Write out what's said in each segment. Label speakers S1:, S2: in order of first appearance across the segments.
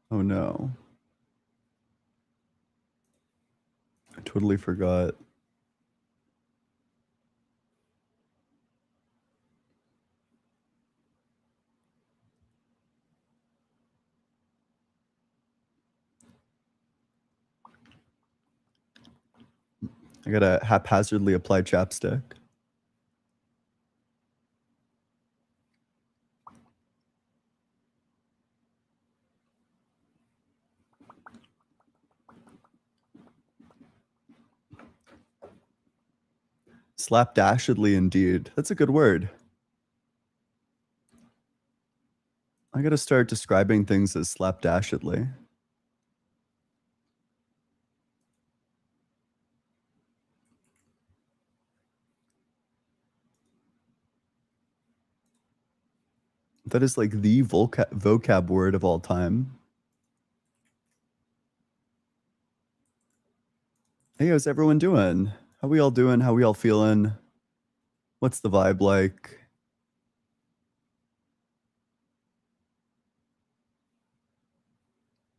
S1: Oh no. I totally forgot. I gotta haphazardly apply chapstick. Slapdashedly indeed. That's a good word. I gotta start describing things as slapdashedly. That is like the vocab word of all time. Hey, how's everyone doing? How we all doing? How we all feeling? What's the vibe like?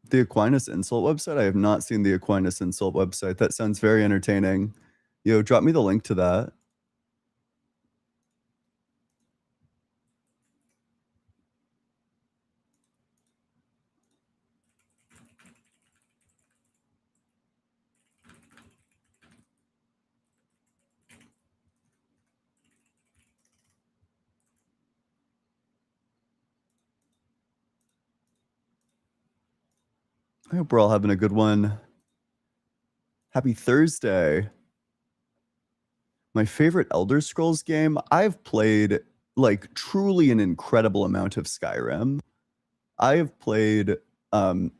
S1: The Aquinas Insult website? I have not seen the Aquinas Insult website. That sounds very entertaining. Yo, drop me the link to that. I hope we're all having a good one. Happy Thursday. My favorite Elder Scrolls game? I've played like truly an incredible amount of Skyrim. I have played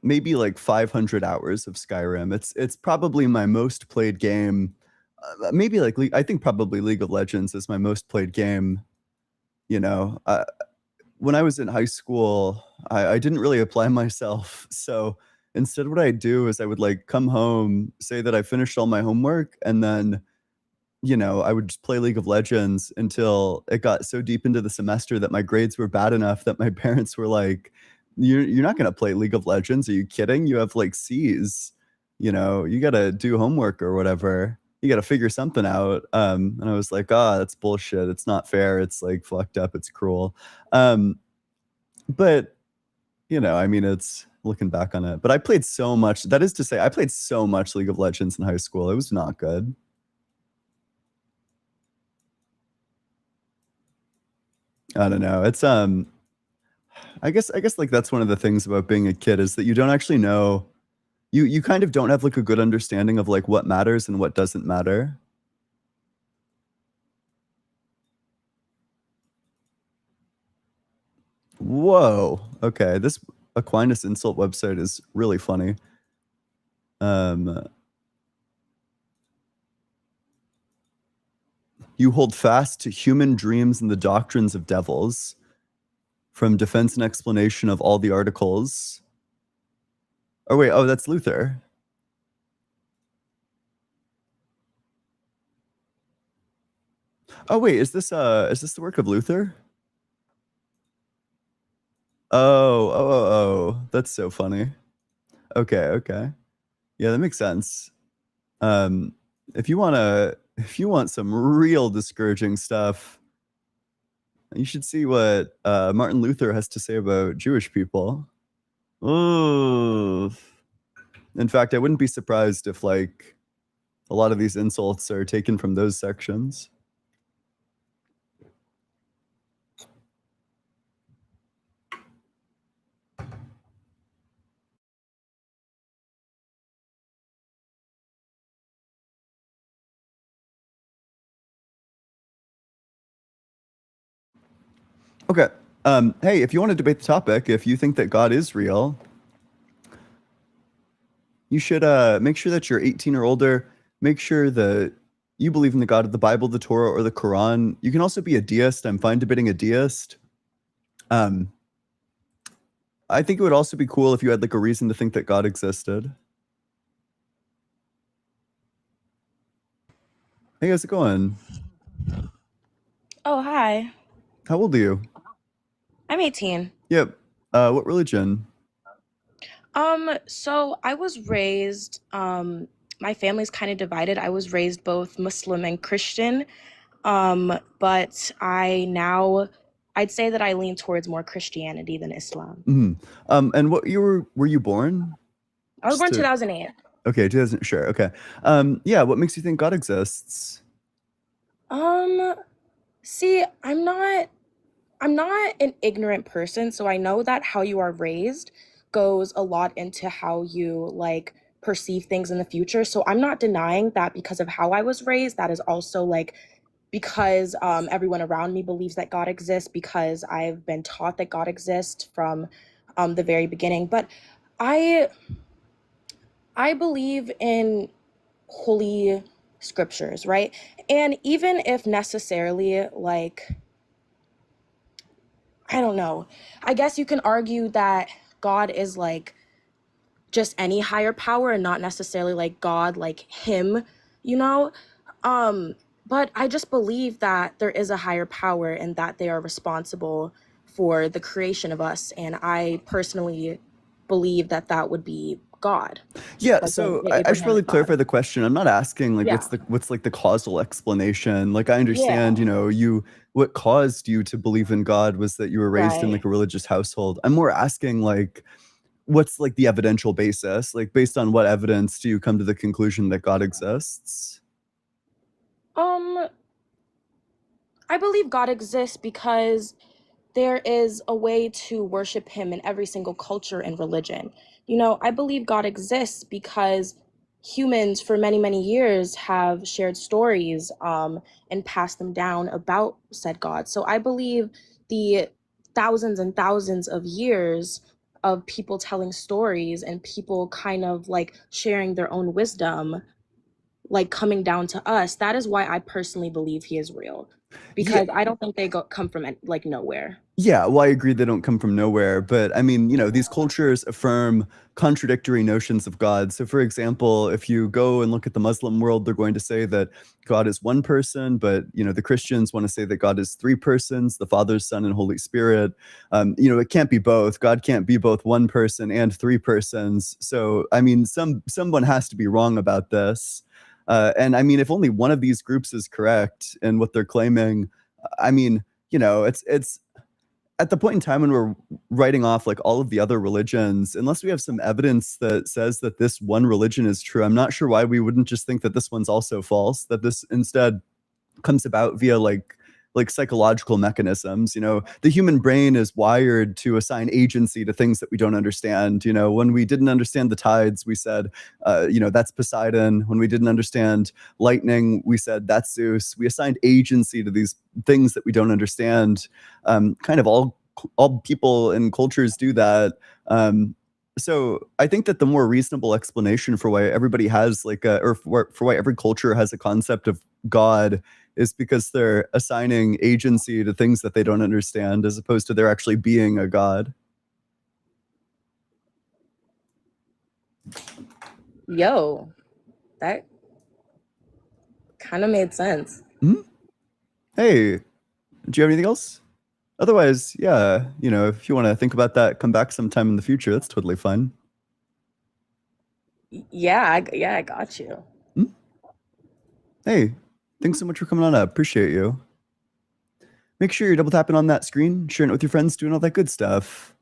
S1: maybe like 500 hours of Skyrim. It's probably my most played game. Maybe like I think probably League of Legends is my most played game. You know, when I was in high school, I didn't really apply myself. So instead, what I do is I would like come home, say that I finished all my homework, and then I would just play League of Legends until it got so deep into the semester that my grades were bad enough that my parents were like, you're not gonna play League of Legends. Are you kidding? You have like C's. You gotta do homework or whatever. You gotta figure something out. And I was like, that's bullshit. It's not fair. It's like fucked up. It's cruel. But I mean, it's looking back on it. But I played so much. That is to say, I played so much League of Legends in high school. It was not good. I don't know. It's I guess like that's one of the things about being a kid is that you don't actually know you kind of don't have like a good understanding of like what matters and what doesn't matter. Whoa. Okay, this Aquinas Insult website is really funny. You hold fast to human dreams and the doctrines of devils from defense and explanation of all the articles. Oh wait, that's Luther. Oh wait, is this the work of Luther? Oh, that's so funny. Okay. Yeah, that makes sense. Um, if you want some real discouraging stuff, you should see what Martin Luther has to say about Jewish people. Ooh. In fact, I wouldn't be surprised if like a lot of these insults are taken from those sections. Okay. Hey, if you want to debate the topic, if you think that God is real, you should make sure that you're 18 or older. Make sure that you believe in the God of the Bible, the Torah, or the Quran. You can also be a deist. I'm fine debating a deist. Um, I think it would also be cool if you had like a reason to think that God existed. Hey, how's it going?
S2: Oh, hi.
S1: How old are you?
S2: I'm 18.
S1: Yep. What religion?
S2: So I was raised, my family's kind of divided. I was raised both Muslim and Christian. But I'd say that I lean towards more Christianity than Islam.
S1: Mhm. And what year were you born?
S2: I was
S1: Just
S2: born
S1: to
S2: 2008.
S1: Okay, 2000, sure. Okay. Yeah, what makes you think God exists?
S2: Um, See, I'm not an ignorant person, so I know that how you are raised goes a lot into how you like perceive things in the future. So I'm not denying that because of how I was raised, that is also like because everyone around me believes that God exists, because I've been taught that God exists from the very beginning. But I I believe in holy scriptures, right? And even if necessarily like I don't know, I guess you can argue that God is like just any higher power and not necessarily like God, like him, you know? Um, but I just believe that there is a higher power and that they are responsible for the creation of us. And I personally believe that that would be God,
S1: Yeah,
S2: like
S1: so
S2: the
S1: I should probably
S2: Abrahamic
S1: clarify
S2: God.
S1: the question. I'm not asking like
S2: Yeah.
S1: what's like the causal explanation. Like I understand,
S2: Yeah.
S1: you what caused you to believe in God was that you were raised in
S2: Right.
S1: like a religious household. I'm more asking like what's like the evidential basis? Like based on what evidence do you come to the conclusion that God exists?
S2: Um, I believe God exists because there is a way to worship him in every single culture and religion. I believe God exists because humans for many, many years have shared stories and passed them down about said God. So I believe the thousands and thousands of years of people telling stories and people kind of like sharing their own wisdom like coming down to us, that is why I personally believe he is real,
S1: Yeah,
S2: because I don't think they come from like nowhere.
S1: yeah, well, I agree they don't come from nowhere, but I mean, these cultures affirm contradictory notions of God. So, for example, if you go and look at the Muslim world, they're going to say that God is one person, but the Christians want to say that God is three persons, the Father, Son, and Holy Spirit. It can't be both. God can't be both one person and three persons. So, I mean, someone has to be wrong about this. And I mean, if only one of these groups is correct in what they're claiming, I mean, it's at the point in time when we're writing off like all of the other religions, unless we have some evidence that says that this one religion is true, I'm not sure why we wouldn't just think that this one's also false, that this instead comes about via like psychological mechanisms. The human brain is wired to assign agency to things that we don't understand. When we didn't understand the tides, we said that's Poseidon. When we didn't understand lightning, we said that's Zeus. We assigned agency to these things that we don't understand. Kind of all people and cultures do that. So I think that the more reasonable explanation for why everybody has like or for why every culture has a concept of God is because they're assigning agency to things that they don't understand as opposed to there actually being a God.
S2: Yo, that kind of made sense.
S1: Mhm. Hey, do you have anything else? Otherwise, yeah, if you want to think about that, come back sometime in the future. That's totally fine.
S2: Yeah, I got you.
S1: Hmm? Hey, thanks so much for coming on up. Appreciate you. Make sure you're double tapping on that screen, sharing it with your friends, doing all that good stuff.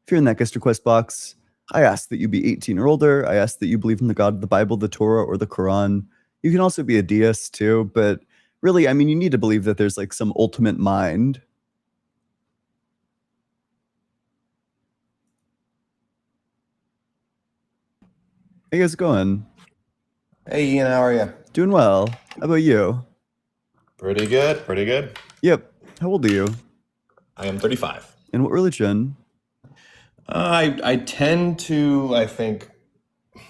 S1: If you're in that guest request box, I ask that you be 18 or older. I ask that you believe in the God of the Bible, the Torah, or the Quran. You can also be a deist too, but really, I mean, you need to believe that there's like some ultimate mind. Hey, how's it going?
S3: Hey Ian, how are you?
S1: Doing well. How about you?
S3: Pretty good, pretty good.
S1: Yep. How old are you?
S3: I am 35.
S1: And what religion?
S3: I tend to, I think,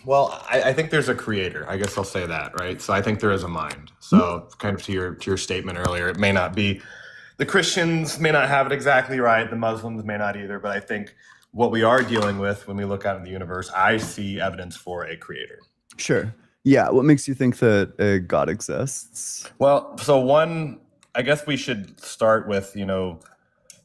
S3: well, I think there's a creator. I guess I'll say that, right? So I think there is a mind.
S1: Hmm?
S3: So kind of to your statement earlier, it may not be, the Christians may not have it exactly right, the Muslims may not either, but I think what we are dealing with when we look out in the universe, I see evidence for a creator.
S1: Sure. Yeah. What makes you think that a God exists?
S3: Well, so one, I guess we should start with,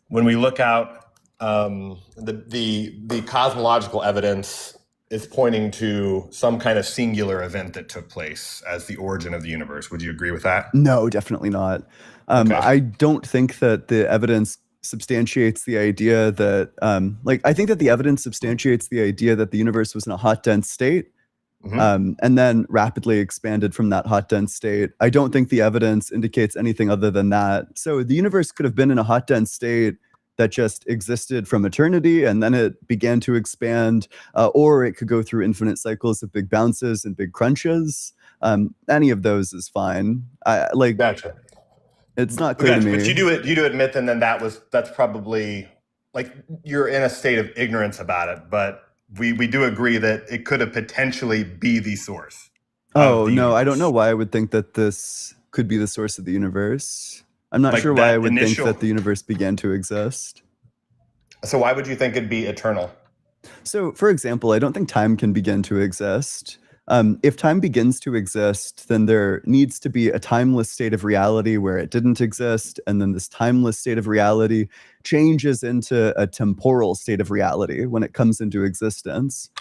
S3: when we look out, the cosmological evidence is pointing to some kind of singular event that took place as the origin of the universe. Would you agree with that?
S1: No, definitely not.
S3: Okay.
S1: I don't think that the evidence substantiates the idea that, I think that the evidence substantiates the idea that the universe was in a hot, dense state, and then rapidly expanded from that hot, dense state. I don't think the evidence indicates anything other than that. So the universe could have been in a hot, dense state that just existed from eternity, and then it began to expand, or it could go through infinite cycles of big bounces and big crunches. Any of those is fine.
S3: Gotcha.
S1: It's not clear to me.
S3: But you do admit then that's probably like you're in a state of ignorance about it, but we do agree that it could have potentially be the source.
S1: Oh, no, I don't know why I would think that this could be the source of the universe. I'm not sure why I would think that the universe began to exist.
S3: So why would you think it'd be eternal?
S1: So, for example, I don't think time can begin to exist. If time begins to exist, then there needs to be a timeless state of reality where it didn't exist, and then this timeless state of reality changes into a temporal state of reality when it comes into existence.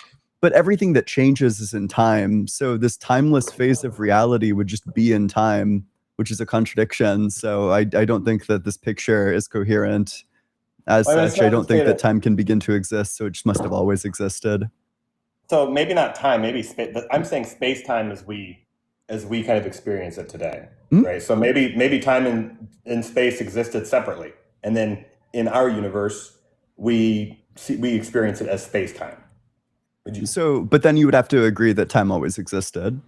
S1: But everything that changes is in time, so this timeless phase of reality would just be in time, which is a contradiction. So I don't think that this picture is coherent. As such, I don't think that time can begin to exist, so it just must have always existed.
S3: So maybe not time, maybe space. I'm saying space-time as we kind of experience it today, right? So maybe time and space existed separately, and then in our universe, we experience it as space-time.
S1: But then you would have to agree that time always existed.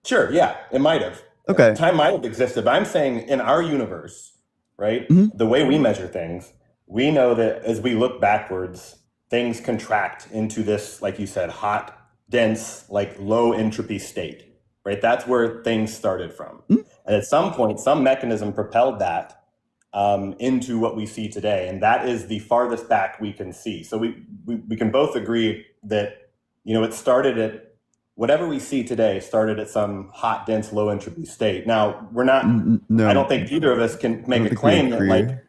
S3: Sure, yeah, it might have.
S1: Okay.
S3: Time might have existed, but I'm saying in our universe, right? The way we measure things, we know that as we look backwards, things contract into this, like you said, hot, dense, like low entropy state, right? That's where things started from. And at some point, some mechanism propelled that into what we see today. And that is the farthest back we can see. So we can both agree that, it started at, whatever we see today started at some hot, dense, low entropy state. Now, we're not, I don't think either of us can make a claim that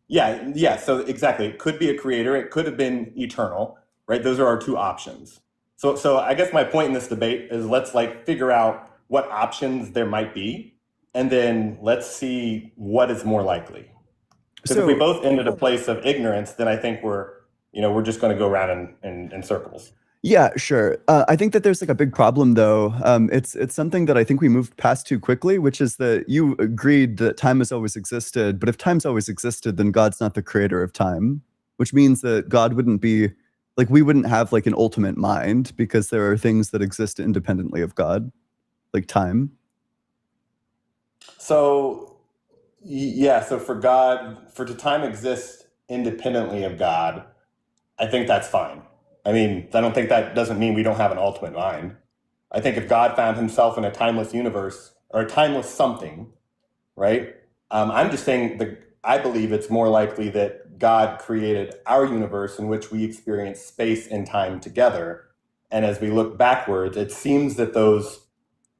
S3: Yeah. So exactly. It could be a creator. It could have been eternal, right? Those are our two options. So I guess my point in this debate is let's figure out what options there might be, and then let's see what is more likely. Because if we both end at a place of ignorance, then I think we're just going to go around in circles.
S1: Yeah, sure. I think that there's a big problem, though. It's something that I think we moved past too quickly, which is that you agreed that time has always existed. But if time's always existed, then God's not the creator of time, which means that God wouldn't be we wouldn't have an ultimate mind, because there are things that exist independently of God, like time.
S3: So, yeah. So for time exists independently of God, I think that's fine. I mean, I don't think that doesn't mean we don't have an ultimate mind. I think if God found himself in a timeless universe or a timeless something, right? I'm just saying I believe it's more likely that God created our universe in which we experience space and time together. And as we look backwards, it seems that those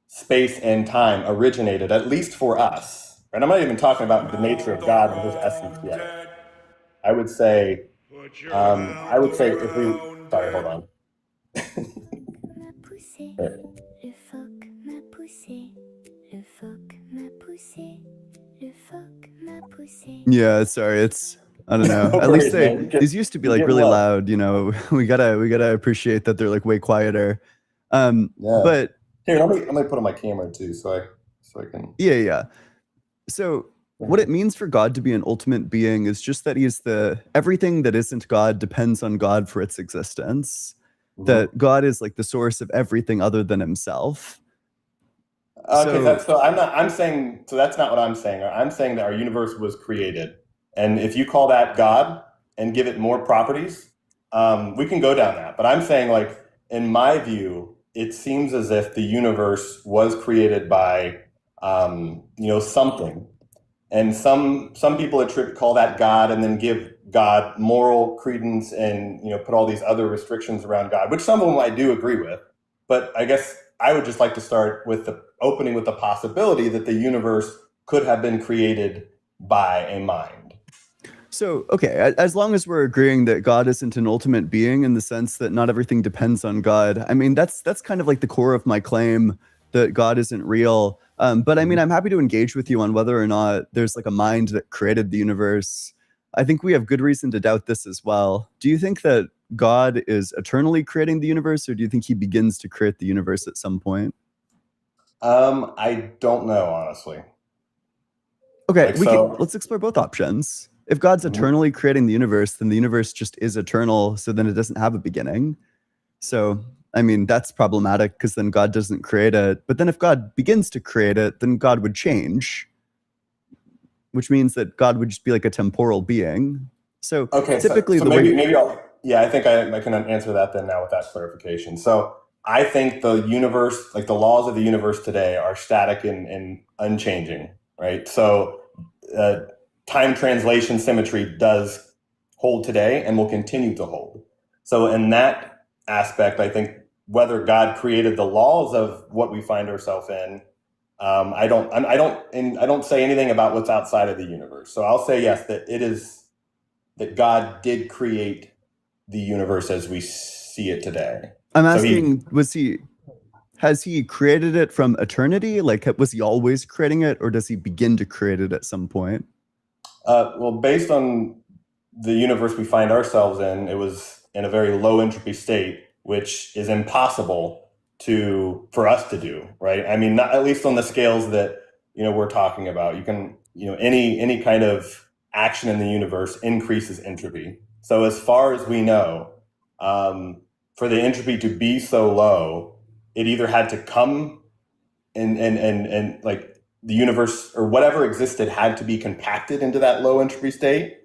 S3: space and time originated, at least for us. And I'm not even talking about the nature of God and his essence yet. I would say if we... Sorry, hold on.
S1: Yeah, sorry. It's, I don't know. At least these used to be really loud. We gotta appreciate that they're way quieter. But
S3: here, let me put on my camera too, so I can.
S1: Yeah. So what it means for God to be an ultimate being is just that he's everything that isn't God depends on God for its existence. That God is the source of everything other than himself.
S3: Okay, that's not what I'm saying. I'm saying that our universe was created. And if you call that God and give it more properties, we can go down that. But I'm saying in my view, it seems as if the universe was created by, something. And some people call that God, and then give God moral credence and put all these other restrictions around God, which some of them I do agree with. But I guess I would just like to start with the opening with the possibility that the universe could have been created by a mind.
S1: So, okay, as long as we're agreeing that God isn't an ultimate being in the sense that not everything depends on God, I mean, that's kind of like the core of my claim that God isn't real. But I mean, I'm happy to engage with you on whether or not there's like a mind that created the universe. I think we have good reason to doubt this as well. Do you think that God is eternally creating the universe, or do you think he begins to create the universe at some point?
S3: I don't know, honestly.
S1: Okay,
S3: Like, so,
S1: let's explore both options. If God's eternally creating the universe, then the universe just is eternal, so then it doesn't have a beginning. So, I mean, that's problematic because then God doesn't create it. But then if God begins to create it, then God would change, which means that God would just be like a temporal being. So
S3: okay,
S1: typically
S3: so
S1: the way
S3: maybe I'll, yeah, I think I can answer that then now with that clarification. So I think the universe, like the laws of the universe today, are static and unchanging, right? So time translation symmetry does hold today and will continue to hold. So in that aspect, I think whether God created the laws of what we find ourselves in, I don't say anything about what's outside of the universe. So I'll say yes, that it is that God did create the universe as we see it today.
S1: I'm
S3: So
S1: asking, has he created it from eternity? Like, was he always creating it, or does he begin to create it at some point?
S3: well, based on the universe we find ourselves in, it was in a very low entropy state, which is impossible for us to do, right? I mean, not at least on the scales that we're talking about. You can any kind of action in the universe increases entropy. So as far as we know, for the entropy to be so low, it either had to come and like the universe or whatever existed had to be compacted into that low entropy state,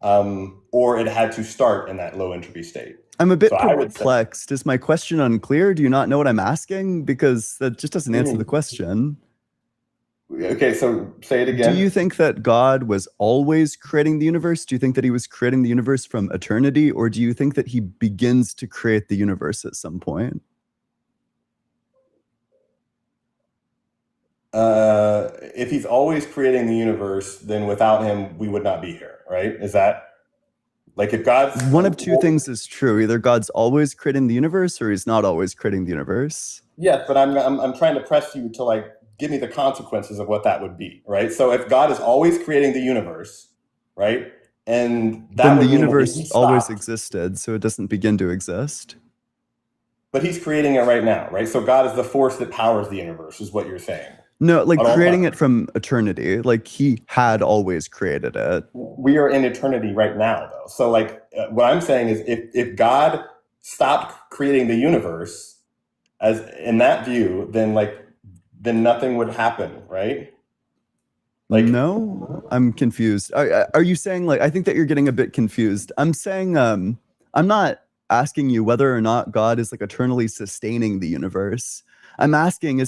S3: or it had to start in that low entropy state.
S1: I'm a bit
S3: So I would say,
S1: perplexed. Is my question unclear? Do you not know what I'm asking? Because that just doesn't answer the question.
S3: okay, so say it again.
S1: Do you think that God was always creating the universe? Do you think that he was creating the universe from eternity? Or do you think that he begins to create the universe at some point?
S3: If he's always creating the universe, then without him, we would not be here, right? Is that like if God's
S1: One of two things is true. Either God's always creating the universe or he's not always creating the universe.
S3: Yes, but I'm trying to press you to like give me the consequences of what that would be, right? So if God is always creating the universe, right, and that
S1: then
S3: would
S1: the
S3: mean that if
S1: universe
S3: he
S1: always
S3: stopped,
S1: existed, so it doesn't begin to exist.
S3: but he's creating it right now, right? So God is the force that powers the universe, is what you're saying.
S1: No, like
S3: At all
S1: creating
S3: times.
S1: it from eternity. Like he had always created it.
S3: We are in eternity right now, though. So like what I'm saying is if God stopped creating the universe as in that view, then nothing would happen, right? Like
S1: No, I'm confused. Are you saying like I think that you're getting a bit confused. I'm saying I'm not asking you whether or not God is like eternally sustaining the universe. I'm asking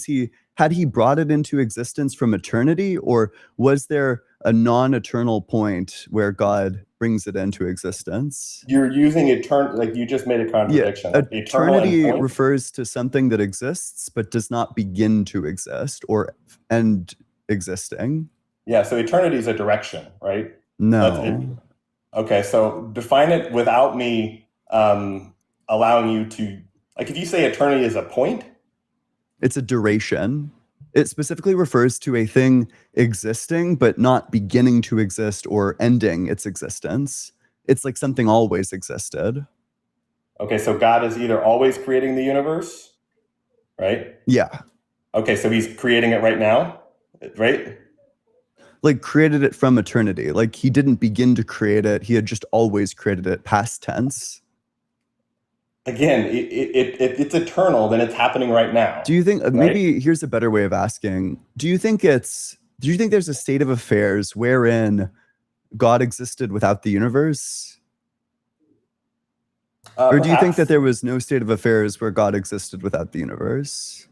S1: had he brought it into existence from eternity, or was there a non-eternal point where God brings it into existence?
S3: you're using like you just made a
S1: Yeah,
S3: contradiction. Like eternal
S1: eternity
S3: and point.
S1: refers to something that exists but does not begin to exist or end existing.
S3: Yeah, so eternity is a direction, right?
S1: No.
S3: Okay, so define it without me allowing you to, like if you say eternity is a point,
S1: It's a duration. It specifically refers to a thing existing but not beginning to exist or ending its existence. It's like something always existed.
S3: okay, so God is either always creating the universe, right?
S1: Yeah.
S3: Okay, so he's creating it right now, right?
S1: Like created it from eternity. Like he didn't begin to create it. He had just always created it, past tense.
S3: Again, if it's eternal, then it's happening right now.
S1: Do you think
S3: right?
S1: maybe here's a better way of asking. Do you think there's a state of affairs wherein God existed without the universe? Or do you think
S3: Perhaps.
S1: that there was no state of affairs where God existed without the universe?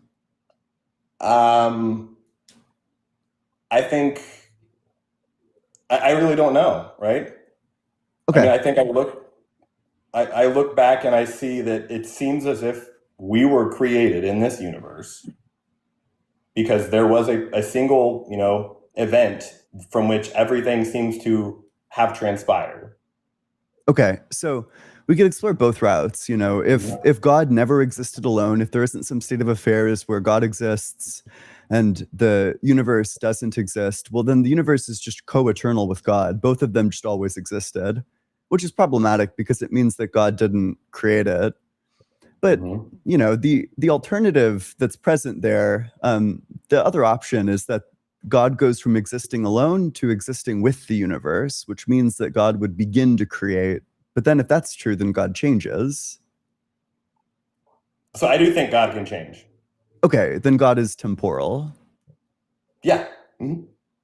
S3: I think I really don't know, right?
S1: Okay.
S3: I mean, I think I look back and I see that it seems as if we were created in this universe because there was a single, event from which everything seems to have transpired.
S1: Okay, so we could explore both routes. You know, if God never existed alone, if there isn't some state of affairs where God exists and the universe doesn't exist, well, then the universe is just co-eternal with God. Both of them just always existed, which is problematic because it means that God didn't create it. But you know, the alternative that's present there, the other option is that God goes from existing alone to existing with the universe, which means that God would begin to create. But then if that's true, then God changes.
S3: So I do think God can change.
S1: Okay, then God is temporal.
S3: Yeah.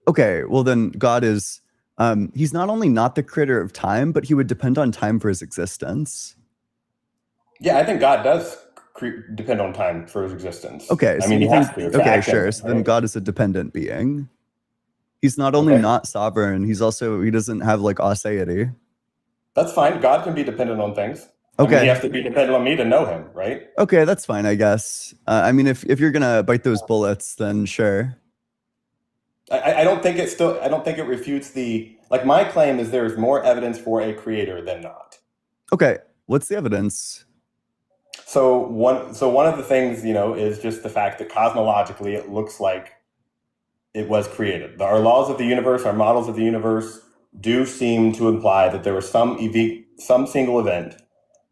S1: Okay, well then God is, he's not only not the creator of time, but he would depend on time for his existence.
S3: Yeah, I think God does depend on time for his existence.
S1: Okay,
S3: I
S1: so
S3: mean,
S1: you
S3: he
S1: think,
S3: has to. It's
S1: okay,
S3: action,
S1: sure. So then
S3: right?
S1: God is a dependent being. He's not only
S3: Okay.
S1: not sovereign, he doesn't have like aseity.
S3: That's fine. God can be dependent on things. I mean,
S1: Okay.
S3: he has to be dependent on me to know him, right?
S1: Okay, that's fine, I guess. I mean, if you're gonna bite those bullets, then sure.
S3: I don't think I don't think it refutes like my claim is there's more evidence for a creator than not.
S1: Okay, what's the evidence?
S3: So one of the things, is just the fact that cosmologically it looks like it was created. Our laws of the universe, our models of the universe do seem to imply that there was some single event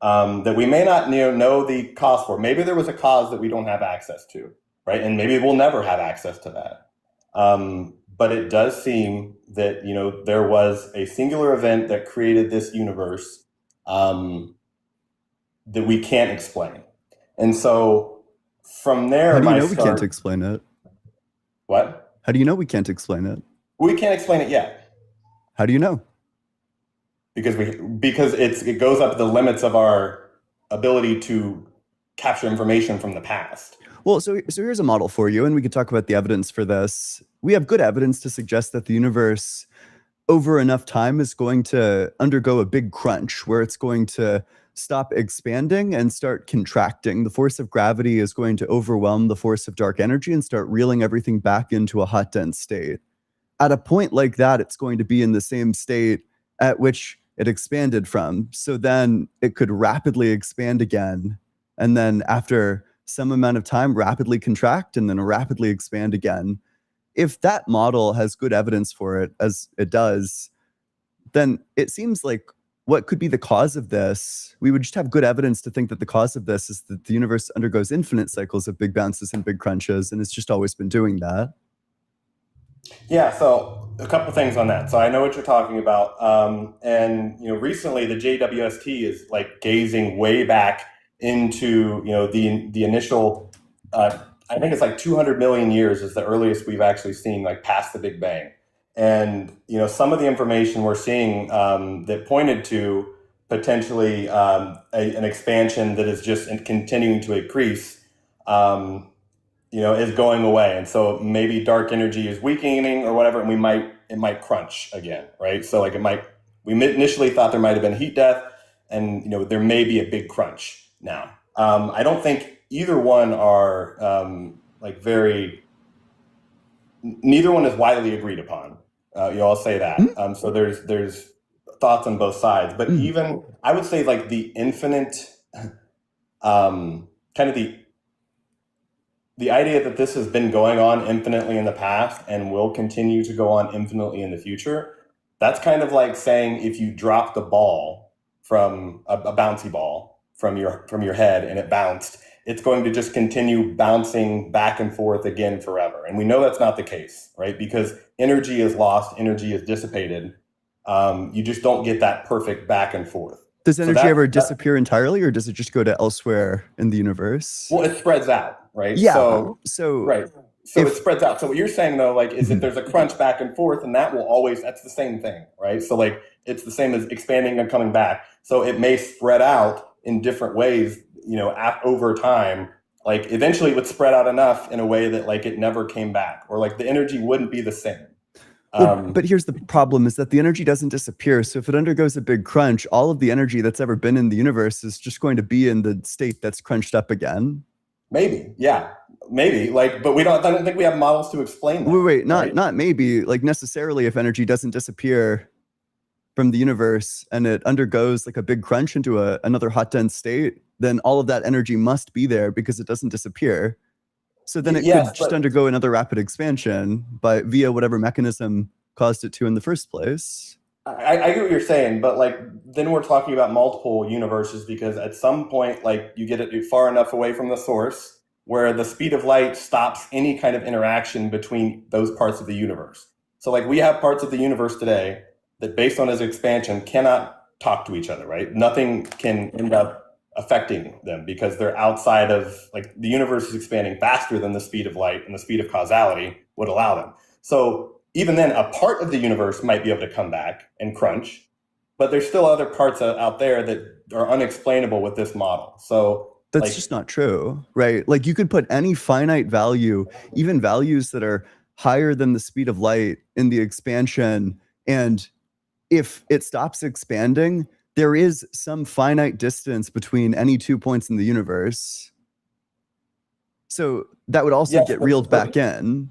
S3: that we may not know the cause for. Maybe there was a cause that we don't have access to, right? And maybe we'll never have access to that. But it does seem that, there was a singular event that created this universe that we can't explain. And so from there,
S1: How do you know we can't explain it?
S3: What?
S1: How do you know we can't explain it?
S3: We can't explain it yet.
S1: How do you know?
S3: Because it goes up to the limits of our ability to capture information from the past.
S1: Well, so here's a model for you, and we could talk about the evidence for this. We have good evidence to suggest that the universe, over enough time, is going to undergo a big crunch where it's going to stop expanding and start contracting. The force of gravity is going to overwhelm the force of dark energy and start reeling everything back into a hot, dense state. At a point like that, it's going to be in the same state at which it expanded from. So then it could rapidly expand again. And then after some amount of time, rapidly contract and then rapidly expand again. If that model has good evidence for it, as it does, then it seems like what could be the cause of this? We would just have good evidence to think that the cause of this is that the universe undergoes infinite cycles of big bounces and big crunches, and it's just always been doing that.
S3: Yeah, so a couple things on that. So I know what you're talking about. And recently the JWST is like gazing way back into, the initial, I think it's like 200 million years is the earliest we've actually seen like past the Big Bang. And, some of the information we're seeing that pointed to potentially an expansion that is just continuing to increase, is going away. And so maybe dark energy is weakening or whatever, and it might crunch again, right? So like we initially thought there might have been heat death, and, there may be a big crunch now. I don't think either one are neither one is widely agreed upon. I'll say that. So there's thoughts on both sides, but even I would say like the infinite, kind of the idea that this has been going on infinitely in the past and will continue to go on infinitely in the future. That's kind of like saying if you drop the ball from a bouncy ball from your head and it bounced, it's going to just continue bouncing back and forth again forever. And we know that's not the case, right? Because energy is lost, energy is dissipated. You just don't get that perfect back and forth.
S1: Does energy ever disappear entirely, or does it just go to elsewhere in the universe?
S3: Well, it spreads out, right?
S1: Yeah.
S3: Right. So it spreads out. So what you're saying though, like, is that there's a crunch back and forth, and that's the same thing, right? So like, it's the same as expanding and coming back. So it may spread out in different ways, over time. Like eventually it would spread out enough in a way that like it never came back, or like the energy wouldn't be the same.
S1: But here's the problem is that the energy doesn't disappear. So if it undergoes a big crunch, all of the energy that's ever been in the universe is just going to be in the state that's crunched up again.
S3: Maybe. Yeah. Maybe. Like, but I don't think we have models to explain that.
S1: Wait, not maybe. Like necessarily if energy doesn't disappear, from the universe and it undergoes like a big crunch into another hot dense state, then all of that energy must be there because it doesn't disappear. So then it
S3: Yes,
S1: could just
S3: but
S1: undergo another rapid expansion via whatever mechanism caused it to in the first place.
S3: I get what you're saying, but like then we're talking about multiple universes because at some point, like you get it far enough away from the source where the speed of light stops any kind of interaction between those parts of the universe. So like we have parts of the universe today that based on its expansion cannot talk to each other, right? Nothing can end up affecting them because they're outside of, like, the universe is expanding faster than the speed of light, and the speed of causality would allow them. So even then, a part of the universe might be able to come back and crunch, but there's still other parts out there that are unexplainable with this model. So
S1: That's
S3: like,
S1: just not true, right? Like you could put any finite value, even values that are higher than the speed of light in the expansion, and if it stops expanding, there is some finite distance between any 2 points in the universe. So that would also
S3: yes,
S1: get reeled back in.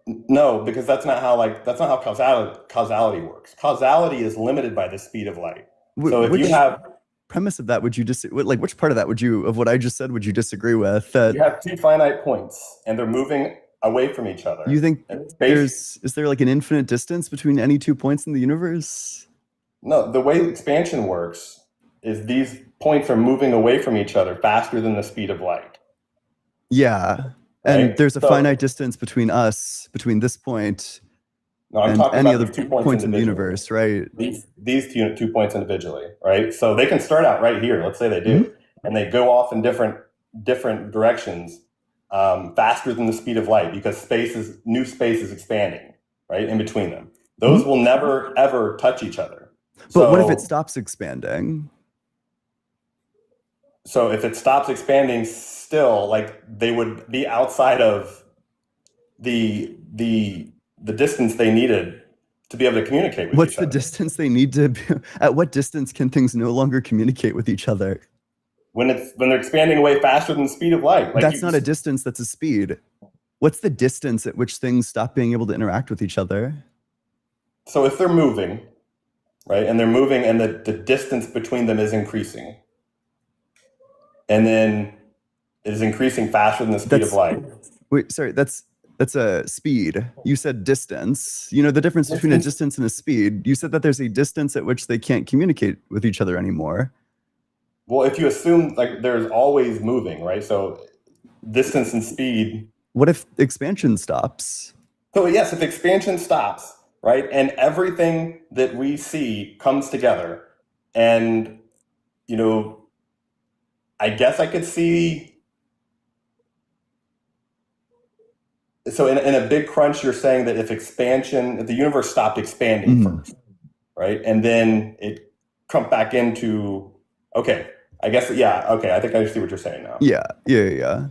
S3: no, because that's not how causality works. Causality is limited by the speed of light. So if you
S1: Which
S3: have
S1: premise of that would you like which part of that of what I just said would you disagree with? That
S3: you have two finite points and they're moving away from each other.
S1: you think
S3: And space,
S1: is there like an infinite distance between any 2 points in the universe?
S3: no, the way expansion works is these points are moving away from each other faster than the speed of light.
S1: Yeah. And
S3: Right?
S1: there's a
S3: So-
S1: finite distance between this point
S3: No, I'm
S1: and
S3: talking
S1: any
S3: about
S1: other
S3: these 2 points
S1: points in the
S3: individually.
S1: universe, right?
S3: These 2 points individually, right? So they can start out right here. Let's say they do, and they go off in different directions faster than the speed of light because new space is expanding, right, in between them. Those will never ever touch each other.
S1: But what if
S3: So-
S1: it stops expanding?
S3: So if it stops expanding, still, like, they would be outside of the distance they needed to be able to communicate with
S1: What's
S3: each
S1: the
S3: other.
S1: distance they need to be? At what distance can things no longer communicate with each other?
S3: When they're expanding away faster than the speed of light. Like,
S1: That's not a distance, that's a speed. What's the distance at which things stop being able to interact with each other?
S3: So if they're moving, right, and they're moving and the distance between them is increasing, and then it is increasing faster than the speed of light.
S1: Wait, sorry, that's a speed. You said distance. You know the difference between a distance and a speed. You said that there's a distance at which they can't communicate with each other anymore.
S3: Well, if you assume like there's always moving, right? So distance and speed.
S1: What if expansion stops?
S3: So yes, if expansion stops, right, and everything that we see comes together, and I guess I could see. So in a big crunch, you're saying that if the universe stopped expanding first, right, and then it come back into, okay, I guess, yeah, okay, I think I see what you're saying now.
S1: Yeah.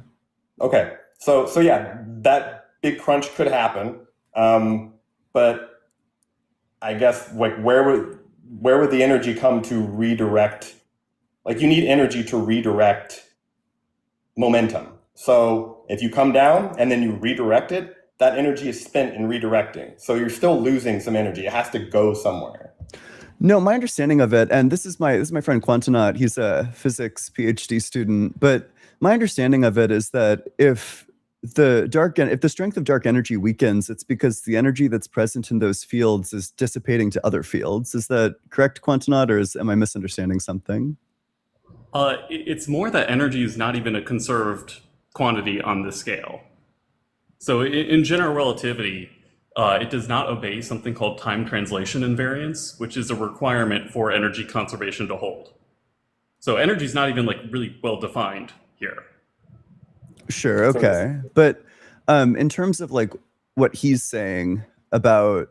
S3: Okay, so yeah, that big crunch could happen, but I guess like where would the energy come to redirect? Like you need energy to redirect momentum. So if you come down and then you redirect it, that energy is spent in redirecting. So you're still losing some energy. It has to go somewhere.
S1: No, my understanding of it, and this is my friend Quantanaut. He's a physics PhD student, but my understanding of it is that if the strength of dark energy weakens, it's because the energy that's present in those fields is dissipating to other fields. Is that correct, Quantanaut, or am I misunderstanding something?
S4: It's more that energy is not even a conserved quantity on this scale. So in general relativity, it does not obey something called time translation invariance, which is a requirement for energy conservation to hold. So energy is not even like really well defined here.
S1: Sure, okay. But in terms of like what he's saying about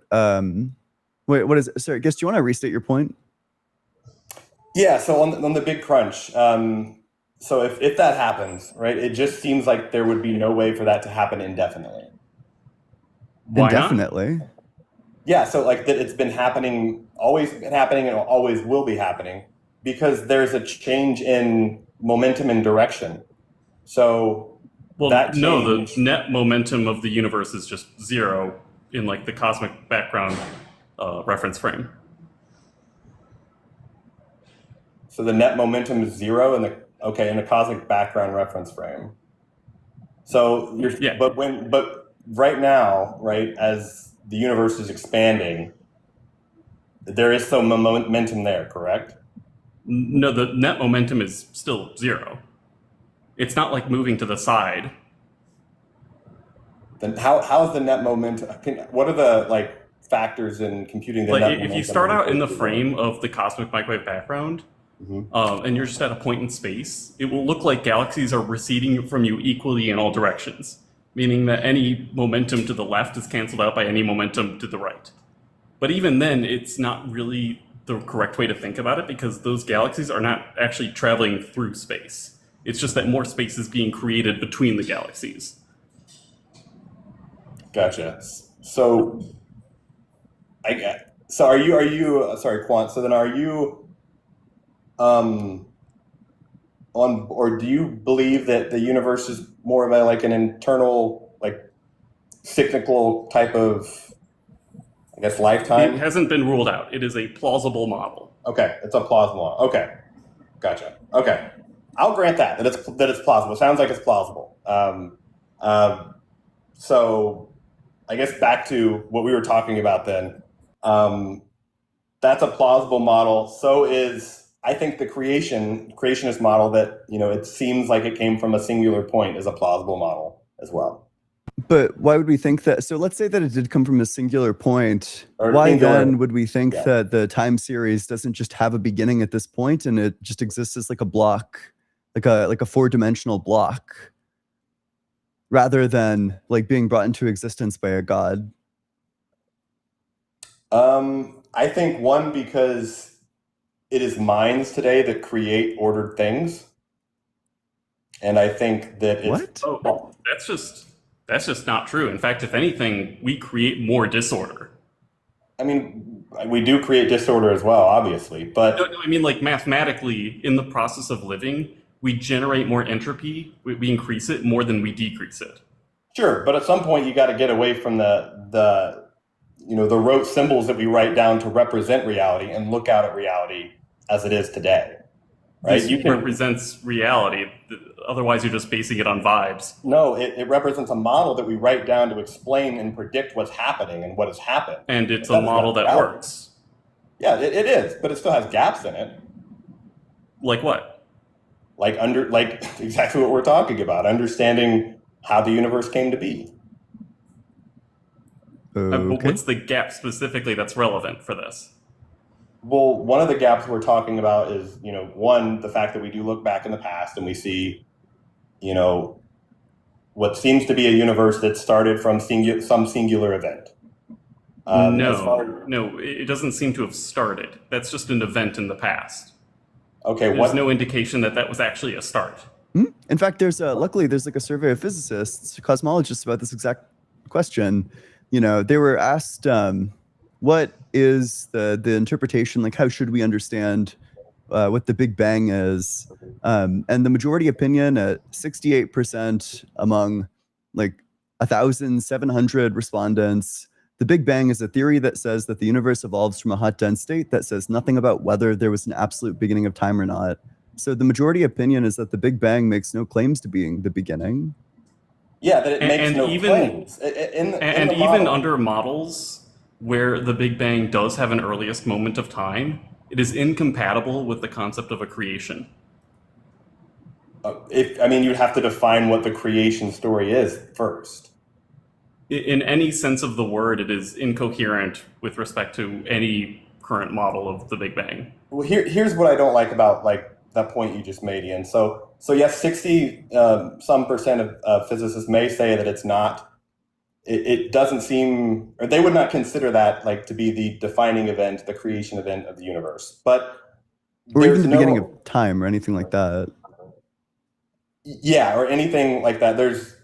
S1: wait, what is it? Sorry, Guess, do you want to restate your point?
S3: Yeah, so on the big crunch, so if that happens, right, it just seems like there would be no way for that to happen indefinitely.
S4: Why not?
S1: Indefinitely.
S3: Yeah, so like that it's been happening, always been happening, and always will be happening because there's a change in momentum and direction. So
S4: Well,
S3: that
S4: no, the
S3: change-
S4: net momentum of the universe is just zero in like the cosmic background reference frame.
S3: So the net momentum is 0 in the cosmic background reference frame. So
S4: Yeah.
S3: but right now, right, as the universe is expanding, there is some momentum there, correct?
S4: No, the net momentum is still 0. It's not like moving to the side.
S3: Then how is the net momentum? What are the factors in computing the net
S4: Like
S3: momentum?
S4: if you start out in the frame of the cosmic microwave background, and you're just at a point in space, it will look like galaxies are receding from you equally in all directions, meaning that any momentum to the left is canceled out by any momentum to the right. But even then, it's not really the correct way to think about it, because those galaxies are not actually traveling through space. It's just that more space is being created between the galaxies.
S3: Gotcha. So are you sorry, Quant? So then are you or do you believe that the universe is more of an internal, cyclical type of, I guess, lifetime?
S4: It hasn't been ruled out. It is a plausible model.
S3: Okay, it's a plausible model. Okay, gotcha. Okay, I'll grant that it's plausible. It sounds like it's plausible. So I guess back to what we were talking about then. That's a plausible model. So is, I think, the creationist model that, it seems like it came from a singular point, is a plausible model as well.
S1: But why would we think that? So let's say that it did come from a singular point.
S3: Or
S1: why
S3: singular.
S1: then would we think
S3: Yeah.
S1: that the time series doesn't just have a beginning at this point and it just exists as like a block, like a 4-dimensional block, rather than like being brought into existence by a god?
S3: I think one, because it is minds today that create ordered things. And I think that it's...
S1: What?
S4: Oh, that's just not true. In fact, if anything, we create more disorder.
S3: I mean, we do create disorder as well, obviously, but...
S4: No, I mean, like mathematically, in the process of living, we generate more entropy. We increase it more than we decrease it.
S3: Sure, but at some point you got to get away from the rote symbols that we write down to represent reality and look out at reality as it is today, right?
S4: This represents reality. Otherwise, you're just basing it on vibes.
S3: No, it represents a model that we write down to explain and predict what's happening and what has happened.
S4: And it's a model that works.
S3: Yeah, it is, but it still has gaps in it.
S4: Like what?
S3: Like exactly what we're talking about, understanding how the universe came to be.
S4: But
S1: Okay.
S4: what's the gap specifically that's relevant for this?
S3: Well, one of the gaps we're talking about is, one, the fact that we do look back in the past and we see, what seems to be a universe that started from some singular event.
S4: No, it doesn't seem to have started. That's just an event in the past.
S3: Okay,
S4: There's no indication that that was actually a start.
S1: In fact, luckily there's like a survey of physicists, cosmologists about this exact question. They were asked, what is the interpretation, like how should we understand what the Big Bang is? And the majority opinion at 68% among like 1,700 respondents, the Big Bang is a theory that says that the universe evolves from a hot, dense state that says nothing about whether there was an absolute beginning of time or not. So the majority opinion is that the Big Bang makes no claims to being the beginning.
S3: Yeah, that it makes no claims.
S4: And even under models where the Big Bang does have an earliest moment of time, it is incompatible with the concept of a creation.
S3: You'd have to define what the creation story is first.
S4: In any sense of the word, it is incoherent with respect to any current model of the Big Bang.
S3: Well, here's what I don't like about that point you just made, Ian. So yes, 60 some percent of physicists may say that it's not. It doesn't seem, or they would not consider that to be the defining event, the creation event of the universe. But
S1: or even the beginning of time or anything like that.
S3: Yeah, or anything like that. There's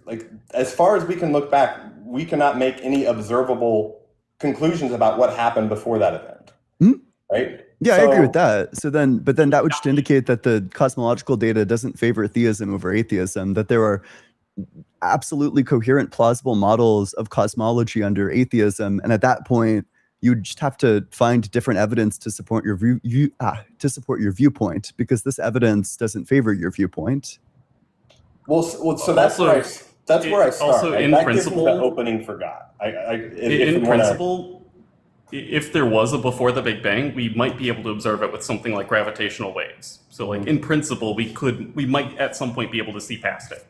S3: as far as we can look back, we cannot make any observable conclusions about what happened before that event. Right?
S1: Yeah, I agree with that. But then that would just indicate that the cosmological data doesn't favor theism over atheism, that there are absolutely coherent, plausible models of cosmology under atheism. And at that point, You just have to find different evidence to support your to support your viewpoint, because this evidence doesn't favor your viewpoint.
S3: Well, so that's
S4: Also,
S3: that's where I start.
S4: also,
S3: right?
S4: in
S3: That gives me the
S4: principle-
S3: opening for God.
S4: In principle, if there was a before the Big Bang, we might be able to observe it with something like gravitational waves. So, like, in principle, we might at some point be able to see past it.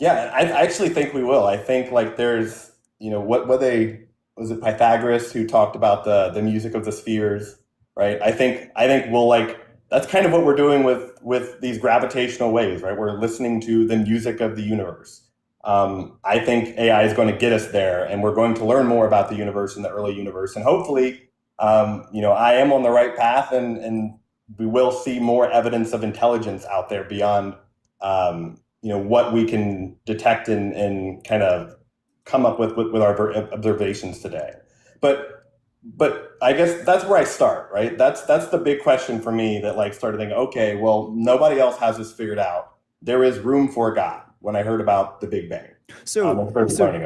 S3: Yeah, I actually think we will. I think like there's, what was it Pythagoras who talked about the music of the spheres, right? I think we'll that's kind of what we're doing with these gravitational waves, right? We're listening to the music of the universe. I think AI is going to get us there, and we're going to learn more about the universe and the early universe, and hopefully, I am on the right path, and we will see more evidence of intelligence out there beyond, what we can detect and kind of come up with our observations today. But I guess that's where I start, right? That's the big question for me that started thinking, okay, well, nobody else has this figured out. There is room for God when I heard about the Big Bang.
S1: So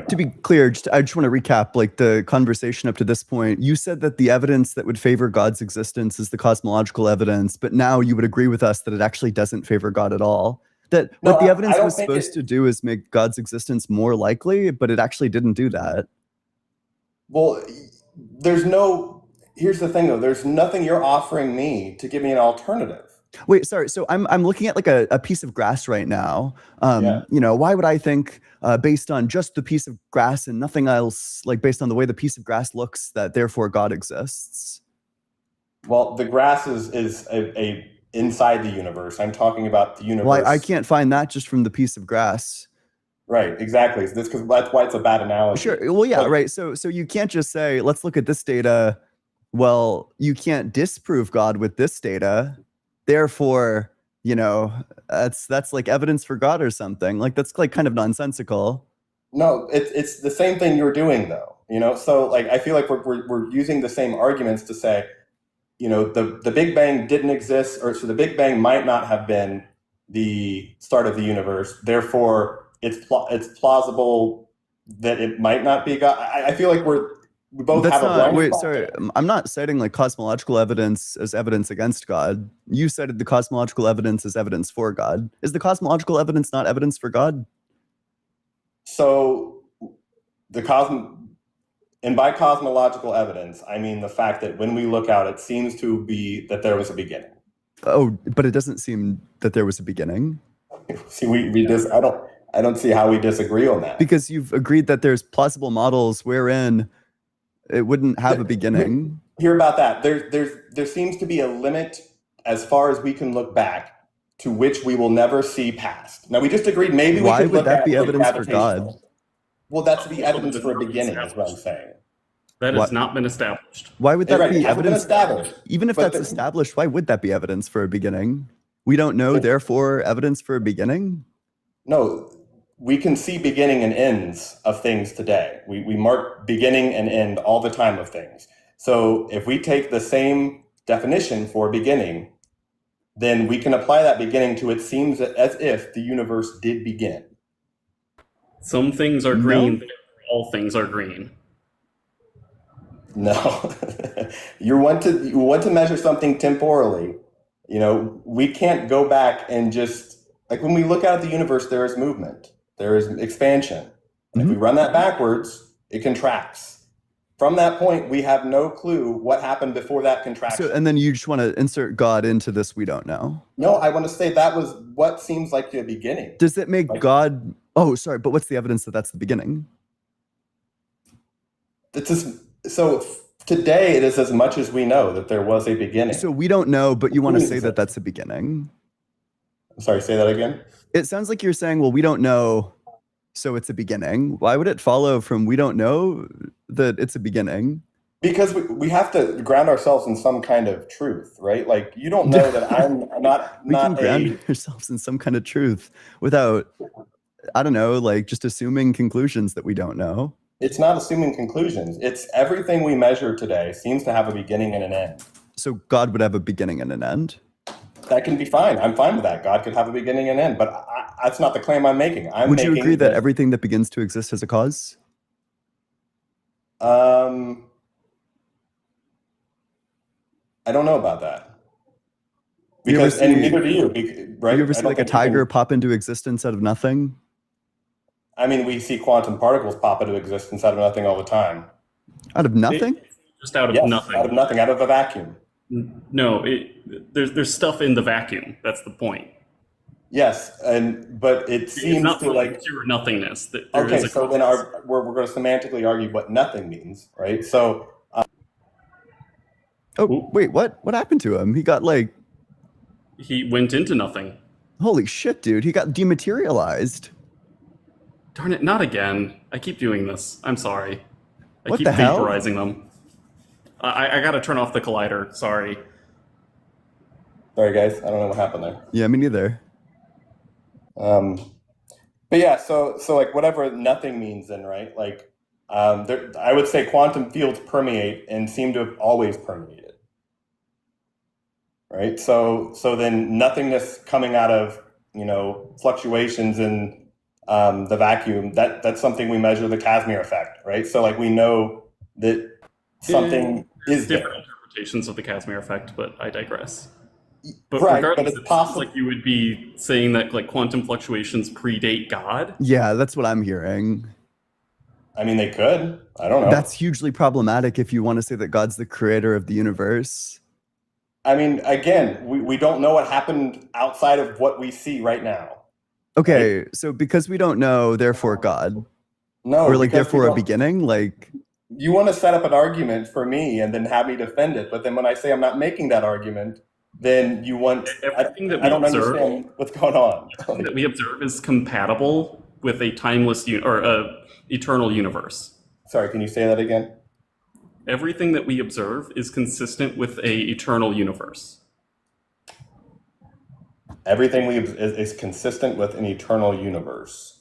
S1: to be clear, I just want to recap the conversation up to this point. You said that the evidence that would favor God's existence is the cosmological evidence, but now you would agree with us that it actually doesn't favor God at all. That what the evidence was supposed to do is make God's existence more likely, but it actually didn't do that.
S3: Well, here's the thing though, there's nothing you're offering me to give me an alternative.
S1: Wait, sorry. So I'm looking at a piece of grass right now. Why would I think based on just the piece of grass and nothing else, based on the way the piece of grass looks, that therefore God exists?
S3: Well, the grass is a inside the universe. I'm talking about the universe.
S1: Well, I can't find that just from the piece of grass.
S3: Right, exactly. That's why it's a bad analogy.
S1: Sure. Well, yeah, right. So you can't just say, let's look at this data. Well, you can't disprove God with this data. Therefore, that's like evidence for God or something. That's kind of nonsensical.
S3: No, it's the same thing you're doing though. So I feel like we're using the same arguments to say, the Big Bang didn't exist, or so the Big Bang might not have been the start of the universe. Therefore, it's plausible that it might not be God. I feel like we both have a blind
S1: wait,
S3: spot
S1: sorry.
S3: there.
S1: I'm not citing cosmological evidence as evidence against God. You cited the cosmological evidence as evidence for God. Is the cosmological evidence not evidence for God?
S3: So and by cosmological evidence, I mean the fact that when we look out, it seems to be that there was a beginning.
S1: Oh, but it doesn't seem that there was a beginning.
S3: See, I don't see how we disagree on that.
S1: Because you've agreed that there's plausible models wherein it wouldn't have a beginning.
S3: Hear about that. There seems to be a limit as far as we can look back to which we will never see past. Now, we just agreed maybe we
S1: Why
S3: could
S1: would
S3: look
S1: that
S3: at
S1: be
S3: the
S1: evidence for
S3: gravitational.
S1: God?
S3: Well, that's the evidence for a beginning, is what I'm saying.
S4: That has not been established.
S1: Why would that
S3: Right,
S1: be
S3: it hasn't been
S1: evidence?
S3: established.
S1: Even if
S3: But
S1: that's established, why would that be evidence for a beginning? We don't know, therefore, evidence for a beginning?
S3: No, we can see beginning and ends of things today. We mark beginning and end all the time of things. So if we take the same definition for beginning, then we can apply that beginning to it seems as if the universe did begin.
S4: Some things are green, but all things are green.
S3: No, you want to measure something temporally. We can't go back and just when we look out at the universe, there is movement, there is expansion. If we run that backwards, it contracts. From that point, we have no clue what happened before that contraction.
S1: So, and then you just want to insert God into this we don't know.
S3: No, I want to say that was what seems like the beginning.
S1: Does it make God... Oh, sorry, but what's the evidence that that's the beginning?
S3: So today it is as much as we know that there was a beginning.
S1: So we don't know, but you want to say that that's a beginning.
S3: I'm sorry, say that again?
S1: It sounds like you're saying, well, we don't know, so it's a beginning. Why would it follow from we don't know that it's a beginning?
S3: Because we have to ground ourselves in some kind of truth, right? You don't know that I'm not
S1: we can ground ourselves in some kind of truth without, I don't know, just assuming conclusions that we don't know.
S3: It's not assuming conclusions. It's everything we measure today seems to have a beginning and an end.
S1: So God would have a beginning and an end?
S3: That can be fine. I'm fine with that. God could have a beginning and end, but that's not the claim I'm making.
S1: Would you agree that everything that begins to exist has a cause?
S3: I don't know about that.
S1: You ever
S3: Because, and
S1: see-
S3: neither do you, right?
S1: You ever
S3: I
S1: see
S3: don't
S1: like a
S3: think we can-
S1: tiger pop into existence out of nothing?
S3: I mean, we see quantum particles pop into existence out of nothing all the time.
S1: Out of nothing?
S4: Just out of
S3: Yes,
S4: nothing.
S3: out of nothing, out of a vacuum.
S4: No, there's stuff in the vacuum. That's the point.
S3: Yes, but it
S4: It's
S3: seems
S4: not
S3: to
S4: really
S3: like.
S4: pure nothingness. That there
S3: Okay,
S4: is a
S3: so then
S4: cause.
S3: we're going to semantically argue what nothing means, right? So
S1: Oh, wait, what? What happened to him? He got like,
S4: He went into nothing.
S1: holy shit, dude. He got dematerialized.
S4: Darn it, not again. I keep doing this. I'm sorry. I
S1: What
S4: keep
S1: the hell?
S4: vaporizing them. I gotta turn off the collider. Sorry.
S3: sorry, guys, I don't know what happened there.
S1: Yeah, me neither.
S3: But yeah, so like whatever nothing means, then, right? Like, I would say quantum fields permeate and seem to have always permeated, right? So then nothingness coming out of fluctuations in the vacuum, that's something we measure the Casimir effect, right? So like we know that something is there.
S4: Different interpretations of the Casimir effect, but I digress. But
S3: Right,
S4: regardless,
S3: but it's
S4: it sounds
S3: possible.
S4: like you would be saying that like quantum fluctuations predate God.
S1: Yeah, that's what I'm hearing.
S3: I mean, they could. I don't know.
S1: That's hugely problematic if you want to say that God's the creator of the universe.
S3: I mean, again, we don't know what happened outside of what we see right now.
S1: Okay, so because we don't know, therefore God.
S3: No,
S1: Or like
S3: because we
S1: therefore a
S3: don't-
S1: beginning? Like,
S3: You want to set up an argument for me and then have me defend it, but then when I say I'm not making that argument, then you want.
S4: Everything that we
S3: I don't
S4: observe,
S3: understand what's going on.
S4: that we observe is compatible with a timeless or a eternal universe.
S3: Sorry, can you say that again?
S4: Everything that we observe is consistent with a eternal universe.
S3: Everything is consistent with an eternal universe.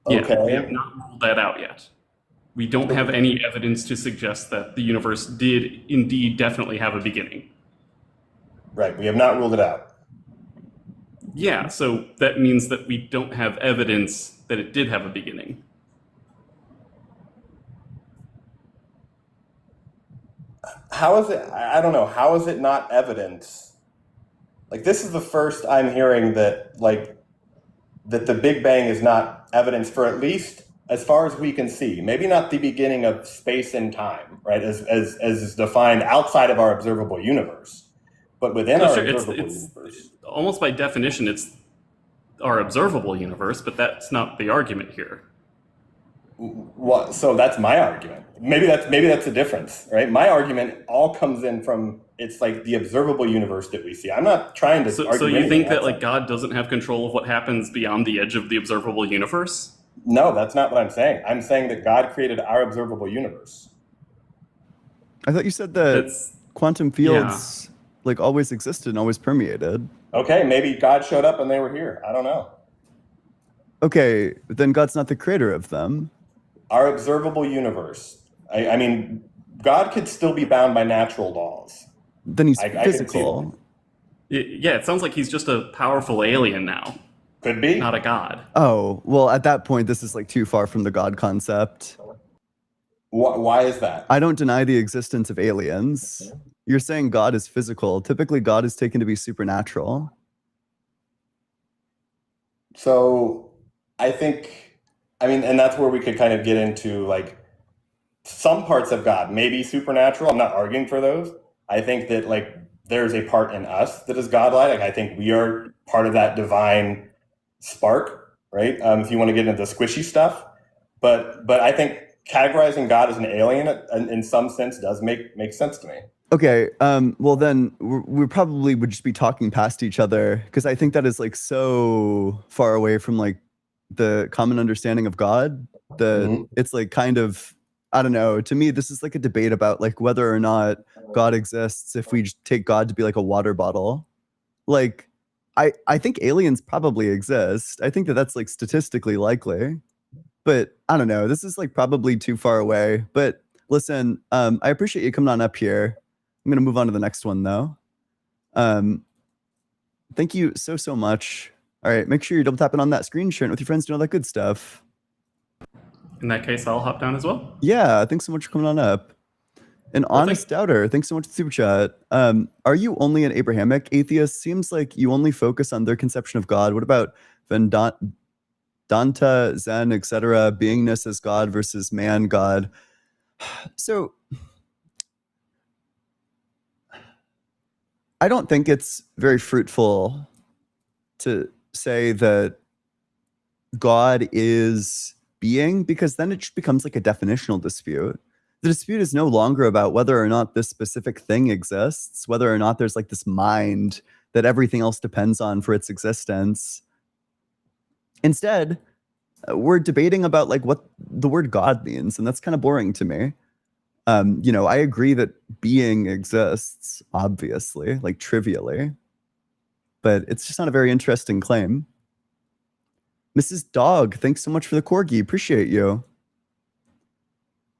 S4: Yeah,
S3: Okay.
S4: we have not ruled that out yet. We don't have any evidence to suggest that the universe did indeed definitely have a beginning.
S3: Right. We have not ruled it out.
S4: Yeah, so that means that we don't have evidence that it did have a beginning.
S3: How is it? I don't know. How is it not evidence? Like, this is the first I'm hearing that the Big Bang is not evidence for, at least as far as we can see. Maybe not the beginning of space and time, right? As is defined outside of our observable universe, but within
S4: No,
S3: our
S4: sure,
S3: observable
S4: it's
S3: universe.
S4: almost by definition, it's our observable universe, but that's not the argument here.
S3: What? So that's my argument. Maybe that's the difference, right? My argument all comes in from, it's like the observable universe that we see. I'm not trying to
S4: So
S3: argue
S4: you
S3: anything
S4: think that
S3: outside.
S4: like God doesn't have control of what happens beyond the edge of the observable universe?
S3: No, that's not what I'm saying. I'm saying that God created our observable universe.
S1: I thought you said that
S4: That's
S1: quantum fields like always existed and always permeated.
S3: Okay, maybe God showed up and they were here. I don't know.
S1: Okay, but then God's not the creator of them.
S3: Our observable universe. I mean, God could still be bound by natural laws.
S1: Then he's
S3: I can see
S1: physical.
S4: yeah, it sounds like he's just a powerful alien now,
S3: Could be.
S4: not a god.
S1: Oh, well, at that point, this is like too far from the God concept.
S3: Why is that?
S1: I don't deny the existence of aliens. You're saying God is physical. Typically, God is taken to be supernatural.
S3: So I think, I mean, and that's where we could kind of get into like some parts of God, maybe supernatural. I'm not arguing for those. I think that like there's a part in us that is godlike. Like, I think we are part of that divine spark, right? If you want to get into the squishy stuff, but I think categorizing God as an alien in some sense does make sense to me.
S1: Okay, well then we probably would just be talking past each other because I think that is like so far away from like the common understanding of God that
S3: Mhm.
S1: it's like kind of, I don't know, to me this is like a debate about like whether or not God exists if we just take God to be like a water bottle. Like I think aliens probably exist. I think that that's like statistically likely. But I don't know, this is like probably too far away. But listen, I appreciate you coming on up here. I'm going to move on to the next one, though. Thank you so much. All right, make sure you're double tapping on that screen, sharing it with your friends, doing all that good stuff.
S4: In that case, I'll hop down as well.
S1: Yeah, thanks so much for coming on up. An
S4: Well,
S1: honest doubter. Thanks so much for the super chat. Are you only an Abrahamic atheist? Seems like you only focus on their conception of God. What about Vedanta, Zen, etc.? Beingness as God versus man God. So I don't think it's very fruitful to say that God is being, because then it just becomes like a definitional dispute. The dispute is no longer about whether or not this specific thing exists, whether or not there's like this mind that everything else depends on for its existence. Instead, we're debating about like what the word God means, and that's kind of boring to me. I agree that being exists, obviously, like trivially, but it's just not a very interesting claim. Mrs. Dog, thanks so much for the corgi. Appreciate you.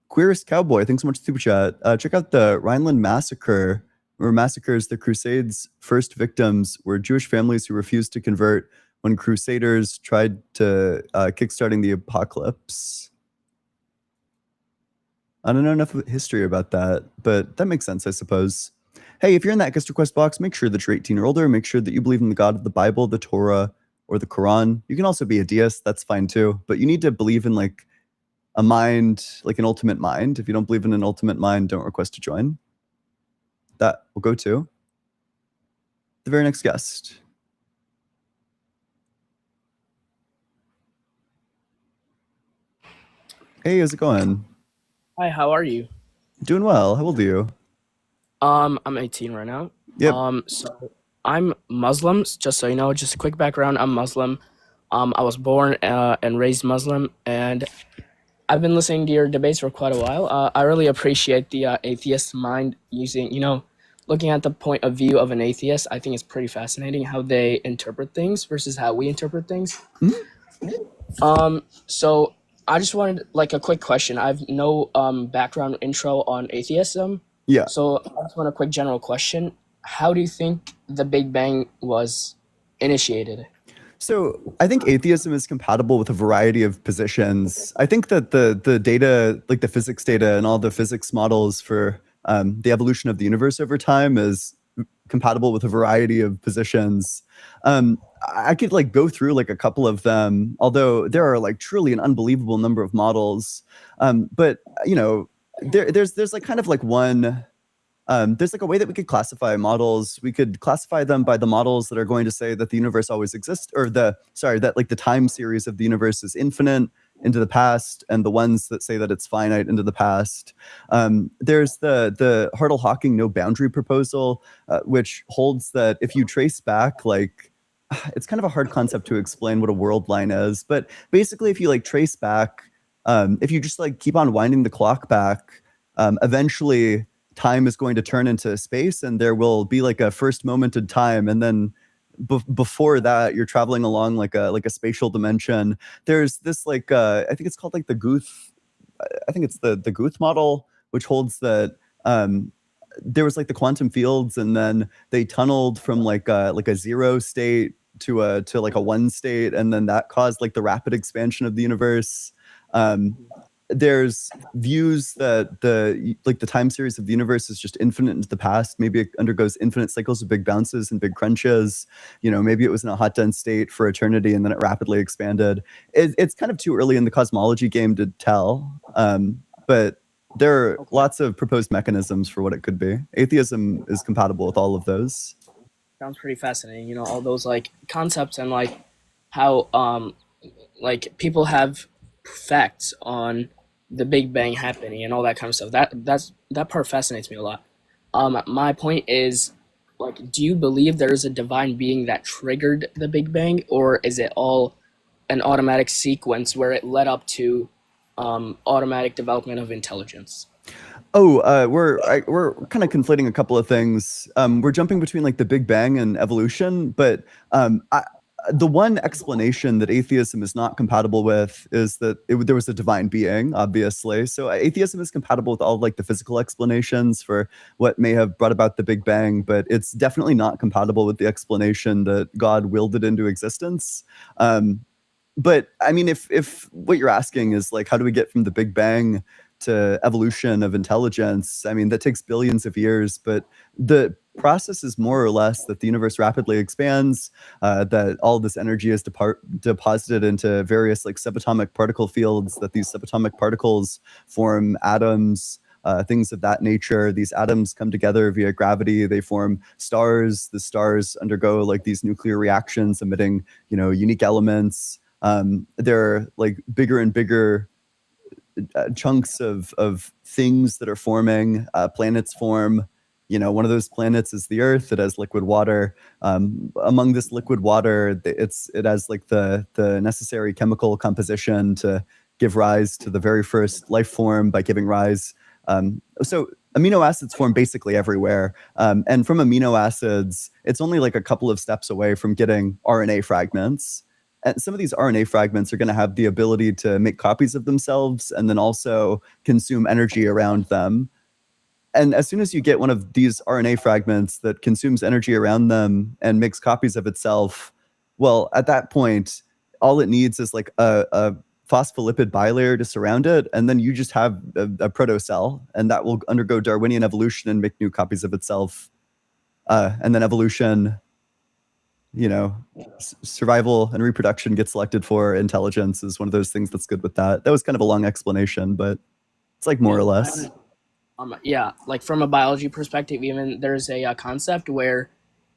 S1: Queerest Cowboy, thanks so much for super chat. Check out the Rhineland Massacre, where massacres the Crusades' first victims were Jewish families who refused to convert when Crusaders tried to kickstarting the apocalypse. I don't know enough history about that, but that makes sense, I suppose. Hey, if you're in that guest request box, make sure that you're 18 or older. Make sure that you believe in the God of the Bible, the Torah, or the Quran. You can also be a deist. That's fine too. But you need to believe in like a mind, like an ultimate mind. If you don't believe in an ultimate mind, don't request to join. That will go to the very next guest. Hey, how's it going?
S5: Hi, how are you?
S1: Doing well. How old are you?
S5: I'm 18 right now.
S1: Yep.
S5: So I'm Muslim, just so you know, just a quick background. I'm Muslim. I was born and raised Muslim, and I've been listening to your debates for quite a while. I really appreciate the atheist mind using, looking at the point of view of an atheist. I think it's pretty fascinating how they interpret things versus how we interpret things. So I just wanted like a quick question. I have no background intro on atheism.
S1: Yeah.
S5: So I just want a quick general question. How do you think the Big Bang was initiated?
S1: So I think atheism is compatible with a variety of positions. I think that the data, like the physics data and all the physics models for the evolution of the universe over time is compatible with a variety of positions. I could like go through like a couple of them, although there are like truly an unbelievable number of models. But there's like kind of like one. There's like a way that we could classify models. We could classify them by the models that are going to say that the universe always exists, or that like the time series of the universe is infinite into the past, and the ones that say that it's finite into the past. There's the Hartle-Hawking no boundary proposal, which holds that if you trace back, like, it's kind of a hard concept to explain what a world line is, but basically if you like trace back, if you just like keep on winding the clock back, eventually time is going to turn into space, and there will be like a first moment in time, and then before that you're traveling along like a spatial dimension. There's this like I think it's called like the Guth, I think it's the Guth model, which holds that there was like the quantum fields, and then they tunneled from like a zero state to like a one state, and then that caused like the rapid expansion of the universe. There's views that the time series of the universe is just infinite into the past. Maybe it undergoes infinite cycles of big bounces and big crunches. Maybe it was in a hot dense state for eternity and then it rapidly expanded. It's kind of too early in the cosmology game to tell, but there are lots of proposed mechanisms for what it could be. Atheism is compatible with all of those.
S5: Sounds pretty fascinating. All those like concepts and like how like people have facts on the Big Bang happening and all that kind of stuff. That part fascinates me a lot. My point is, like, do you believe there is a divine being that triggered the Big Bang, or is it all an automatic sequence where it led up to automatic development of intelligence?
S1: We're kind of conflating a couple of things. We're jumping between like the Big Bang and evolution, but the one explanation that atheism is not compatible with is that there was a divine being, obviously. So atheism is compatible with all of like the physical explanations for what may have brought about the Big Bang, but it's definitely not compatible with the explanation that God willed it into existence. But I mean, if what you're asking is like, how do we get from the Big Bang to evolution of intelligence, I mean, that takes billions of years, but the process is more or less that the universe rapidly expands, that all this energy is deposited into various like subatomic particle fields, that these subatomic particles form atoms, things of that nature. These atoms come together via gravity. They form stars. The stars undergo like these nuclear reactions, emitting, you know, unique elements. They're like bigger and bigger chunks of things that are forming. Planets form. You know, one of those planets is the Earth. It has liquid water. Among this liquid water, it has like the necessary chemical composition to give rise to the very first life form by giving rise. So amino acids form basically everywhere. And from amino acids, it's only like a couple of steps away from getting RNA fragments. And some of these RNA fragments are going to have the ability to make copies of themselves and then also consume energy around them. And as soon as you get one of these RNA fragments that consumes energy around them and makes copies of itself, well, at that point, all it needs is like a phospholipid bilayer to surround it, and then you just have a protocell, and that will undergo Darwinian evolution and make new copies of itself. And then evolution, you know, survival and reproduction get selected for. Intelligence is one of those things that's good with that. That was kind of a long explanation, but it's like more or less.
S5: Yeah, like from a biology perspective, even there's a concept where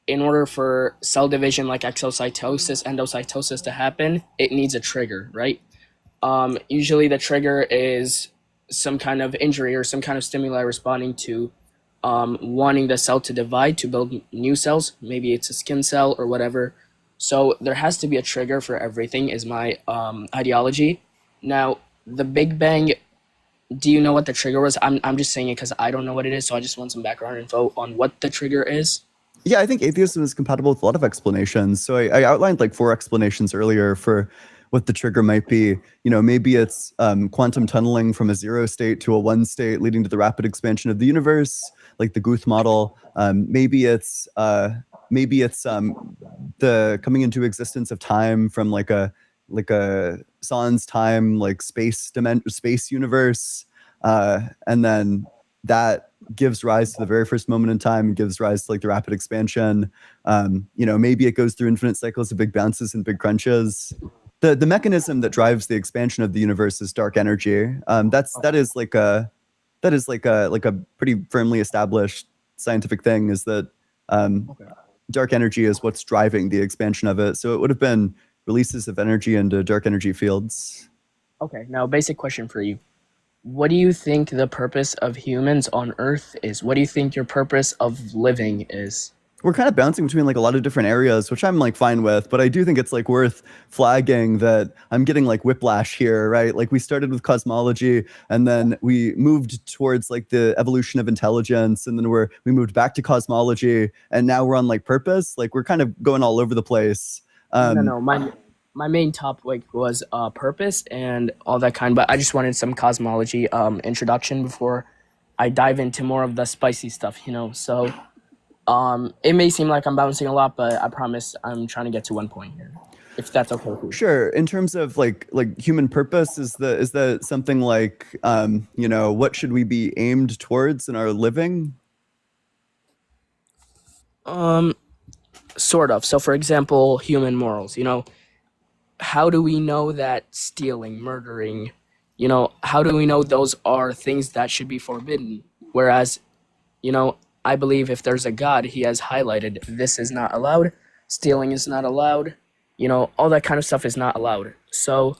S5: in order for cell division like exocytosis, endocytosis to happen, it needs a trigger, right? Usually the trigger is some kind of injury or some kind of stimuli responding to wanting the cell to divide to build new cells. Maybe it's a skin cell or whatever. So there has to be a trigger for everything is my ideology. Now, the Big Bang, do you know what the trigger was? I'm just saying it because I don't know what it is, so I just want some background info on what the trigger is.
S1: Yeah, I think atheism is compatible with a lot of explanations. So I outlined like 4 explanations earlier for what the trigger might be. You know, maybe it's quantum tunneling from a 0 state to a 1 state, leading to the rapid expansion of the universe, like the Guth model. Maybe it's the coming into existence of time from like a sans time, like space universe, and then that gives rise to the very first moment in time and gives rise to like the rapid expansion. You know, maybe it goes through infinite cycles of big bounces and big crunches. The mechanism that drives the expansion of the universe is dark energy. That is like a pretty firmly established scientific thing, is that dark energy is what's driving the expansion of it. So it would have been releases of energy into dark energy fields.
S5: Okay, now basic question for you. What do you think the purpose of humans on Earth is? What do you think your purpose of living is?
S1: We're kind of bouncing between like a lot of different areas, which I'm like fine with, but I do think it's like worth flagging that I'm getting like whiplash here, right? Like we started with cosmology and then we moved towards like the evolution of intelligence, and then we moved back to cosmology, and now we're on like purpose. Like we're kind of going all over the place.
S5: No, my main topic was purpose and all that kind, but I just wanted some cosmology introduction before I dive into more of the spicy stuff, you know. So it may seem like I'm bouncing a lot, but I promise I'm trying to get to one point here, if that's okay with you.
S1: Sure. In terms of like human purpose, is that something like you know, what should we be aimed towards in our living?
S5: Sort of. So for example, human morals, you know, how do we know that stealing, murdering, you know, how do we know those are things that should be forbidden? Whereas, you know, I believe if there's a God, he has highlighted this is not allowed, stealing is not allowed, you know, all that kind of stuff is not allowed. So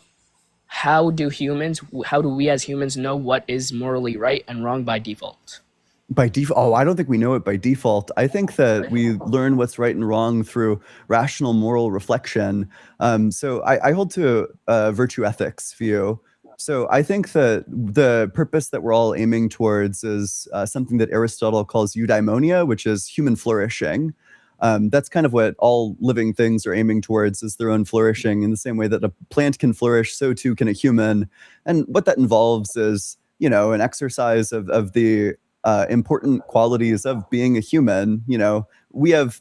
S5: how do we as humans know what is morally right and wrong by default?
S1: By default? Oh, I don't think we know it by default. I think that we learn what's right and wrong through rational moral reflection. So I hold to a virtue ethics view. So I think that the purpose that we're all aiming towards is something that Aristotle calls eudaimonia, which is human flourishing. That's kind of what all living things are aiming towards, is their own flourishing. In the same way that a plant can flourish, so too can a human. And what that involves is, you know, an exercise of the important qualities of being a human. You know, we have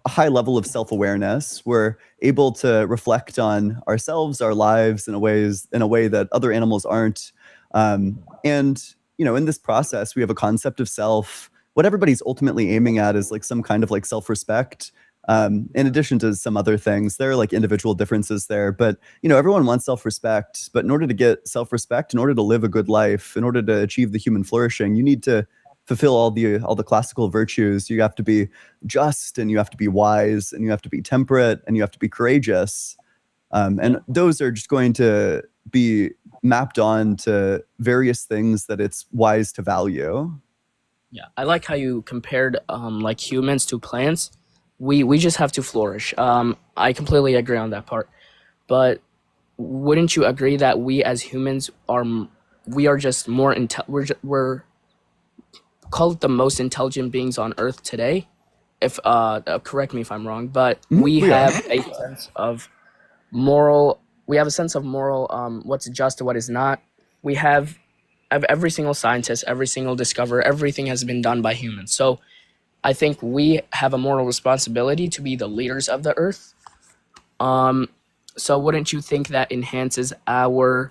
S1: a high level of self-awareness. We're able to reflect on ourselves, our lives in a way that other animals aren't. And in this process, we have a concept of self. What everybody's ultimately aiming at is like some kind of like self-respect. In addition to some other things, there are like individual differences there, but everyone wants self-respect. But in order to get self-respect, in order to live a good life, in order to achieve the human flourishing, you need to fulfill all the classical virtues. You have to be just, and you have to be wise, and you have to be temperate, and you have to be courageous. And those are just going to be mapped on to various things that it's wise to value.
S5: Yeah, I like how you compared like humans to plants. We just have to flourish. I completely agree on that part. But wouldn't you agree that we as humans are just more we're called the most intelligent beings on Earth today? If correct me if I'm wrong, but we
S1: we are.
S5: have a sense of moral. We have a sense of moral. What's just and what is not. We have every single scientist, every single discoverer, everything has been done by humans. So I think we have a moral responsibility to be the leaders of the earth. So wouldn't you think that enhances our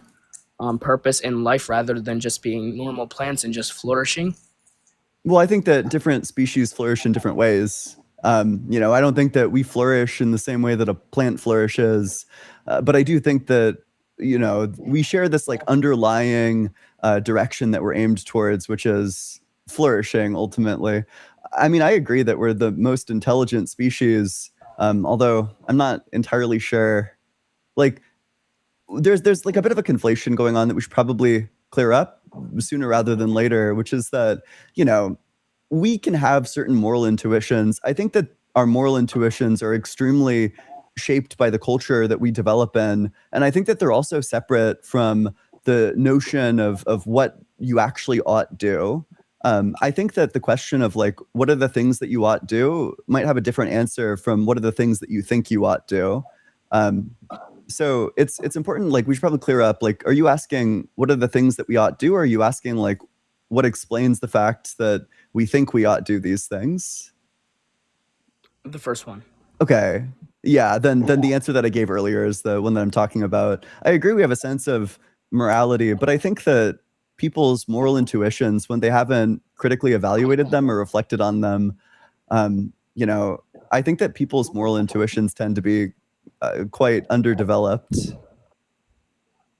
S5: purpose in life rather than just being normal plants and just flourishing?
S1: Well, I think that different species flourish in different ways. I don't think that we flourish in the same way that a plant flourishes, but I do think that we share this like underlying direction that we're aimed towards, which is flourishing ultimately. I mean, I agree that we're the most intelligent species, although I'm not entirely sure. Like, there's like a bit of a conflation going on that we should probably clear up sooner rather than later, which is that we can have certain moral intuitions. I think that our moral intuitions are extremely shaped by the culture that we develop in, and I think that they're also separate from the notion of what you actually ought do. I think that the question of like what are the things that you ought do might have a different answer from what are the things that you think you ought do. So it's important. Like we should probably clear up. Like, are you asking what are the things that we ought do, or are you asking like what explains the fact that we think we ought do these things?
S5: The first one.
S1: Okay. Yeah, then the answer that I gave earlier is the one that I'm talking about. I agree we have a sense of morality, but I think that people's moral intuitions, when they haven't critically evaluated them or reflected on them, I think that people's moral intuitions tend to be quite underdeveloped.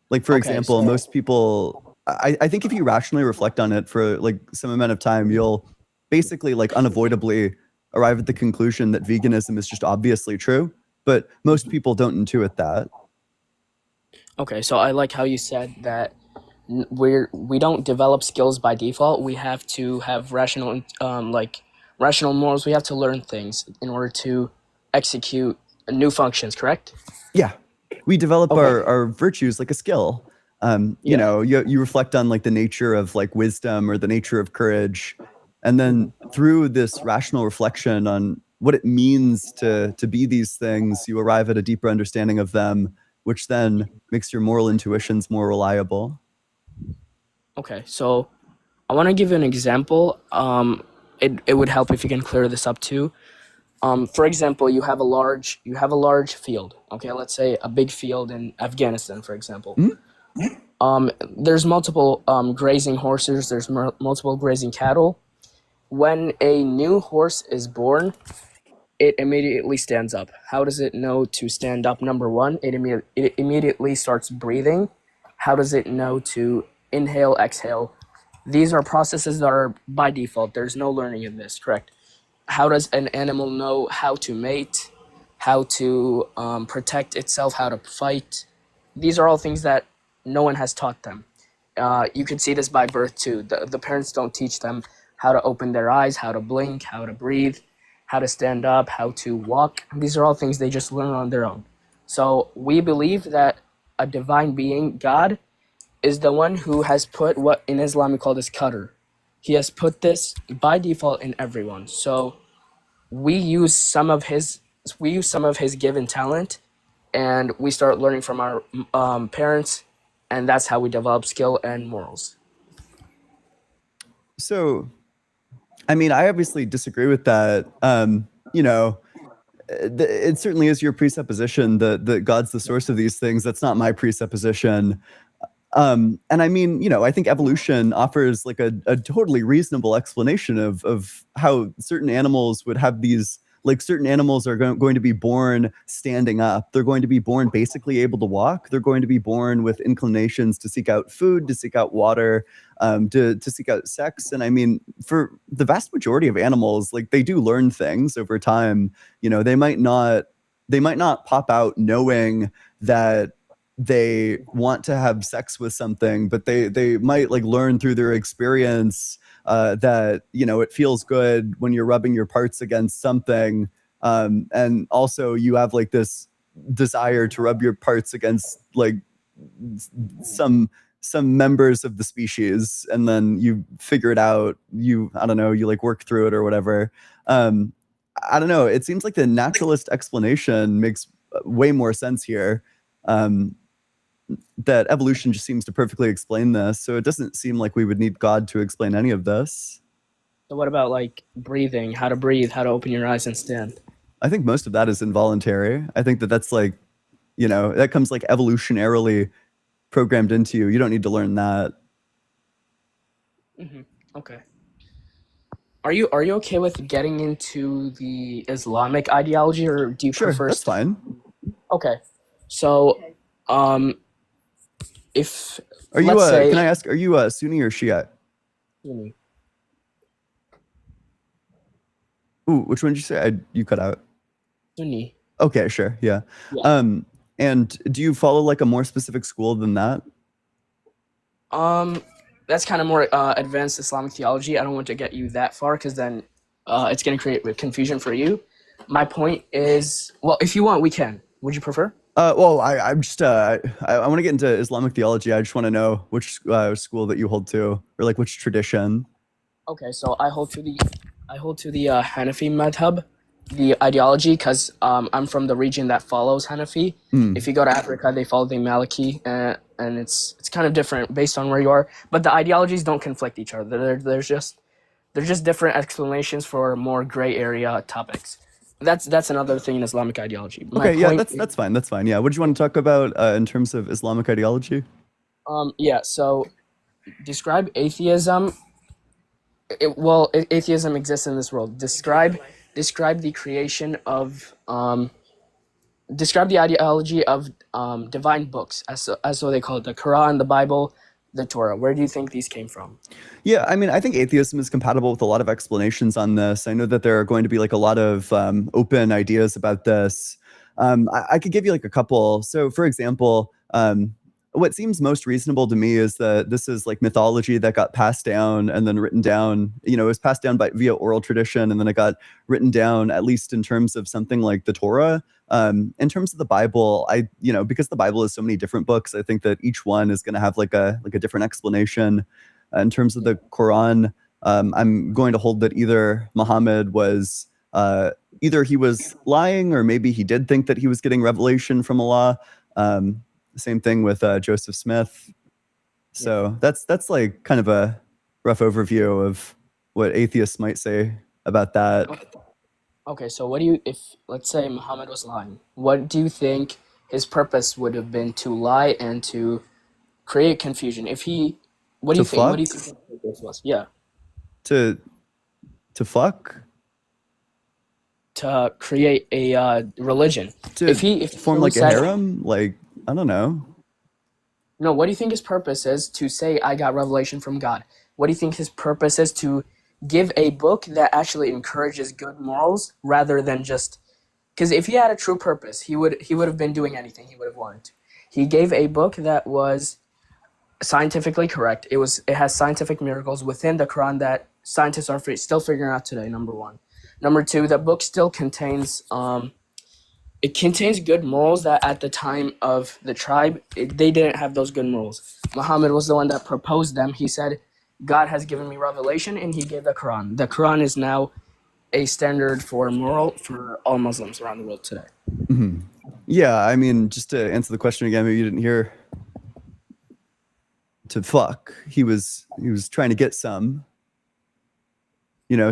S1: Like, for
S5: Okay,
S1: example,
S5: so
S1: most people, I think if you rationally reflect on it for like some amount of time, you'll basically like unavoidably arrive at the conclusion that veganism is just obviously true, but most people don't intuit that.
S5: okay, so I like how you said that we don't develop skills by default. We have to have rational morals. We have to learn things in order to execute new functions. Correct?
S1: Yeah, we develop
S5: Okay.
S1: our virtues like a skill.
S5: Yeah.
S1: You reflect on like the nature of like wisdom or the nature of courage, and then through this rational reflection on what it means to be these things, you arrive at a deeper understanding of them, which then makes your moral intuitions more reliable.
S5: Okay. So I want to give you an example. It would help if you can clear this up too. For example, you have a large field. Okay, let's say a big field in Afghanistan, for example. There's multiple grazing horses. There's multiple grazing cattle. When a new horse is born, it immediately stands up. How does it know to stand up? Number one, it immediately starts breathing. How does it know to inhale, exhale? These are processes that are by default. There's no learning in this, correct? How does an animal know how to mate, how to protect itself, how to fight? These are all things that no one has taught them. You can see this by birth too. The parents don't teach them how to open their eyes, how to blink, how to breathe, how to stand up, how to walk. These are all things they just learn on their own. So we believe that a divine being, God, is the one who has put what in Islam we call this qadr. He has put this by default in everyone. So we use some of his given talent, and we start learning from our parents, and that's how we develop skill and morals.
S1: So, I mean, I obviously disagree with that. It certainly is your presupposition that God's the source of these things. That's not my presupposition. And I mean, I think evolution offers like a totally reasonable explanation of how certain animals would have these, like certain animals are going to be born standing up. They're going to be born basically able to walk. They're going to be born with inclinations to seek out food, to seek out water, to seek out sex. And I mean, for the vast majority of animals, like they do learn things over time. They might not pop out knowing that they want to have sex with something, but they might like learn through their experience that it feels good when you're rubbing your parts against something, and also you have like this desire to rub your parts against like some members of the species, and then you figure it out. I don't know, you like work through it or whatever. I don't know. It seems like the naturalist explanation makes way more sense here. That evolution just seems to perfectly explain this. So it doesn't seem like we would need God to explain any of this.
S5: So what about like breathing, how to breathe, how to open your eyes and stand?
S1: I think most of that is involuntary. I think that's like, that comes like evolutionarily programmed into you. You don't need to learn that.
S5: Okay. Are you okay with getting into the Islamic ideology, or do you
S1: Sure,
S5: prefer?
S1: that's fine.
S5: Okay. So, if
S1: Are you,
S5: let's say,
S1: can I ask, are you Sunni or Shia?
S5: Sunni.
S1: Ooh, which one did you say? You cut out.
S5: Sunni.
S1: Okay, sure, yeah.
S5: Yeah.
S1: And do you follow like a more specific school than that?
S5: That's kind of more advanced Islamic theology. I don't want to get you that far because then it's going to create confusion for you. My point is, well, if you want, we can. Would you prefer?
S1: Well, I'm just I want to get into Islamic theology. I just want to know which school that you hold to, or like which tradition.
S5: Okay, so I hold to the Hanafi madhab, the ideology, because I'm from the region that follows Hanafi. If you go to Africa, they follow the Maliki, and it's kind of different based on where you are. But the ideologies don't conflict each other. They're just different explanations for more gray area topics. That's another thing in Islamic ideology.
S1: Okay, yeah, that's fine. That's fine. Yeah, what do you want to talk about in terms of Islamic ideology?
S5: Yeah. So, describe atheism. Atheism exists in this world. Describe the creation of describe the ideology of divine books, as so they call it, the Quran, the Bible, the Torah. Where do you think these came from?
S1: Yeah, I mean, I think atheism is compatible with a lot of explanations on this. I know that there are going to be like a lot of open ideas about this. I could give you like a couple. So, for example, what seems most reasonable to me is that this is like mythology that got passed down and then written down. It was passed down via oral tradition, and then it got written down, at least in terms of something like the Torah. In terms of the Bible, because the Bible is so many different books, I think that each one is going to have like a different explanation. In terms of the Quran, I'm going to hold that either Muhammad was either he was lying, or maybe he did think that he was getting revelation from Allah. Same thing with Joseph Smith. So that's like kind of a rough overview of what atheists might say about that.
S5: Okay, so if let's say Muhammad was lying, what do you think his purpose would have been to lie and to create confusion? What do you think his purpose was? Yeah.
S1: To fuck?
S5: To create a religion.
S1: To form like a harem? Like, I don't know.
S5: No, what do you think his purpose is to say, I got revelation from God? What do you think his purpose is to give a book that actually encourages good morals rather than just... Because if he had a true purpose, he would have been doing anything he would have wanted to. He gave a book that was scientifically correct. It has scientific miracles within the Quran that scientists are still figuring out today, number one. Number two, the book still contains... it contains good morals that at the time of the tribe, they didn't have those good morals. Muhammad was the one that proposed them. He said, God has given me revelation, and he gave the Quran. The Quran is now a standard for moral for all Muslims around the world today.
S1: Mm-hmm. Yeah, I mean, just to answer the question again, maybe you didn't hear. To fuck, he was trying to get some.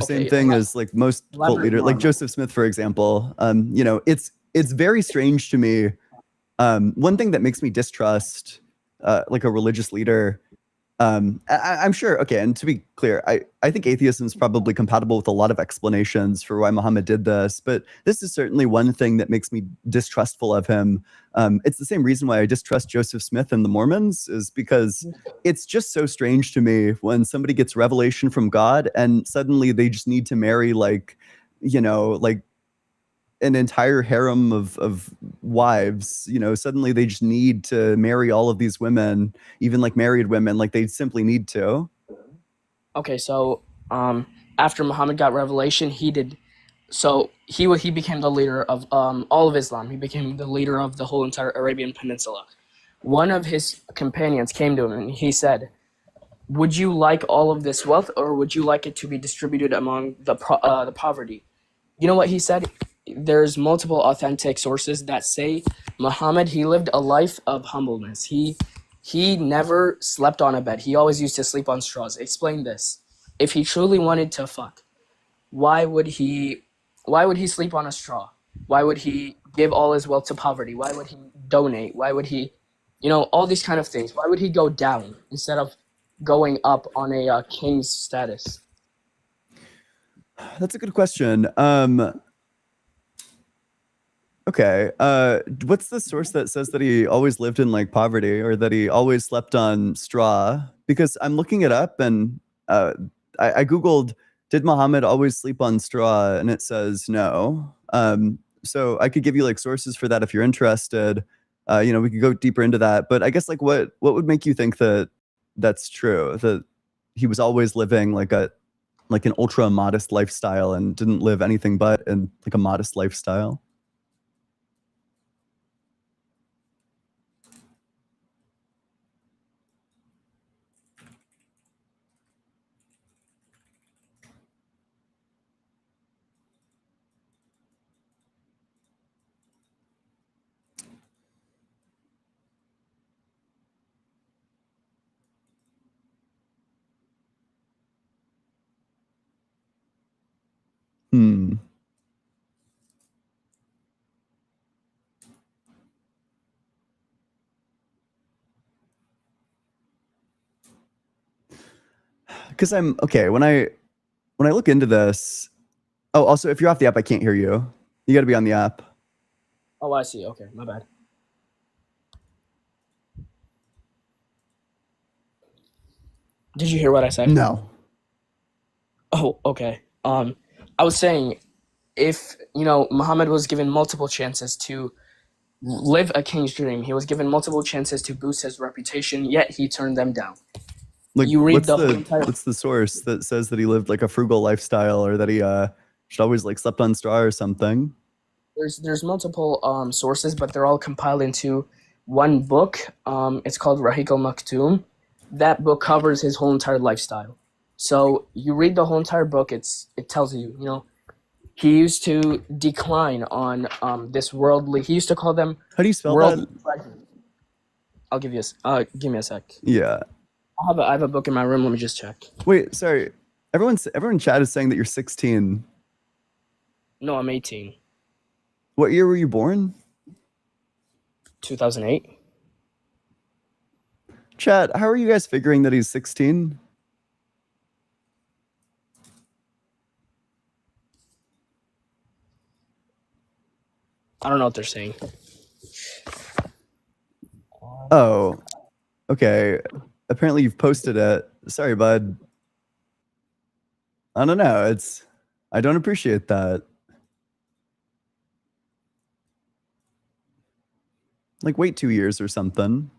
S1: Same thing as like most cult leaders, like Joseph Smith, for example. It's very strange to me. One thing that makes me distrust like a religious leader. I'm sure. Okay, and to be clear, I think atheism is probably compatible with a lot of explanations for why Muhammad did this, but this is certainly one thing that makes me distrustful of him. It's the same reason why I distrust Joseph Smith and the Mormons, is because it's just so strange to me when somebody gets revelation from God and suddenly they just need to marry like an entire harem of wives. Suddenly they just need to marry all of these women, even like married women, like they simply need to.
S5: Okay, so after Muhammad got revelation, he became the leader of all of Islam. He became the leader of the whole entire Arabian Peninsula. One of his companions came to him and he said, "Would you like all of this wealth, or would you like it to be distributed among the poverty?" You know what he said? There's multiple authentic sources that say Muhammad, he lived a life of humbleness. He never slept on a bed. He always used to sleep on straws. Explain this. If he truly wanted to fuck, why would he sleep on a straw? Why would he give all his wealth to poverty? Why would he donate? Why would he, all these kind of things? Why would he go down instead of going up on a king's status?
S1: That's a good question. Okay. What's the source that says that he always lived in like poverty, or that he always slept on straw? Because I'm looking it up, and I Googled, did Muhammad always sleep on straw? And it says no. So I could give you like sources for that if you're interested. We could go deeper into that. But I guess like what would make you think that that's true? That he was always living like an ultra modest lifestyle and didn't live anything but in like a modest lifestyle? Hmm. Because I'm okay when I look into this. Oh, also, if you're off the app, I can't hear you. You got to be on the app.
S5: Oh, I see. Okay, my bad. Did you hear what I said?
S1: No.
S5: Oh, okay. I was saying, if Muhammad was given multiple chances to live a king's dream, he was given multiple chances to boost his reputation, yet he turned them down.
S1: Like,
S5: You read
S1: what's
S5: the whole entire-
S1: what's the source that says that he lived like a frugal lifestyle, or that he should always like slept on straw or something?
S5: There's multiple sources, but they're all compiled into one book. It's called Rahiq al-Maktoum. That book covers his whole entire lifestyle. So you read the whole entire book. It tells you, he used to decline on this worldly. He used to call them
S1: How do you spell
S5: worldly
S1: that?
S5: pleasures. I'll give you give me a sec.
S1: Yeah.
S5: I have a book in my room. Let me just check.
S1: Wait, sorry. Everyone in chat is saying that you're 16.
S5: No, I'm 18.
S1: What year were you born?
S5: 2008.
S1: Chat, how are you guys figuring that he's 16?
S5: I don't know what they're saying.
S1: Oh, okay. Apparently you've posted it. Sorry, bud. I don't know. I don't appreciate that. Like, wait 2 years or something.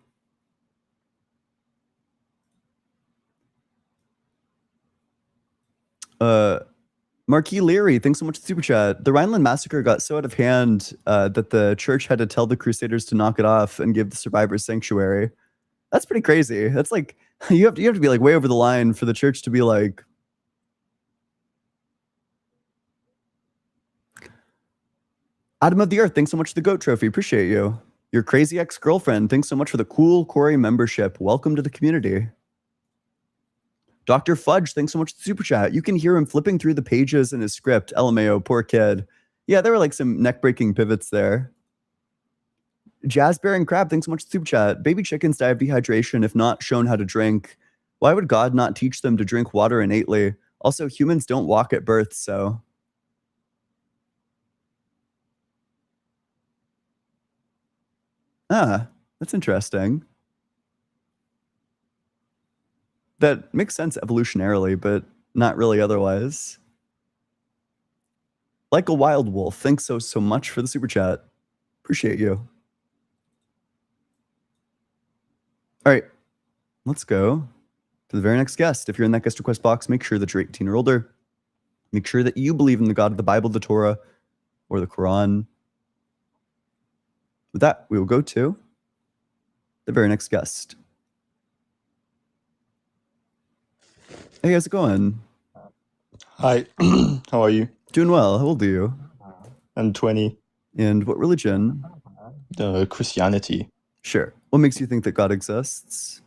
S1: Marquis Leary, thanks so much for the super chat. The Rhineland massacre got so out of hand that the church had to tell the Crusaders to knock it off and give the survivors sanctuary. That's pretty crazy. That's like you have to be like way over the line for the church to be like. Adam of the Earth, thanks so much for the GOAT trophy. Appreciate you. Your crazy ex-girlfriend, thanks so much for the cool Corey membership. Welcome to the community. Dr. Fudge, thanks so much for the super chat. You can hear him flipping through the pages in his script. LMAO, poor kid. Yeah, there were like some neck-breaking pivots there. Jazzbear and Crab, thanks so much for the super chat. Baby chickens die of dehydration if not shown how to drink. Why would God not teach them to drink water innately? Also, humans don't walk at birth, so. Ah, that's interesting. That makes sense evolutionarily, but not really otherwise. Like a Wild Wolf, thanks so much for the super chat. Appreciate you. All right, let's go to the very next guest. If you're in that guest request box, make sure that you're 18 or older. Make sure that you believe in the God of the Bible, the Torah, or the Quran. With that, we will go to the very next guest. Hey, how's it going?
S6: Hi, how are you?
S1: Doing well. How old are you?
S6: I'm 20.
S1: And what religion?
S6: Christianity.
S1: Sure. What makes you think that God exists?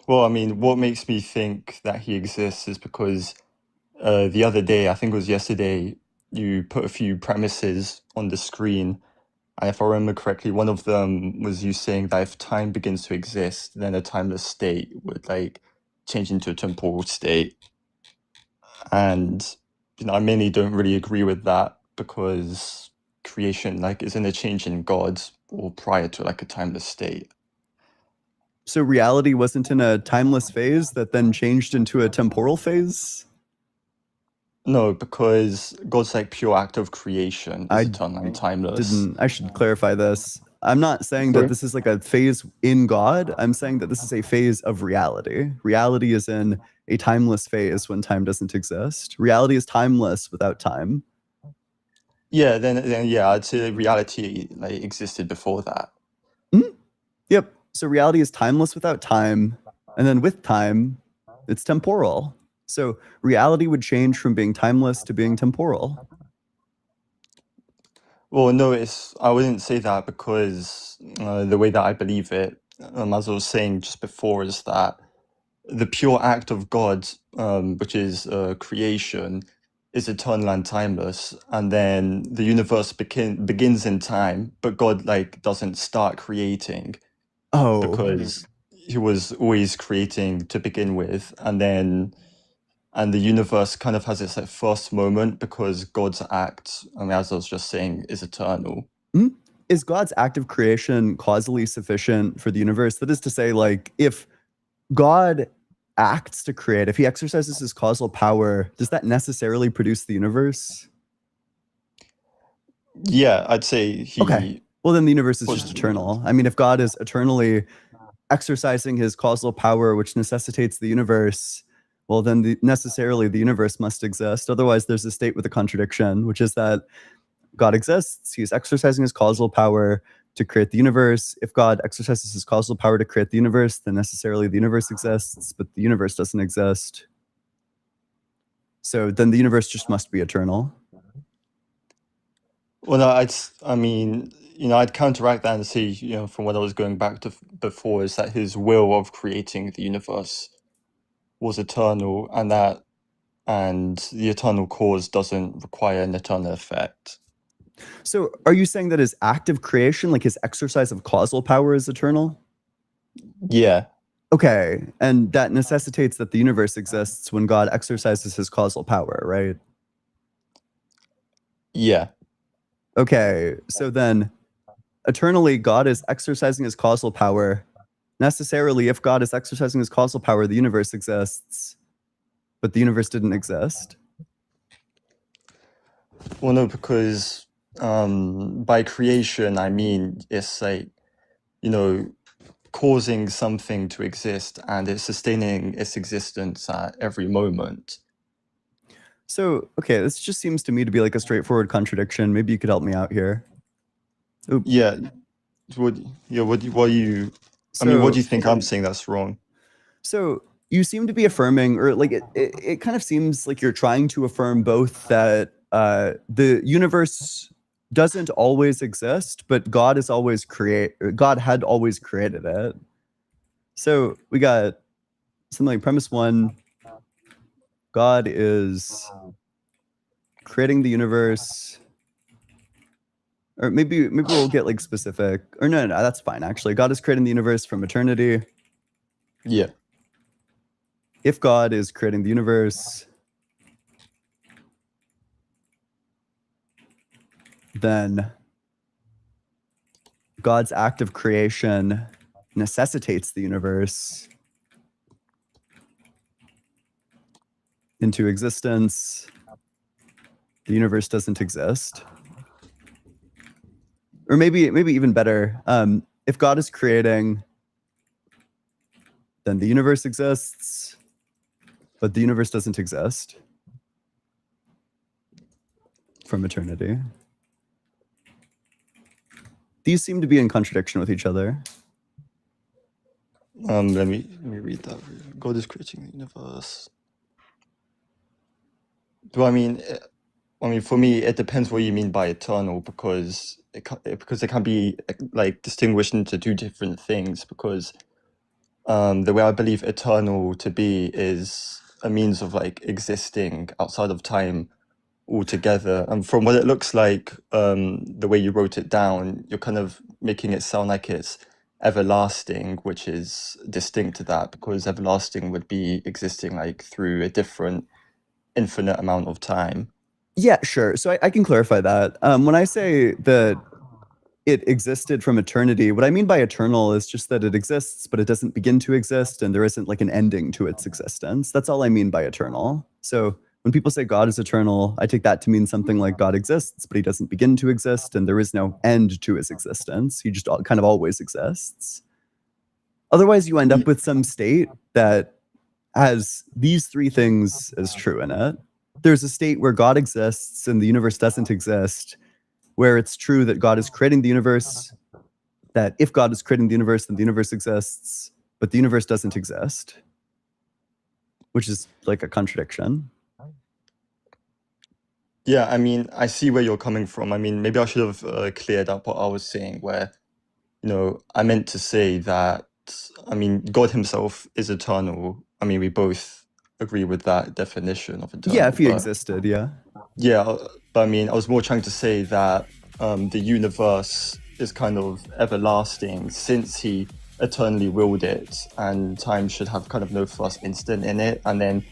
S6: Well, I mean, what makes me think that he exists is because the other day, I think it was yesterday, you put a few premises on the screen. And if I remember correctly, one of them was you saying that if time begins to exist, then a timeless state would like change into a temporal state. And I mainly don't really agree with that because creation like isn't a change in God or prior to like a timeless state.
S1: So reality wasn't in a timeless phase that then changed into a temporal phase?
S6: No, because God's like pure act of creation is
S1: I
S6: eternal and timeless.
S1: I should clarify this. I'm not saying that
S6: Sorry?
S1: this is like a phase in God. I'm saying that this is a phase of reality. Reality is in a timeless phase when time doesn't exist. Reality is timeless without time.
S6: Yeah, then yeah, I'd say reality like existed before that.
S1: Yep. So reality is timeless without time. And then with time, it's temporal. So reality would change from being timeless to being temporal.
S6: Well, no, I wouldn't say that because the way that I believe it, as I was saying just before, is that the pure act of God, which is creation, is eternal and timeless, and then the universe begins in time, but God like doesn't start creating
S1: Oh,
S6: because he was always creating to begin with, and the universe kind of has its like first moment because God's act, I mean, as I was just saying, is eternal.
S1: is God's act of creation causally sufficient for the universe? That is to say, like, if God acts to create, if he exercises his causal power, does that necessarily produce the universe?
S6: Yeah, I'd say he.
S1: Okay. Well, then the universe is
S6: was-
S1: just eternal. I mean, if God is eternally exercising his causal power, which necessitates the universe, well, then necessarily the universe must exist. Otherwise, there's a state with a contradiction, which is that God exists. He's exercising his causal power to create the universe. If God exercises his causal power to create the universe, then necessarily the universe exists, but the universe doesn't exist. So then the universe just must be eternal.
S6: Well, no, I mean, I'd counteract that and say, from what I was going back to before, is that his will of creating the universe was eternal, and the eternal cause doesn't require an eternal effect.
S1: So are you saying that his act of creation, like his exercise of causal power, is eternal?
S6: Yeah.
S1: Okay, and that necessitates that the universe exists when God exercises his causal power, right?
S6: Yeah.
S1: Okay, so then eternally, God is exercising his causal power. Necessarily, if God is exercising his causal power, the universe exists, but the universe didn't exist.
S6: Well, no, because by creation, I mean, it's like, causing something to exist and it's sustaining its existence at every moment.
S1: So, okay, this just seems to me to be like a straightforward contradiction. Maybe you could help me out here.
S6: Yeah. What do you, I mean, what do you think I'm saying that's wrong?
S1: So you seem to be affirming, or like it kind of seems like you're trying to affirm both that the universe doesn't always exist, but God had always created it. So we got something like premise one: God is creating the universe. Or maybe we'll get like specific. Or no, that's fine. Actually, God is creating the universe from eternity.
S6: Yeah.
S1: If God is creating the universe, then God's act of creation necessitates the universe into existence. The universe doesn't exist. Or maybe even better, if God is creating, then the universe exists, but the universe doesn't exist from eternity. These seem to be in contradiction with each other.
S6: Let me read that. God is creating the universe. Do I mean? For me, it depends what you mean by eternal, because it can be like distinguished into two different things. Because the way I believe eternal to be is a means of like existing outside of time altogether. And from what it looks like, the way you wrote it down, you're kind of making it sound like it's everlasting, which is distinct to that, because everlasting would be existing like through a different infinite amount of time.
S1: Yeah, sure. So I can clarify that. When I say that it existed from eternity, what I mean by eternal is just that it exists, but it doesn't begin to exist, and there isn't like an ending to its existence. That's all I mean by eternal. So when people say God is eternal, I take that to mean something like God exists, but he doesn't begin to exist, and there is no end to his existence. He just kind of always exists. Otherwise, you end up with some state that has these three things as true in it. There's a state where God exists and the universe doesn't exist, where it's true that God is creating the universe, that if God is creating the universe, then the universe exists, but the universe doesn't exist, which is like a contradiction.
S6: Yeah, I mean, I see where you're coming from. I mean, maybe I should have cleared up what I was saying, where, I meant to say that, God himself is eternal. I mean, we both agree with that definition of eternal.
S1: Yeah, if he
S6: but-
S1: existed, yeah.
S6: Yeah, but I was more trying to say that the universe is kind of everlasting since he eternally willed it, and time should have kind of no first instant in it, and then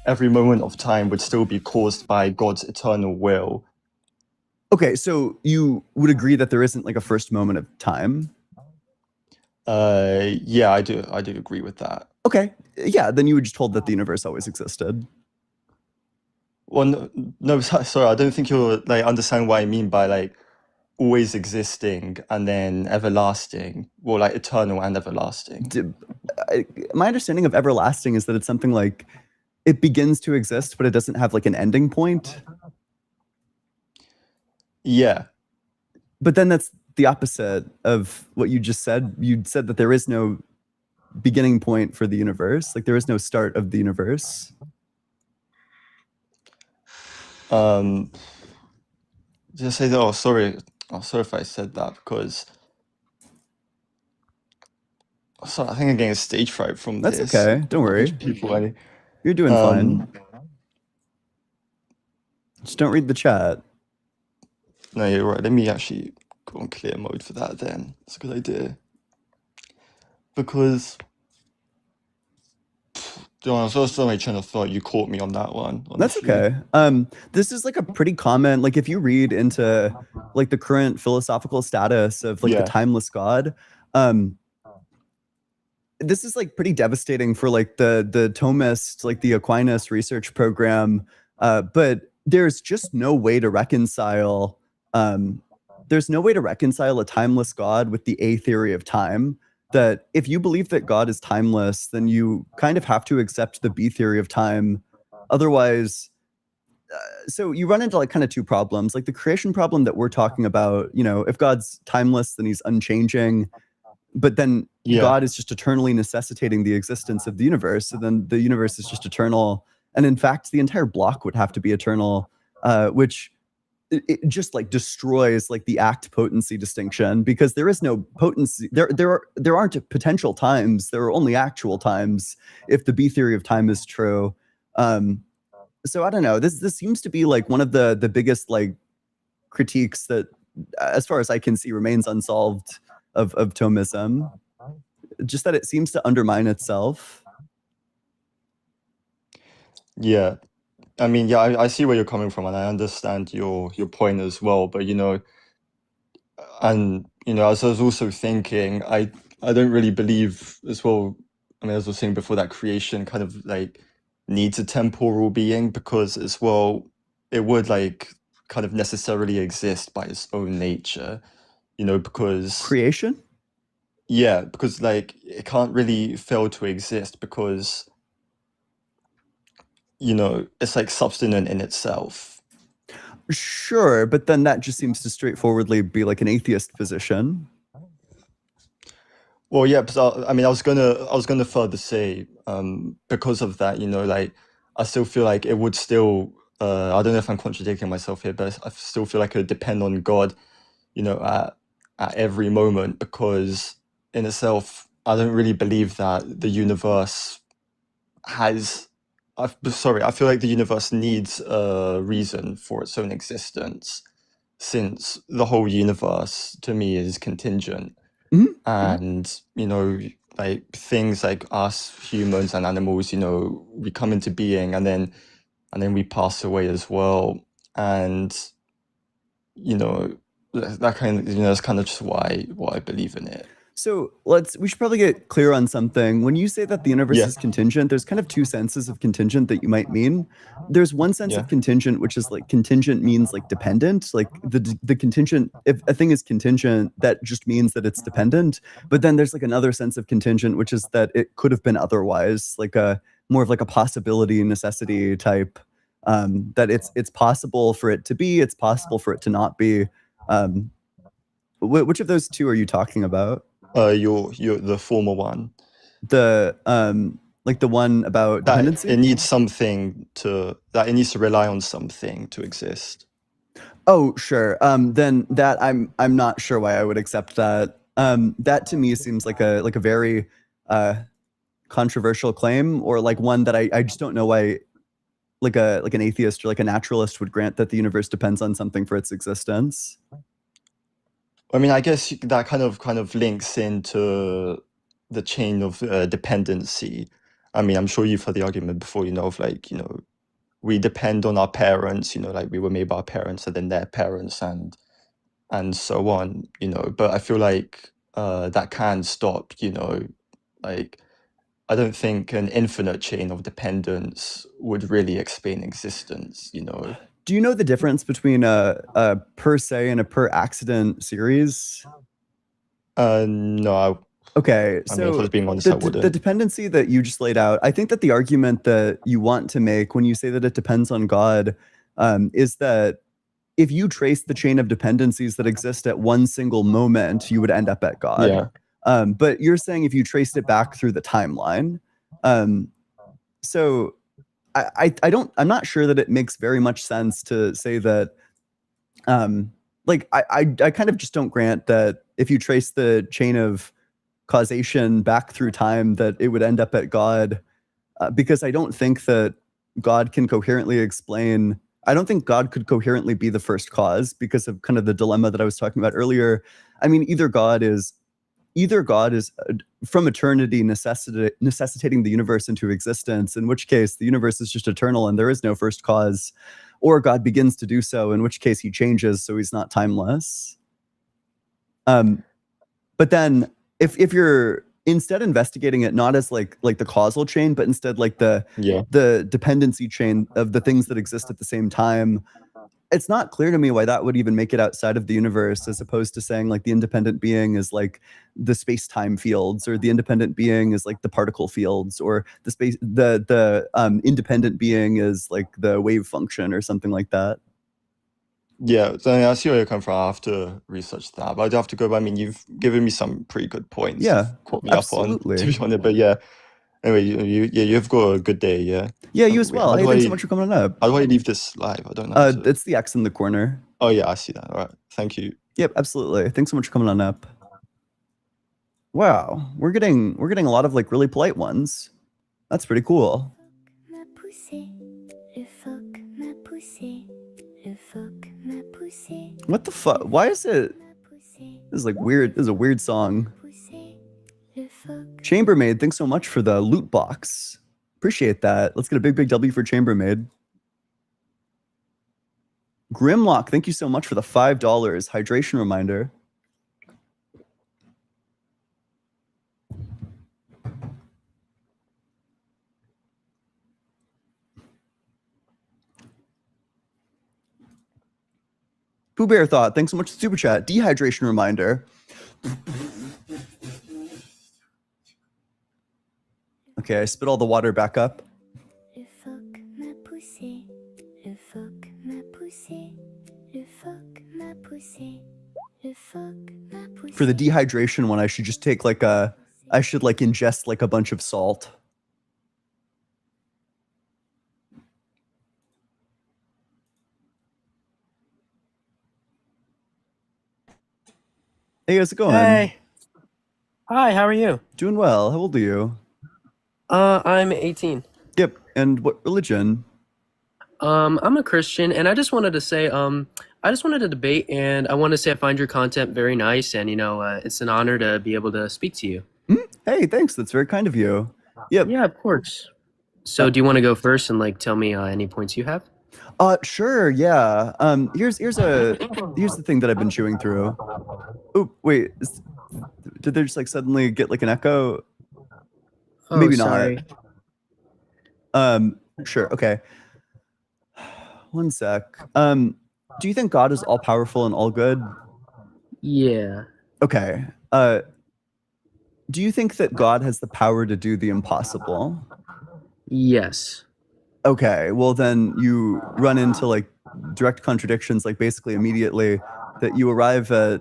S6: every moment of time would still be caused by God's eternal will.
S1: Okay, so you would agree that there isn't like a first moment of time?
S6: Yeah, I do agree with that.
S1: Okay, yeah, then you were just told that the universe always existed.
S6: Well, no, sorry, I don't think you're like understand what I mean by like always existing and then everlasting, or like eternal and everlasting.
S1: My understanding of everlasting is that it's something like it begins to exist, but it doesn't have like an ending point.
S6: Yeah.
S1: But then that's the opposite of what you just said. You said that there is no beginning point for the universe. Like there is no start of the universe.
S6: Just say that. Oh, sorry if I said that, because I think I'm getting stage fright from
S1: That's
S6: this.
S1: okay. Don't worry.
S6: People,
S1: You're doing fine. Just don't read the chat.
S6: No, you're right. Let me actually go on clear mode for that then. That's a good idea. Because I was also my train of thought. You caught me on that one.
S1: That's
S6: honestly.
S1: okay. This is like a pretty common, like if you read into like the current philosophical status of like
S6: Yeah.
S1: the timeless God, this is like pretty devastating for like the Thomist, like the Aquinas research program. But there's just no way to reconcile. There's no way to reconcile a timeless God with the A theory of time. That if you believe that God is timeless, then you kind of have to accept the B theory of time. Otherwise, so you run into like kind of two problems. Like the creation problem that we're talking about, if God's timeless, then he's unchanging. But then
S6: Yeah.
S1: God is just eternally necessitating the existence of the universe. So then the universe is just eternal. And in fact, the entire block would have to be eternal, which it just like destroys like the act potency distinction, because there is no potency. There aren't potential times. There are only actual times if the B theory of time is true. So I don't know. This seems to be like one of the biggest like critiques that as far as I can see, remains unsolved of Thomism. Just that it seems to undermine itself.
S6: Yeah. I mean, yeah, I see where you're coming from, and I understand your point as well. But and as I was also thinking, I don't really believe as well. I mean, as I was saying before, that creation kind of like needs a temporal being, because as well, it would like kind of necessarily exist by its own nature, because
S1: Creation?
S6: yeah, because like it can't really fail to exist because it's like subsistent in itself.
S1: Sure, but then that just seems to straightforwardly be like an atheist position.
S6: Well, yeah, because I was gonna further say, because of that, like I still feel like it would still, I don't know if I'm contradicting myself here, but I still feel like it would depend on God, at every moment, because in itself, I don't really believe that the universe has. I feel like the universe needs a reason for its own existence, since the whole universe to me is contingent.
S1: Mhm.
S6: And like things like us humans and animals, we come into being, and then we pass away as well. And that kind of that's kind of just why I believe in it.
S1: So we should probably get clear on something. When you say that the universe
S6: Yeah.
S1: is contingent, there's kind of two senses of contingent that you might mean. There's one sense
S6: Yeah.
S1: of contingent, which is like contingent means like dependent. Like the contingent, if a thing is contingent, that just means that it's dependent. But then there's like another sense of contingent, which is that it could have been otherwise, like a more of like a possibility necessity type. That it's possible for it to be, it's possible for it to not be. Which of those two are you talking about?
S6: You're the former one.
S1: The like the one about
S6: That
S1: dependency?
S6: it needs it needs to rely on something to exist.
S1: Oh, sure. Then that I'm not sure why I would accept that. That to me seems like a very controversial claim, or like one that I just don't know why like an atheist or like a naturalist would grant that the universe depends on something for its existence.
S6: I mean, I guess that kind of links into the chain of dependency. I mean, I'm sure you've heard the argument before, of like, we depend on our parents, like we were made by our parents and then their parents and so on, but I feel like that can stop, like I don't think an infinite chain of dependence would really explain existence,
S1: Do you know the difference between a per se and a per accident series?
S6: No,
S1: Okay,
S6: I mean, if I
S1: so
S6: was being honest, I wouldn't.
S1: the dependency that you just laid out, I think that the argument that you want to make when you say that it depends on God is that if you trace the chain of dependencies that exist at one single moment, you would end up at God.
S6: Yeah.
S1: But you're saying if you traced it back through the timeline. So I'm not sure that it makes very much sense to say that like I kind of just don't grant that if you trace the chain of causation back through time that it would end up at God, because I don't think that God can coherently explain. I don't think God could coherently be the first cause because of kind of the dilemma that I was talking about earlier. I mean, either God is from eternity necessitating the universe into existence, in which case the universe is just eternal and there is no first cause, or God begins to do so, in which case he changes, so he's not timeless. But then if you're instead investigating it not as like the causal chain, but instead like the dependency chain of the things that exist at the same time, it's not clear to me why that would even make it outside of the universe, as opposed to saying like the independent being is like the space-time fields, or the independent being is like the particle fields, or the independent being is like the wave function or something like that.
S6: Yeah, so I see where you're coming from. I have to research that, but I'd have to go. I mean, you've given me some pretty good points.
S1: Yeah,
S6: you've caught me
S1: absolutely.
S6: up on, to be honest. But yeah, anyway, you've got a good day. Yeah.
S1: Yeah, you as well. Hey, thanks so much for coming up.
S6: How do I leave this live? I don't know.
S1: It's the X in the corner.
S6: Oh yeah, I see that. All right, thank you.
S1: Yep, absolutely. Thanks so much for coming on up. Wow, we're getting a lot of like really polite ones. That's pretty cool.
S7: Le phoque m'a poussé, le phoque m'a poussé.
S1: What the fuck? Why is it? This is like weird. This is a weird song. Chambermaid, thanks so much for the loot box. Appreciate that. Let's get a big W for Chambermaid. Grimlock, thank you so much for the $5 hydration reminder. Pooh Bear Thought, thanks so much for the super chat. Dehydration reminder. Okay, I spit all the water back up. For the dehydration one, I should just take like I should like ingest like a bunch of salt. Hey, how's it going?
S7: Hey. Hi, how are you?
S1: Doing well. How old are you?
S7: I'm 18.
S1: Yep. And what religion?
S7: I'm a Christian, and I just wanted to say, I just wanted to debate, and I want to say I find your content very nice, and it's an honor to be able to speak to you.
S1: Hey, thanks. That's very kind of you. Yep.
S7: Yeah, of course. So, do you want to go first and like tell me any points you have?
S1: Sure. Yeah. Here's the thing that I've been chewing through. Oh, wait. Did they just like suddenly get like an echo?
S7: Oh,
S1: Maybe
S7: sorry.
S1: not. Sure. Okay. One sec. Do you think God is all powerful and all good?
S7: Yeah.
S1: Okay. Do you think that God has the power to do the impossible?
S7: Yes.
S1: Okay, well then you run into like direct contradictions, like basically immediately that you arrive at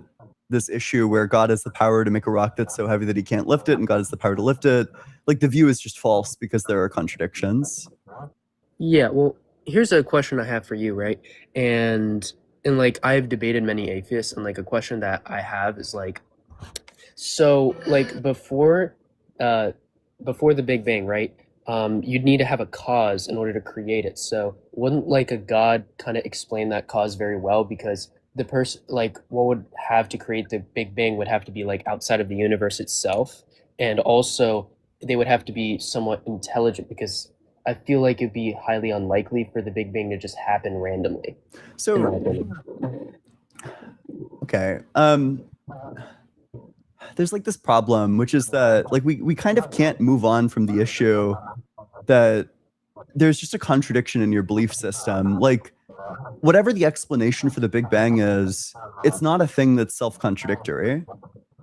S1: this issue where God has the power to make a rock that's so heavy that he can't lift it, and God has the power to lift it. Like the view is just false because there are contradictions.
S7: Yeah, well, here's a question I have for you, right? And like I've debated many atheists, and like a question that I have is like, so like before the Big Bang, right? You'd need to have a cause in order to create it. So wouldn't like a God kind of explain that cause very well? Because the person, like what would have to create the Big Bang would have to be like outside of the universe itself. And also they would have to be somewhat intelligent, because I feel like it'd be highly unlikely for the Big Bang to just happen randomly.
S1: So,
S7: in my opinion.
S1: okay. There's like this problem, which is that like we kind of can't move on from the issue that there's just a contradiction in your belief system. Like whatever the explanation for the Big Bang is, it's not a thing that's self-contradictory.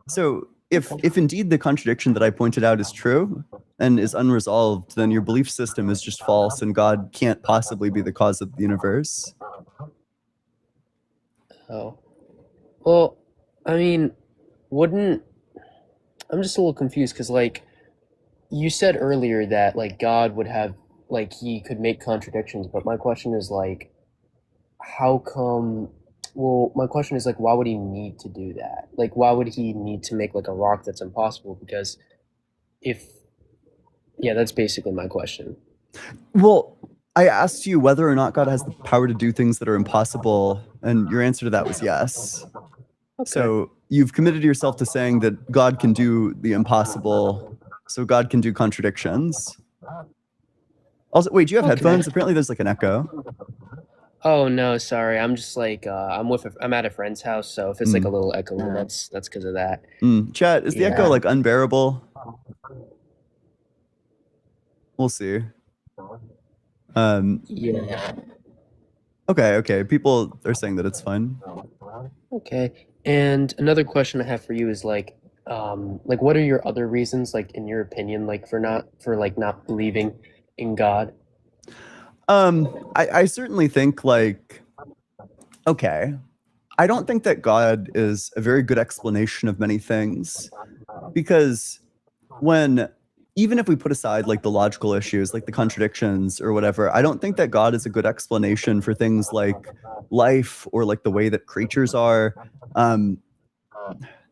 S1: So if indeed the contradiction that I pointed out is true and is unresolved, then your belief system is just false and God can't possibly be the cause of the universe.
S7: Oh. Well, I mean, I'm just a little confused because, like, you said earlier that, like, God would have, like, he could make contradictions, but my question is, like, how come, well, my question is, like, why would he need to do that? Like, why would he need to make, like, a rock that's impossible? Because yeah, that's basically my question.
S1: Well, I asked you whether or not God has the power to do things that are impossible, and your answer to that was yes.
S7: Okay.
S1: So you've committed yourself to saying that God can do the impossible, so God can do contradictions. Also, wait, do you have
S7: Okay.
S1: headphones? Apparently there's like an echo.
S7: Oh, no, sorry. I'm just, like, I'm at a friend's house, so if it's, like, a little echo, then that's because of that.
S1: Chat, is the echo
S7: Yeah.
S1: like unbearable? We'll see.
S7: Yeah.
S1: Okay. People are saying that it's fine.
S7: Okay. And another question I have for you is like what are your other reasons, like in your opinion, like for not believing in God?
S1: I certainly think like, okay, I don't think that God is a very good explanation of many things, because even if we put aside like the logical issues, like the contradictions or whatever, I don't think that God is a good explanation for things like life or like the way that creatures are.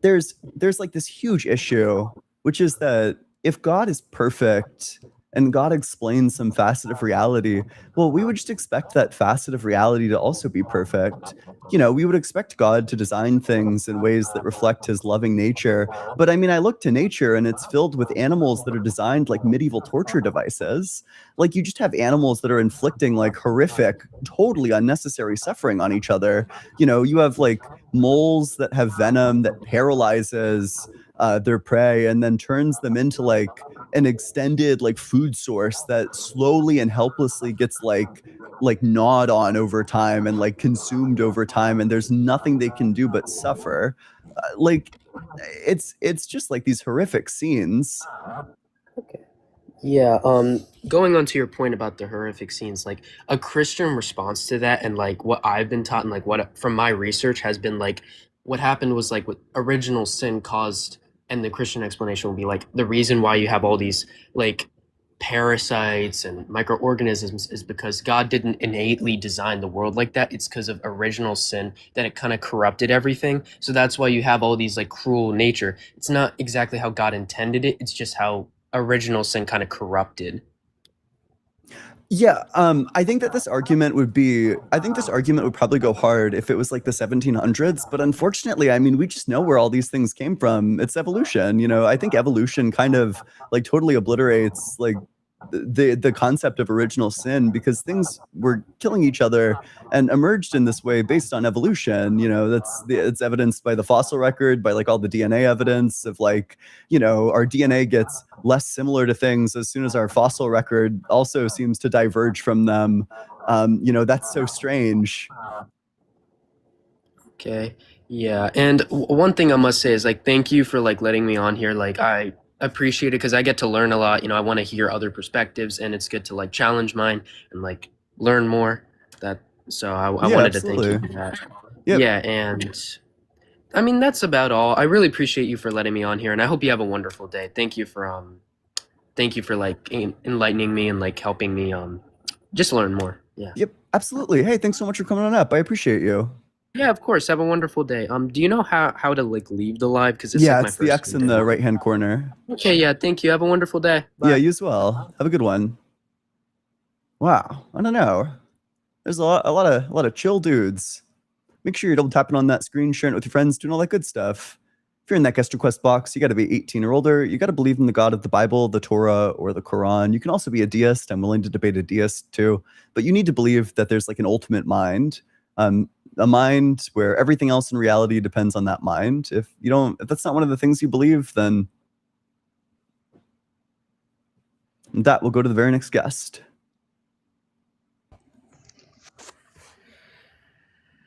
S1: There's like this huge issue, which is that if God is perfect and God explains some facet of reality, well, we would just expect that facet of reality to also be perfect. You know, we would expect God to design things in ways that reflect his loving nature. But I mean, I look to nature and it's filled with animals that are designed like medieval torture devices. Like, you just have animals that are inflicting like horrific, totally unnecessary suffering on each other. You know, you have like moles that have venom that paralyzes their prey and then turns them into like an extended like food source that slowly and helplessly gets like gnawed on over time and like consumed over time, and there's nothing they can do but suffer. Like, it's just like these horrific scenes.
S7: Okay. Yeah, going on to your point about the horrific scenes, like a Christian response to that, and like what I've been taught, and like what from my research has been like, what happened was like what original sin caused, and the Christian explanation will be like the reason why you have all these like parasites and microorganisms is because God didn't innately design the world like that. It's because of original sin that it kind of corrupted everything. So that's why you have all these like cruel nature. It's not exactly how God intended it. It's just how original sin kind of corrupted.
S1: Yeah, I think that this argument would be, I think this argument would probably go hard if it was like the 1700s, but unfortunately, I mean, we just know where all these things came from. It's evolution, you know. I think evolution kind of like totally obliterates like the concept of original sin, because things were killing each other and emerged in this way based on evolution. You know, it's evidenced by the fossil record, by like all the DNA evidence of like, you know, our DNA gets less similar to things as soon as our fossil record also seems to diverge from them. You know, that's so strange.
S7: Okay. Yeah. And one thing I must say is like, thank you for like letting me on here. Like, I appreciate it because I get to learn a lot. You know, I want to hear other perspectives, and it's good to like challenge mine and like learn more. So I
S1: Yeah,
S7: wanted to thank you
S1: absolutely.
S7: for that.
S1: Yep.
S7: Yeah. And I mean, that's about all. I really appreciate you for letting me on here, and I hope you have a wonderful day. Thank you for like enlightening me and like helping me just learn more. Yeah.
S1: Yep, absolutely. Hey, thanks so much for coming on up. I appreciate you.
S7: Yeah, of course. Have a wonderful day. Do you know how to like leave the live? Because it's
S1: Yeah,
S7: like my
S1: it's the
S7: first
S1: X in the right-hand corner.
S7: Okay, yeah, thank you. Have a wonderful day.
S1: Yeah,
S7: Bye.
S1: you as well. Have a good one. Wow, I don't know. There's a lot of chill dudes. Make sure you're double tapping on that screen, sharing it with your friends, doing all that good stuff. If you're in that guest request box, you got to be 18 or older. You got to believe in the God of the Bible, the Torah, or the Quran. You can also be a deist. I'm willing to debate a deist too, but you need to believe that there's like an ultimate mind, a mind where everything else in reality depends on that mind. If that's not one of the things you believe, then that will go to the very next guest.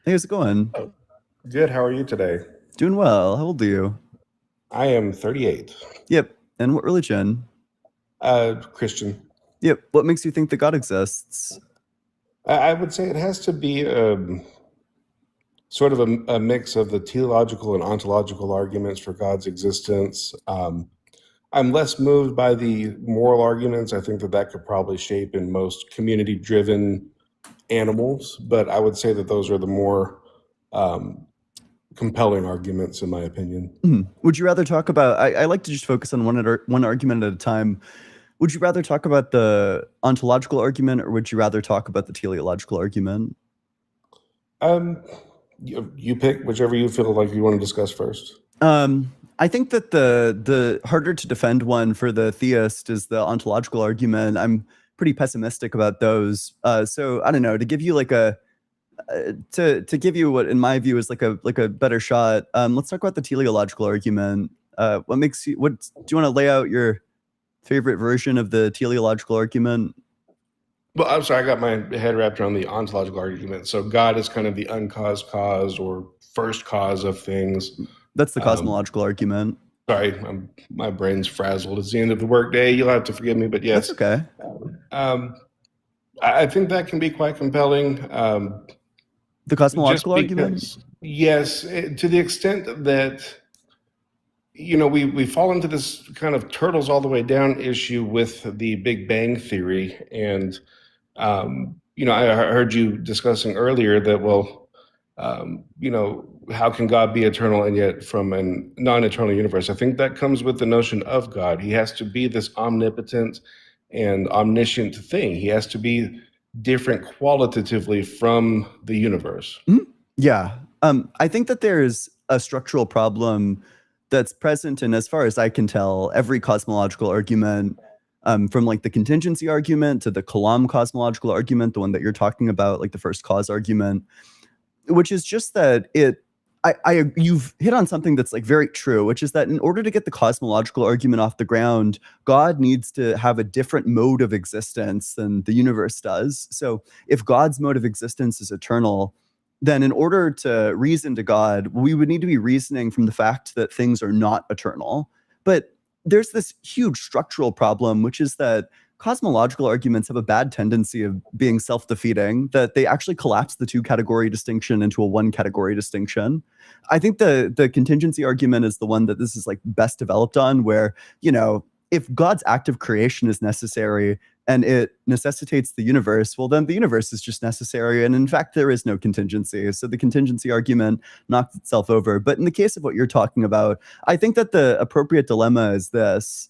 S1: Hey, how's it going?
S8: Good. How are you today?
S1: Doing well. How old are you?
S8: I am 38.
S1: Yep. And what religion?
S8: Christian.
S1: Yep. What makes you think that God exists?
S8: I would say it has to be sort of a mix of the teleological and ontological arguments for God's existence. I'm less moved by the moral arguments. I think that could probably shape in most community-driven animals, but I would say that those are the more compelling arguments, in my opinion.
S1: Would you rather talk about? I like to just focus on one argument at a time. Would you rather talk about the ontological argument, or would you rather talk about the teleological argument?
S8: You pick whichever you feel like you want to discuss first.
S1: I think that the harder to defend one for the theist is the ontological argument. I'm pretty pessimistic about those. So I don't know, to give you like to give you what in my view is like a better shot. Let's talk about the teleological argument. What do you want to lay out your favorite version of the teleological argument?
S8: Well, I'm sorry, I got my head wrapped around the ontological argument. So God is kind of the uncaused cause or first cause of things.
S1: That's the cosmological argument.
S8: Sorry, my brain's frazzled. It's the end of the workday. You'll have to forgive me, but yes.
S1: That's okay.
S8: I think that can be quite compelling.
S1: The cosmological argument?
S8: Because, yes, to the extent that, you know, we fall into this kind of turtles all the way down issue with the Big Bang Theory. And, you know, I heard you discussing earlier that, well, you know, how can God be eternal and yet from a non-eternal universe? I think that comes with the notion of God. He has to be this omnipotent and omniscient thing. He has to be different qualitatively from the universe.
S1: Yeah. I think that there's a structural problem that's present in, as far as I can tell, every cosmological argument, from like the contingency argument to the Kalam cosmological argument, the one that you're talking about, like the first cause argument, which is just that you've hit on something that's like very true, which is that in order to get the cosmological argument off the ground, God needs to have a different mode of existence than the universe does. So if God's mode of existence is eternal, then in order to reason to God, we would need to be reasoning from the fact that things are not eternal. But there's this huge structural problem, which is that cosmological arguments have a bad tendency of being self-defeating, that they actually collapse the two category distinction into a one category distinction. I think the contingency argument is the one that this is like best developed on, where, you know, if God's act of creation is necessary and it necessitates the universe, well, then the universe is just necessary. And in fact, there is no contingency. So the contingency argument knocks itself over. But in the case of what you're talking about, I think that the appropriate dilemma is this: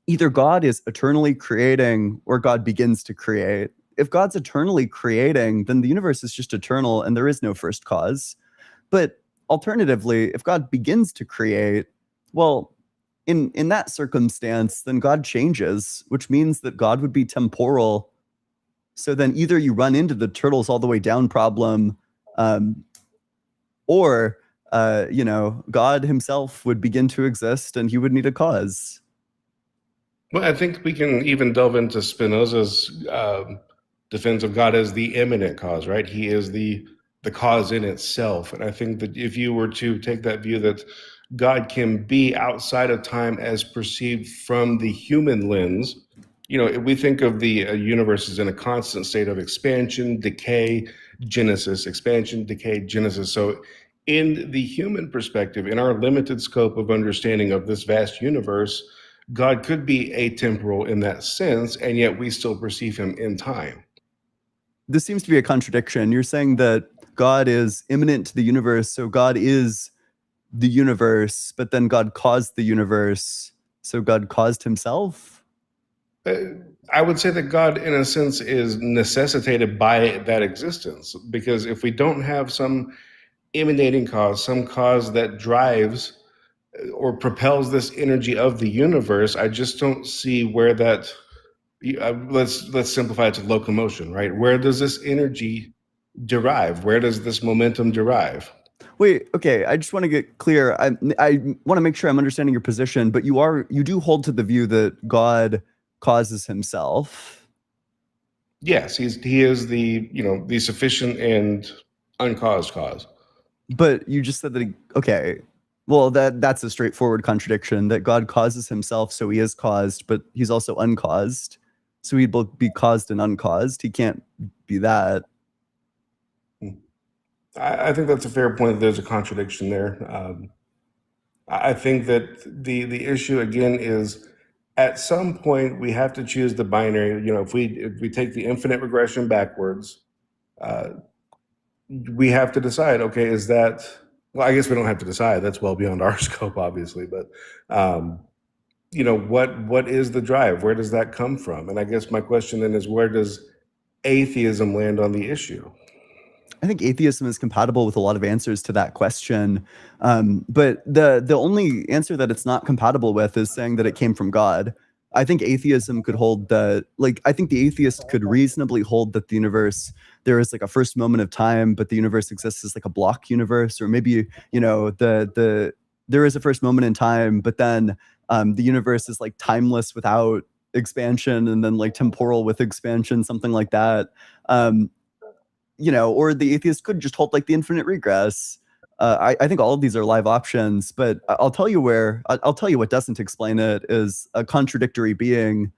S1: either God is eternally creating or God begins to create. If God's eternally creating, then the universe is just eternal and there is no first cause. But alternatively, if God begins to create, well, in that circumstance, then God changes, which means that God would be temporal. So then either you run into the turtles all the way down problem, or you know, God himself would begin to exist and he would need a cause.
S8: Well, I think we can even delve into Spinoza's defense of God as the immanent cause, right? He is the cause in itself. And I think that if you were to take that view that God can be outside of time as perceived from the human lens, you know, we think of the universe as in a constant state of expansion, decay, genesis, expansion, decay, genesis. So in the human perspective, in our limited scope of understanding of this vast universe, God could be atemporal in that sense, and yet we still perceive him in time.
S1: This seems to be a contradiction. You're saying that God is immanent to the universe, so God is the universe, but then God caused the universe, so God caused himself?
S8: I would say that God, in a sense, is necessitated by that existence, because if we don't have some emanating cause, some cause that drives or propels this energy of the universe, I just don't see where that. Let's simplify it to locomotion, right? Where does this energy derive? Where does this momentum derive?
S1: Wait, okay, I just want to get clear. I want to make sure I'm understanding your position, but you do hold to the view that God causes himself.
S8: Yes, he is the, you know, the sufficient and uncaused cause.
S1: But you just said that okay. Well, that's a straightforward contradiction, that God causes himself, so he is caused, but he's also uncaused. So he'd both be caused and uncaused. He can't be that.
S8: I think that's a fair point. There's a contradiction there. I think that the issue again is, at some point we have to choose the binary. You know, if we take the infinite regression backwards, we have to decide. Okay, is that? Well, I guess we don't have to decide. That's well beyond our scope, obviously. But you know, what is the drive? Where does that come from? And I guess my question then is, where does atheism land on the issue?
S1: I think atheism is compatible with a lot of answers to that question. But the only answer that it's not compatible with is saying that it came from God. I think atheism could hold that, like, I think the atheist could reasonably hold that the universe, there is like a first moment of time, but the universe exists as like a block universe, or maybe, you know, there is a first moment in time, but then the universe is like timeless without expansion, and then like temporal with expansion, something like that. You know, or the atheist could just hold like the infinite regress. I think all of these are live options, but I'll tell you what doesn't explain it is a contradictory being,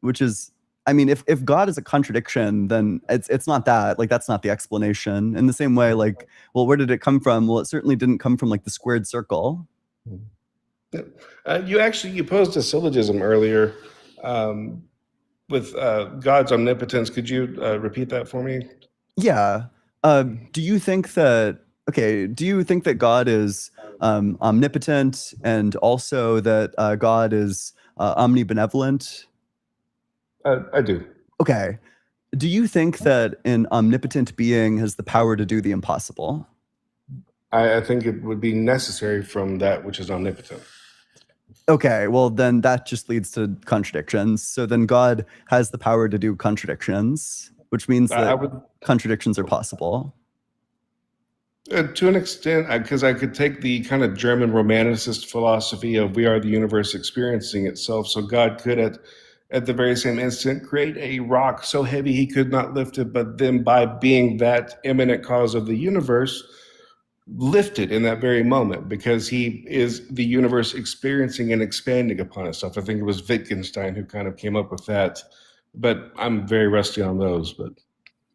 S1: which is, I mean, if God is a contradiction, then it's not that. Like, that's not the explanation. In the same way, like, well, where did it come from? Well, it certainly didn't come from like the squared circle.
S8: You posed a syllogism earlier with God's omnipotence. Could you repeat that for me?
S1: Yeah. Do you think that God is omnipotent, and also that God is omnibenevolent?
S8: I do.
S1: Okay. Do you think that an omnipotent being has the power to do the impossible?
S8: I think it would be necessary from that which is omnipotent.
S1: Okay, well, then that just leads to contradictions. So then God has the power to do contradictions, which means
S8: I
S1: that
S8: would,
S1: contradictions are possible.
S8: to an extent, because I could take the kind of German romanticist philosophy of we are the universe experiencing itself. So God could, at the very same instant, create a rock so heavy he could not lift it, but then by being that imminent cause of the universe, lift it in that very moment because he is the universe experiencing and expanding upon itself. I think it was Wittgenstein who kind of came up with that, but I'm very rusty on those. But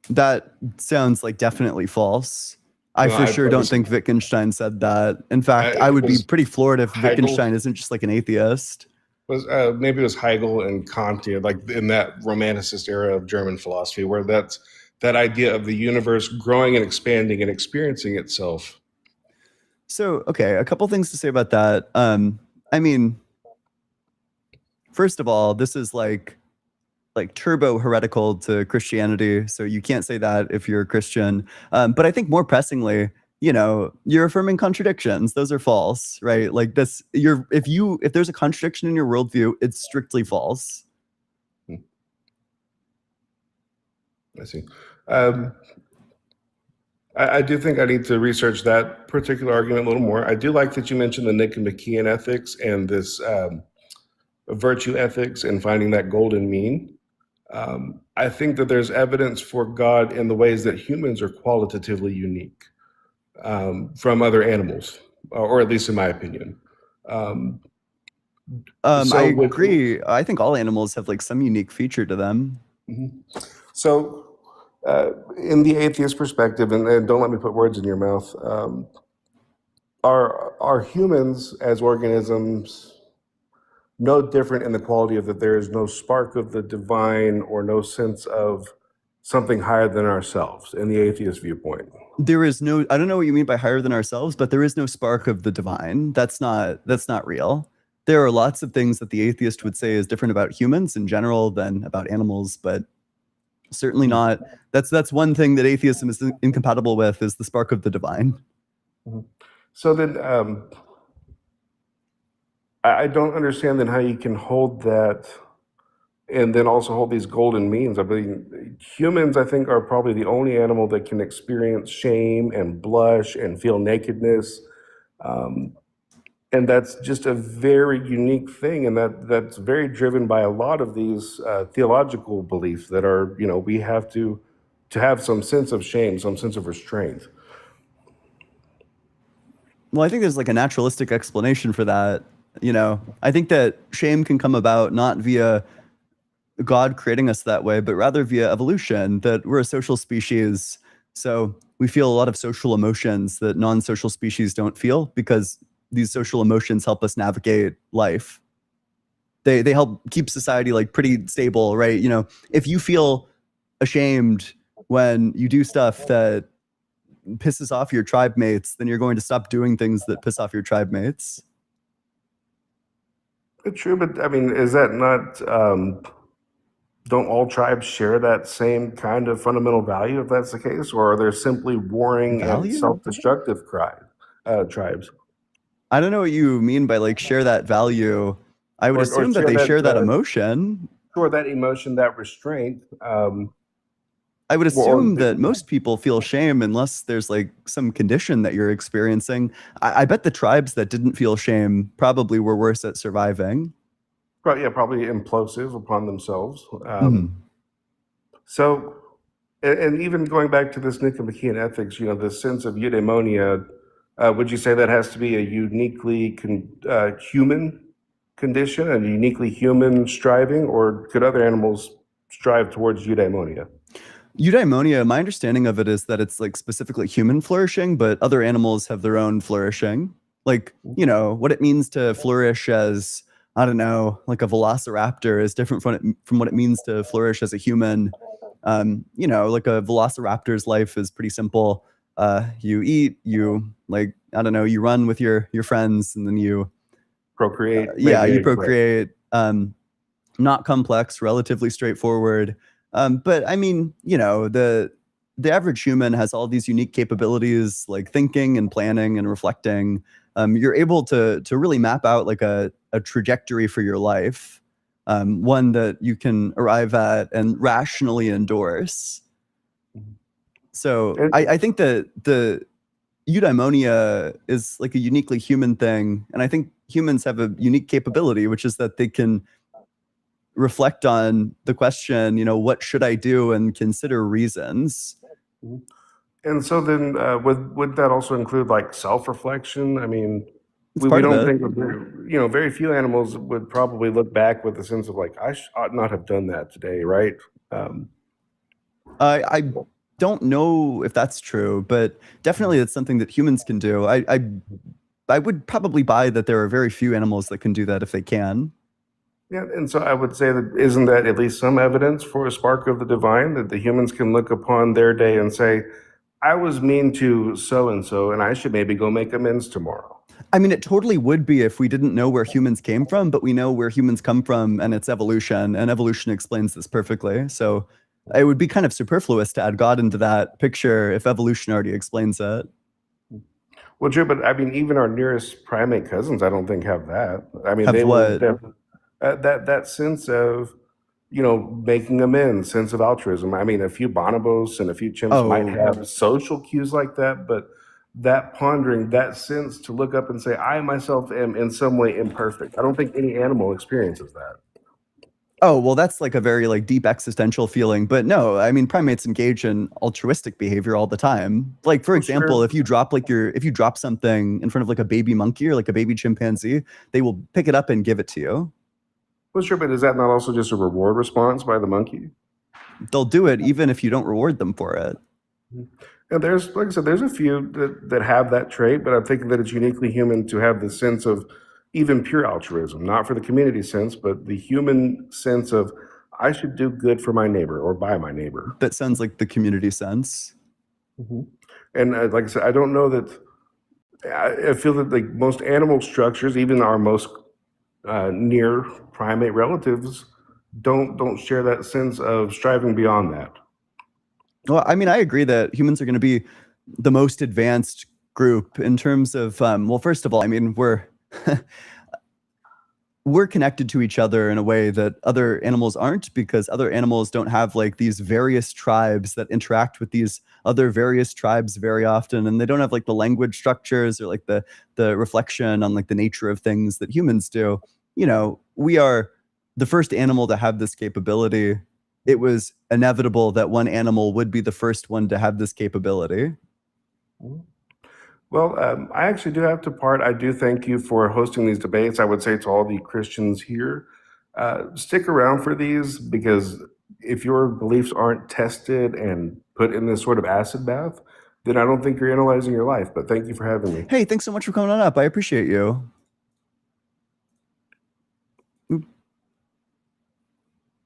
S1: That sounds like definitely false. I
S8: no,
S1: for sure don't
S8: was,
S1: think Wittgenstein said that. In fact, I
S8: it
S1: would be
S8: was
S1: pretty floored if
S8: Hegel.
S1: Wittgenstein isn't just like an atheist.
S8: Was maybe it was Hegel and Kant, like in that romanticist era of German philosophy, where that idea of the universe growing and expanding and experiencing itself.
S1: So, okay, a couple things to say about that. I mean, first of all, this is like turbo heretical to Christianity, so you can't say that if you're a Christian. But I think more pressingly, you're affirming contradictions. Those are false, right? Like this, if there's a contradiction in your worldview, it's strictly false.
S8: I see. I do think I need to research that particular argument a little more. I do like that you mentioned the Nicomachean ethics and this virtue ethics and finding that golden mean. I think that there's evidence for God in the ways that humans are qualitatively unique from other animals, or at least in my opinion.
S1: I agree. I think all animals have like some unique feature to them.
S8: Mm-hmm. So, in the atheist perspective, and don't let me put words in your mouth, are humans as organisms no different in the quality of that there is no spark of the divine or no sense of something higher than ourselves in the atheist viewpoint?
S1: There is no, I don't know what you mean by higher than ourselves, but there is no spark of the divine. That's not real. There are lots of things that the atheist would say is different about humans in general than about animals, but certainly not. That's one thing that atheism is incompatible with, is the spark of the divine.
S8: Mm-hmm. So then, I don't understand then how you can hold that and then also hold these golden means. I mean, humans, I think, are probably the only animal that can experience shame and blush and feel nakedness. And that's just a very unique thing. And that's very driven by a lot of these theological beliefs that are, we have to have some sense of shame, some sense of restraint.
S1: Well, I think there's like a naturalistic explanation for that. I think that shame can come about not via God creating us that way, but rather via evolution, that we're a social species. So we feel a lot of social emotions that non-social species don't feel, because these social emotions help us navigate life. They help keep society like pretty stable, right? If you feel ashamed when you do stuff that pisses off your tribe mates, then you're going to stop doing things that piss off your tribe mates.
S8: True, but I mean, is that not, don't all tribes share that same kind of fundamental value, if that's the case? Or are there simply warring and self-destructive tribes?
S1: I don't know what you mean by like share that value. I would assume that they share that emotion.
S8: Sure, that emotion, that restraint.
S1: I would assume that most people feel shame unless there's like some condition that you're experiencing. I bet the tribes that didn't feel shame probably were worse at surviving.
S8: Yeah, probably implosive upon themselves. So, and even going back to this Nicomachean ethics, the sense of eudaimonia, would you say that has to be a uniquely human condition, a uniquely human striving, or could other animals strive towards eudaimonia?
S1: Eudaimonia, my understanding of it is that it's like specifically human flourishing, but other animals have their own flourishing. Like, what it means to flourish as, I don't know, like a velociraptor is different from what it means to flourish as a human. Like a velociraptor's life is pretty simple. You eat, you like, I don't know, you run with your friends, and then you
S8: procreate.
S1: You procreate. not complex, relatively straightforward. But I mean, the average human has all these unique capabilities like thinking and planning and reflecting. You're able to really map out like a trajectory for your life, one that you can arrive at and rationally endorse. So
S8: And-
S1: I think that the eudaimonia is like a uniquely human thing, and I think humans have a unique capability, which is that they can reflect on the question, what should I do, and consider reasons.
S8: And so then, would that also include like self-reflection? I mean,
S1: It's
S8: we
S1: part of
S8: don't
S1: it.
S8: think of very few animals would probably look back with a sense of like, I ought not have done that today, right?
S1: I don't know if that's true, but definitely it's something that humans can do. I would probably buy that there are very few animals that can do that if they can.
S8: Yeah, and so I would say that isn't that at least some evidence for a spark of the divine that the humans can look upon their day and say, I was mean to so and so, and I should maybe go make amends tomorrow.
S1: I mean, it totally would be if we didn't know where humans came from, but we know where humans come from, and it's evolution, and evolution explains this perfectly. So it would be kind of superfluous to add God into that picture if evolution already explains it.
S8: Well, true, but I mean, even our nearest primate cousins, I don't think have that. I mean,
S1: Have
S8: they
S1: what?
S8: that sense of making amends, sense of altruism. I mean, a few bonobos and a few chimps might
S1: Oh.
S8: have social cues like that, but that pondering, that sense to look up and say, I myself am in some way imperfect. I don't think any animal experiences that.
S1: Oh, well, that's like a very like deep existential feeling. But no, I mean, primates engage in altruistic behavior all the time. Like, for
S8: Well,
S1: example,
S8: sure.
S1: if you drop something in front of like a baby monkey or like a baby chimpanzee, they will pick it up and give it to you.
S8: Well, sure, but is that not also just a reward response by the monkey?
S1: They'll do it even if you don't reward them for it.
S8: And there's, like I said, there's a few that have that trait, but I'm thinking that it's uniquely human to have the sense of even pure altruism, not for the community sense, but the human sense of I should do good for my neighbor or by my neighbor.
S1: That sounds like the community sense.
S8: And like I said, I don't know that. I feel that like most animal structures, even our most near primate relatives, don't share that sense of striving beyond that.
S1: Well, I mean, I agree that humans are going to be the most advanced group in terms of, well, first of all, I mean, we're we're connected to each other in a way that other animals aren't, because other animals don't have like these various tribes that interact with these other various tribes very often, and they don't have like the language structures or like the reflection on like the nature of things that humans do. We are the first animal to have this capability. It was inevitable that one animal would be the first one to have this capability.
S8: Well, I actually do have to part. I do thank you for hosting these debates. I would say to all the Christians here, stick around for these, because if your beliefs aren't tested and put in this sort of acid bath, then I don't think you're analyzing your life. But thank you for having me.
S1: Hey, thanks so much for coming on up. I appreciate you. Oop.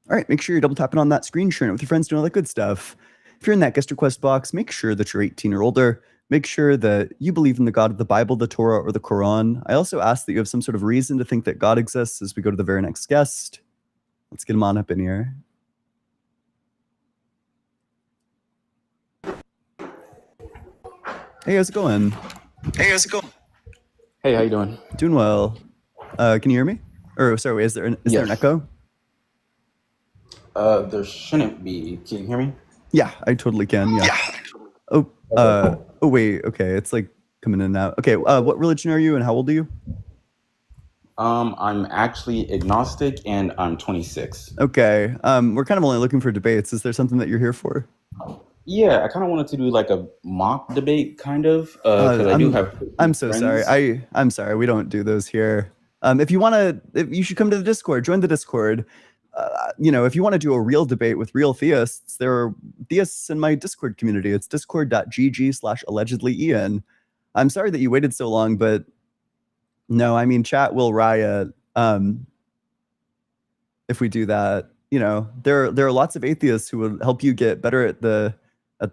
S1: All right, make sure you're double tapping on that screen, sharing it with your friends, doing all that good stuff. If you're in that guest request box, make sure that you're 18 or older. Make sure that you believe in the God of the Bible, the Torah, or the Quran. I also ask that you have some sort of reason to think that God exists as we go to the very next guest. Let's get him on up in here. Hey, how's it going?
S9: Hey, how you doing?
S1: Doing well. Can you hear me? Or sorry, wait, is there an
S9: Yes.
S1: echo?
S9: There shouldn't be. Can you hear me?
S1: Yeah, I totally can. Yeah. Oh, oh wait. Okay, it's like coming in and out. Okay, what religion are you, and how old are you?
S9: I'm actually agnostic, and I'm 26.
S1: Okay. We're kind of only looking for debates. Is there something that you're here for?
S9: Yeah, I kind of wanted to do like a mock debate, kind of, because I do have.
S1: I'm so
S9: friends.
S1: sorry. I'm sorry. We don't do those here. If you want to, you should come to the Discord. Join the Discord. If you want to do a real debate with real theists, there are theists in my Discord community. It's discord.gg/allegedlyian. I'm sorry that you waited so long, but no, I mean, chat will riot if we do that. There are lots of atheists who will help you get better at the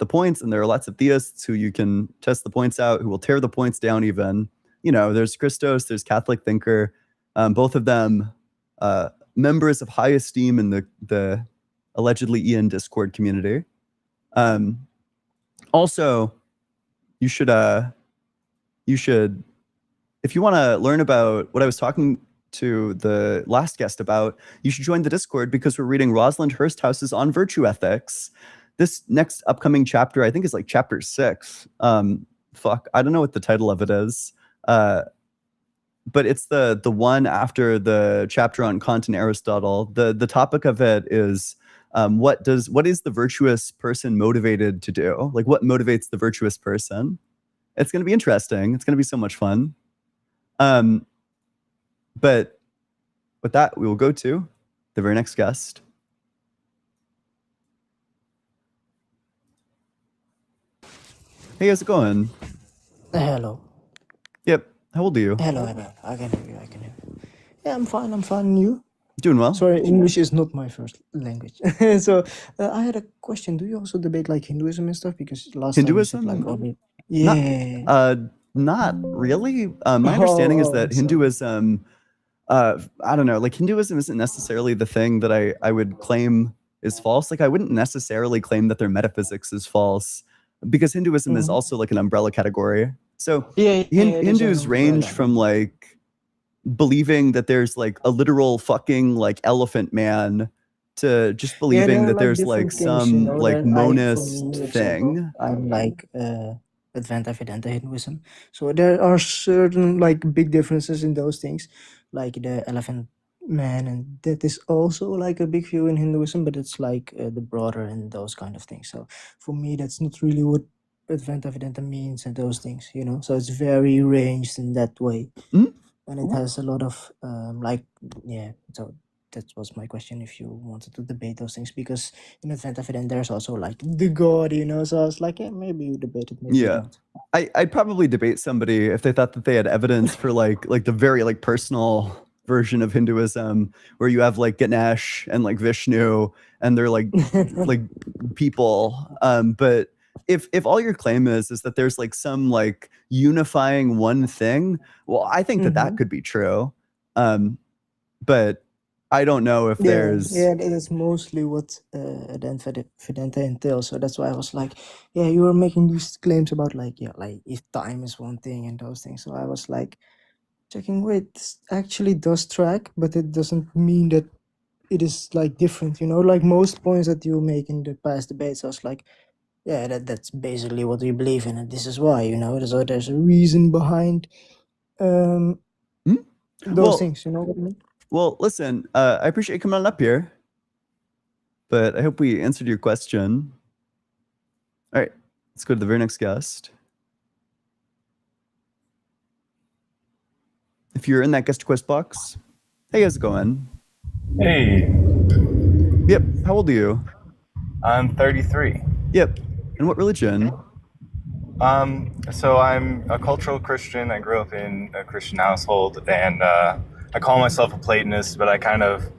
S1: points, and there are lots of theists who you can test the points out, who will tear the points down even. There's Christos, there's Catholic Thinker. Both of them members of high esteem in the allegedly Ian Discord community. Also, you should if you want to learn about what I was talking to the last guest about, you should join the Discord because we're reading Rosalind Hursthaus's On Virtue Ethics. This next upcoming chapter, I think, is like chapter 6. Fuck, I don't know what the title of it is. But it's the one after the chapter on Kant and Aristotle. The topic of it is what is the virtuous person motivated to do? Like, what motivates the virtuous person? It's going to be interesting. It's going to be so much fun. But with that, we will go to the very next guest. Hey, how's it going?
S10: Hello.
S1: Yep. How old are you?
S10: Hello. I can hear you. Yeah, I'm fine. And you?
S1: Doing well.
S10: Sorry, English is not my first language. So I had a question. Do you also debate like Hinduism and stuff? Because last
S1: Hinduism?
S10: time you said, like, only... Yeah.
S1: Not really. My understanding is that
S10: sorry.
S1: Hinduism, I don't know, like Hinduism isn't necessarily the thing that I would claim is false. Like I wouldn't necessarily claim that their metaphysics is false because Hinduism is also like an umbrella category. So Hindus range from like believing that there's like a literal fucking like elephant man to just believing that there's like some like monist thing.
S10: I'm like Advaita Vedanta Hinduism. So there are certain like big differences in those things, like the elephant man, and that is also like a big view in Hinduism, but it's like the broader and those kind of things. So for me, that's not really what Advaita Vedanta means and those things, you know. So it's very ranged in that way, and it has a lot of So that was my question. If you wanted to debate those things, because in Advaita Vedanta there's also like the God, you know. So I was like, yeah, maybe you debate it, maybe you don't.
S1: I'd probably debate somebody if they thought that they had evidence for like the very like personal version of Hinduism where you have like Ganesh and like Vishnu and they're like like people. But if all your claim is that there's like some like unifying one thing, well, I think that could be true. But I don't know if there's
S10: that's mostly what Advaita Vedanta entails. So that's why I was like, yeah, you were making these claims about like if time is one thing and those things. So I was like checking, wait, this actually does track, but it doesn't mean that it is like different, you know, like most points that you make in the past debates. I was like, yeah, that's basically what we believe in, and this is why, you know. So there's a reason behind those things, you know what I mean?
S1: Well, listen, I appreciate you coming on up here, but I hope we answered your question. All right, let's go to the very next guest. If you're in that guest request box, hey, how's it going?
S11: Hey.
S1: Yep, how old are you?
S11: I'm 33.
S1: Yep, and what religion?
S11: So I'm a cultural Christian. I grew up in a Christian household, and I call myself a Platonist, but I kind of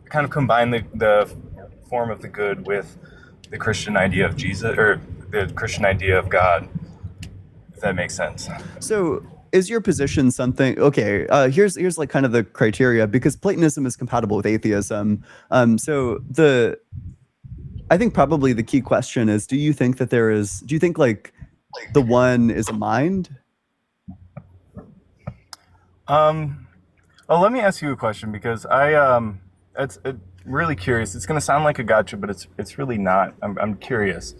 S11: combine the form of the good with the Christian idea of Jesus, or the Christian idea of God, if that makes sense.
S1: So is your position something, okay, here's like kind of the criteria, because Platonism is compatible with atheism. I think probably the key question is, do you think like the one is a mind?
S11: Well, let me ask you a question, because it's really curious. It's going to sound like a gotcha, but it's really not. I'm curious.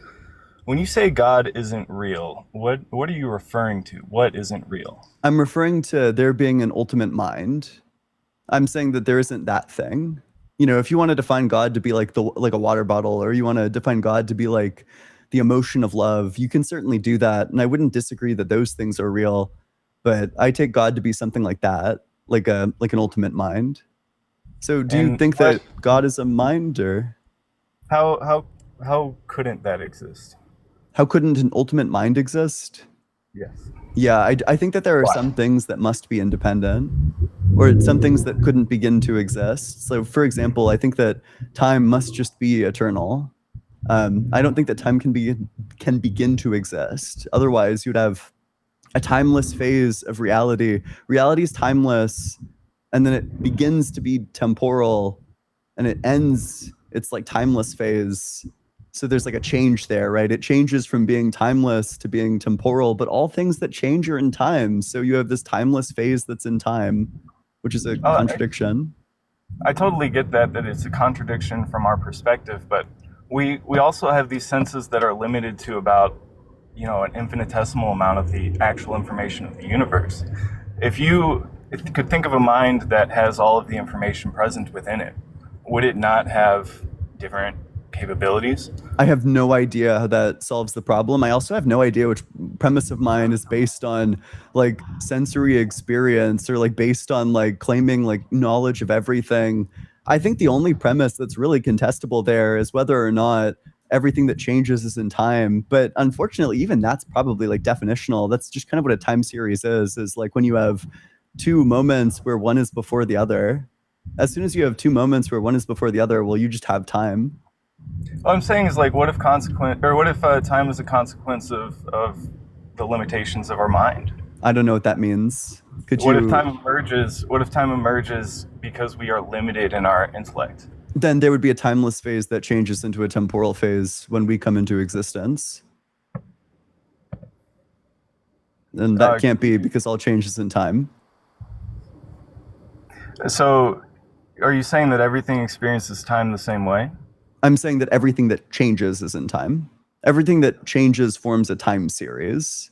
S11: When you say God isn't real, what are you referring to? What isn't real?
S1: I'm referring to there being an ultimate mind. I'm saying that there isn't that thing. You know, if you want to define God to be like a water bottle, or you want to define God to be like the emotion of love, you can certainly do that. And I wouldn't disagree that those things are real, but I take God to be something like that, like an ultimate mind. So do you think that God is a mind, or
S11: how couldn't that exist?
S1: How couldn't an ultimate mind exist?
S11: Yes.
S1: Yeah, I think that there are some things that must be independent, or some things that couldn't begin to exist. So for example, I think that time must just be eternal. I don't think that time can begin to exist. Otherwise, you'd have a timeless phase of reality. Reality is timeless, and then it begins to be temporal and it ends its like timeless phase. So there's like a change there, right? It changes from being timeless to being temporal, but all things that change are in time. So you have this timeless phase that's in time, which is a contradiction.
S11: I totally get that it's a contradiction from our perspective, but we also have these senses that are limited to about, an infinitesimal amount of the actual information of the universe. If you could think of a mind that has all of the information present within it, would it not have different capabilities?
S1: I have no idea how that solves the problem. I also have no idea which premise of mine is based on like sensory experience or like based on like claiming like knowledge of everything. I think the only premise that's really contestable there is whether or not everything that changes is in time. But unfortunately, even that's probably like definitional. That's just kind of what a time series is like when you have two moments where one is before the other. As soon as you have two moments where one is before the other, well, you just have time.
S11: What I'm saying is like, what if time is a consequence of the limitations of our mind?
S1: I don't know what that means.
S11: What if time emerges because we are limited in our intellect?
S1: Then there would be a timeless phase that changes into a temporal phase when we come into existence. And that can't be because all changes in time.
S11: So are you saying that everything experiences time the same way?
S1: I'm saying that everything that changes is in time. Everything that changes forms a time series.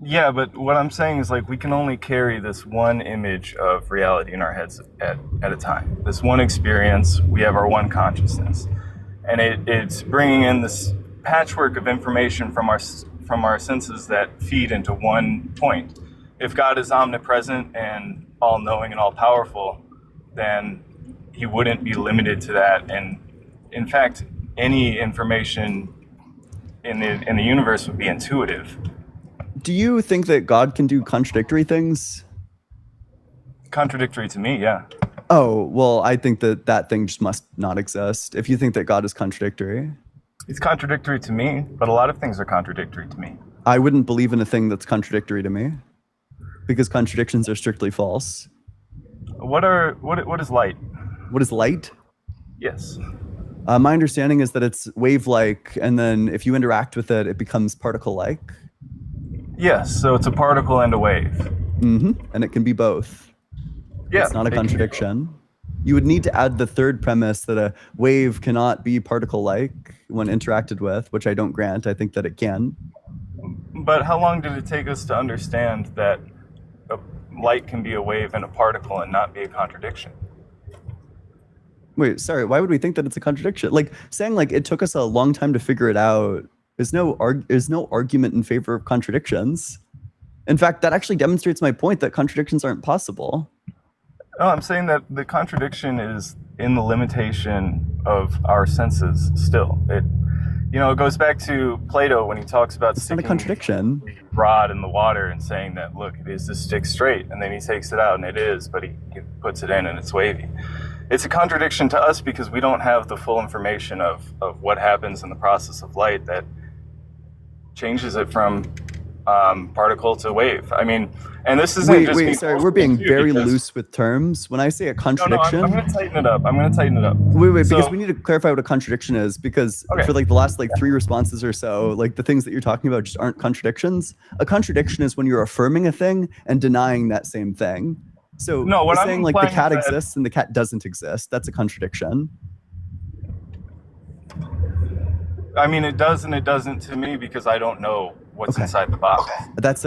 S11: Yeah, but what I'm saying is like we can only carry this one image of reality in our heads at a time. This one experience, we have our one consciousness. And it's bringing in this patchwork of information from our senses that feed into one point. If God is omnipresent and all-knowing and all-powerful, then he wouldn't be limited to that. And in fact, any information in the universe would be intuitive.
S1: Do you think that God can do contradictory things?
S11: Contradictory to me, yeah.
S1: Oh, well, I think that thing just must not exist. If you think that God is contradictory.
S11: It's contradictory to me, but a lot of things are contradictory to me.
S1: I wouldn't believe in a thing that's contradictory to me because contradictions are strictly false.
S11: What is light?
S1: What is light?
S11: Yes.
S1: My understanding is that it's wave-like, and then if you interact with it, it becomes particle-like.
S11: Yes, so it's a particle and a wave.
S1: Mm-hmm. And it can be both.
S11: Yeah.
S1: It's not a contradiction. You would need to add the third premise that a wave cannot be particle-like when interacted with, which I don't grant. I think that it can.
S11: But how long did it take us to understand that light can be a wave and a particle and not be a contradiction?
S1: Wait, sorry, why would we think that it's a contradiction? Like saying like it took us a long time to figure it out is no argument in favor of contradictions. In fact, that actually demonstrates my point that contradictions aren't possible.
S11: No, I'm saying that the contradiction is in the limitation of our senses still. It goes back to Plato when he talks about
S1: It's not a contradiction.
S11: the rod in the water and saying that, look, it is to stick straight, and then he takes it out and it is, but he puts it in and it's wavy. It's a contradiction to us because we don't have the full information of what happens in the process of light that changes it from particle to wave. I mean, and this isn't just...
S1: Sorry, we're being very loose with terms. When I say a contradiction...
S11: No, I'm going to tighten it up.
S1: Because we need to clarify what a contradiction is, because for like the last like 3 responses or so, like the things that you're talking about just aren't contradictions. A contradiction is when you're affirming a thing and denying that same thing. So
S11: what I'm
S1: saying like the cat
S11: implying is that-
S1: exists and the cat doesn't exist, that's a contradiction.
S11: I mean, it does and it doesn't to me because I don't know what's inside the box.
S1: That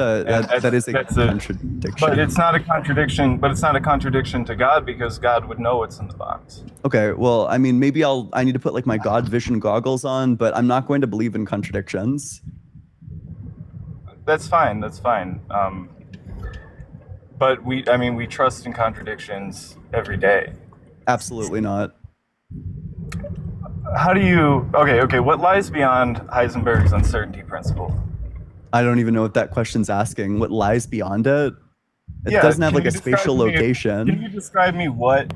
S1: is a contradiction.
S11: But it's not a contradiction. But it's not a contradiction to God because God would know what's in the box.
S1: Okay, well, I mean, maybe I need to put like my God vision goggles on, but I'm not going to believe in contradictions.
S11: That's fine. But we trust in contradictions every day.
S1: Absolutely not.
S11: How do you... Okay, what lies beyond Heisenberg's uncertainty principle?
S1: I don't even know what that question's asking. What lies beyond it? It doesn't have like a spatial location.
S11: Can you describe me what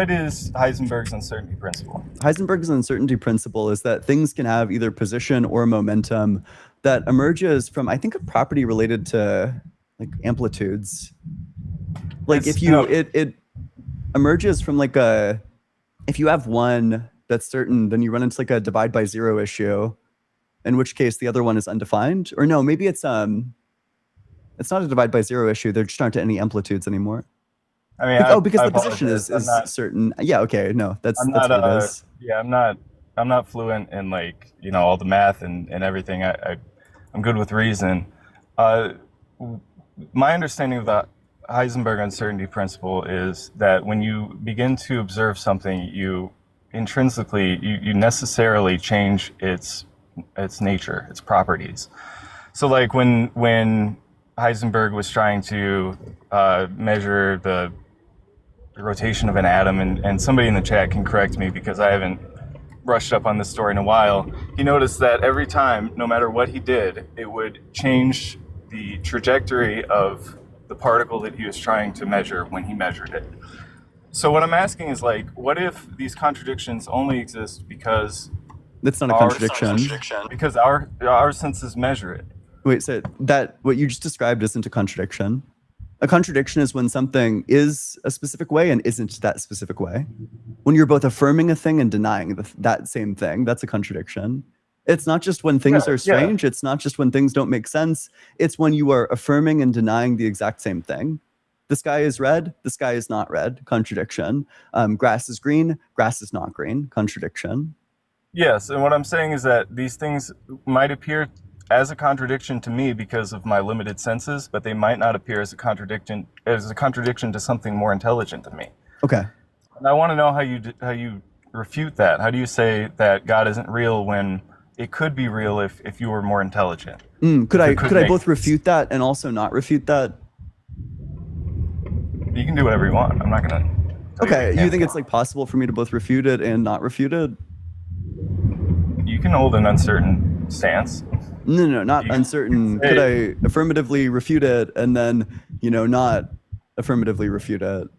S11: is Heisenberg's uncertainty principle?
S1: Heisenberg's uncertainty principle is that things can have either position or momentum that emerges from, I think, a property related to like amplitudes. Like if you it emerges from like a, if you have one that's certain, then you run into like a divide by zero issue, in which case the other one is undefined. Or no, maybe it's not a divide by zero issue. There just aren't any amplitudes anymore.
S11: I mean,
S1: Oh, because
S11: I
S1: the position
S11: apologize.
S1: is certain. Yeah, okay, no, that's
S11: I'm
S1: that's
S11: not,
S1: what it is.
S11: yeah, I'm not fluent in like, all the math and everything. I'm good with reason. My understanding of the Heisenberg uncertainty principle is that when you begin to observe something, you intrinsically, you necessarily change its nature, its properties. So like when Heisenberg was trying to measure the rotation of an atom, and somebody in the chat can correct me because I haven't brushed up on this story in a while, he noticed that every time, no matter what he did, it would change the trajectory of the particle that he was trying to measure when he measured it. So what I'm asking is like, what if these contradictions only exist because
S1: That's not a contradiction.
S11: because our senses measure it?
S1: Wait, so that what you just described isn't a contradiction. A contradiction is when something is a specific way and isn't that specific way. When you're both affirming a thing and denying that same thing, that's a contradiction. It's not just when things are strange. It's not just when things don't make sense. It's when you are affirming and denying the exact same thing. The sky is red. The sky is not red. Contradiction. Grass is green. Grass is not green. Contradiction.
S11: Yes, and what I'm saying is that these things might appear as a contradiction to me because of my limited senses, but they might not appear as a contradiction to something more intelligent than me.
S1: Okay.
S11: And I want to know how you refute that. How do you say that God isn't real when it could be real if you were more intelligent?
S1: Could I both refute that and also not refute that?
S11: You can do whatever you want. I'm not gonna.
S1: Okay, you think it's like possible for me to both refute it and not refute it?
S11: You can hold an uncertain stance.
S1: No, not uncertain. Could I affirmatively refute it and then, not affirmatively refute it?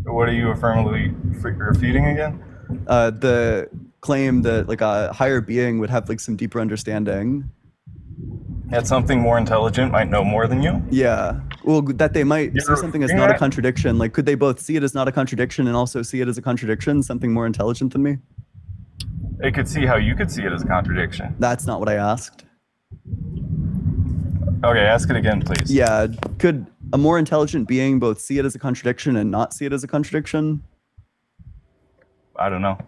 S11: What are you affirmatively refuting again?
S1: The claim that like a higher being would have like some deeper understanding.
S11: That something more intelligent might know more than you?
S1: Yeah. Well, that they might see something as not a contradiction. Like, could they both see it as not a contradiction and also see it as a contradiction, something more intelligent than me?
S11: It could see how you could see it as a contradiction.
S1: That's not what I asked.
S11: Okay, ask it again, please.
S1: Yeah, could a more intelligent being both see it as a contradiction and not see it as a contradiction?
S11: I don't know.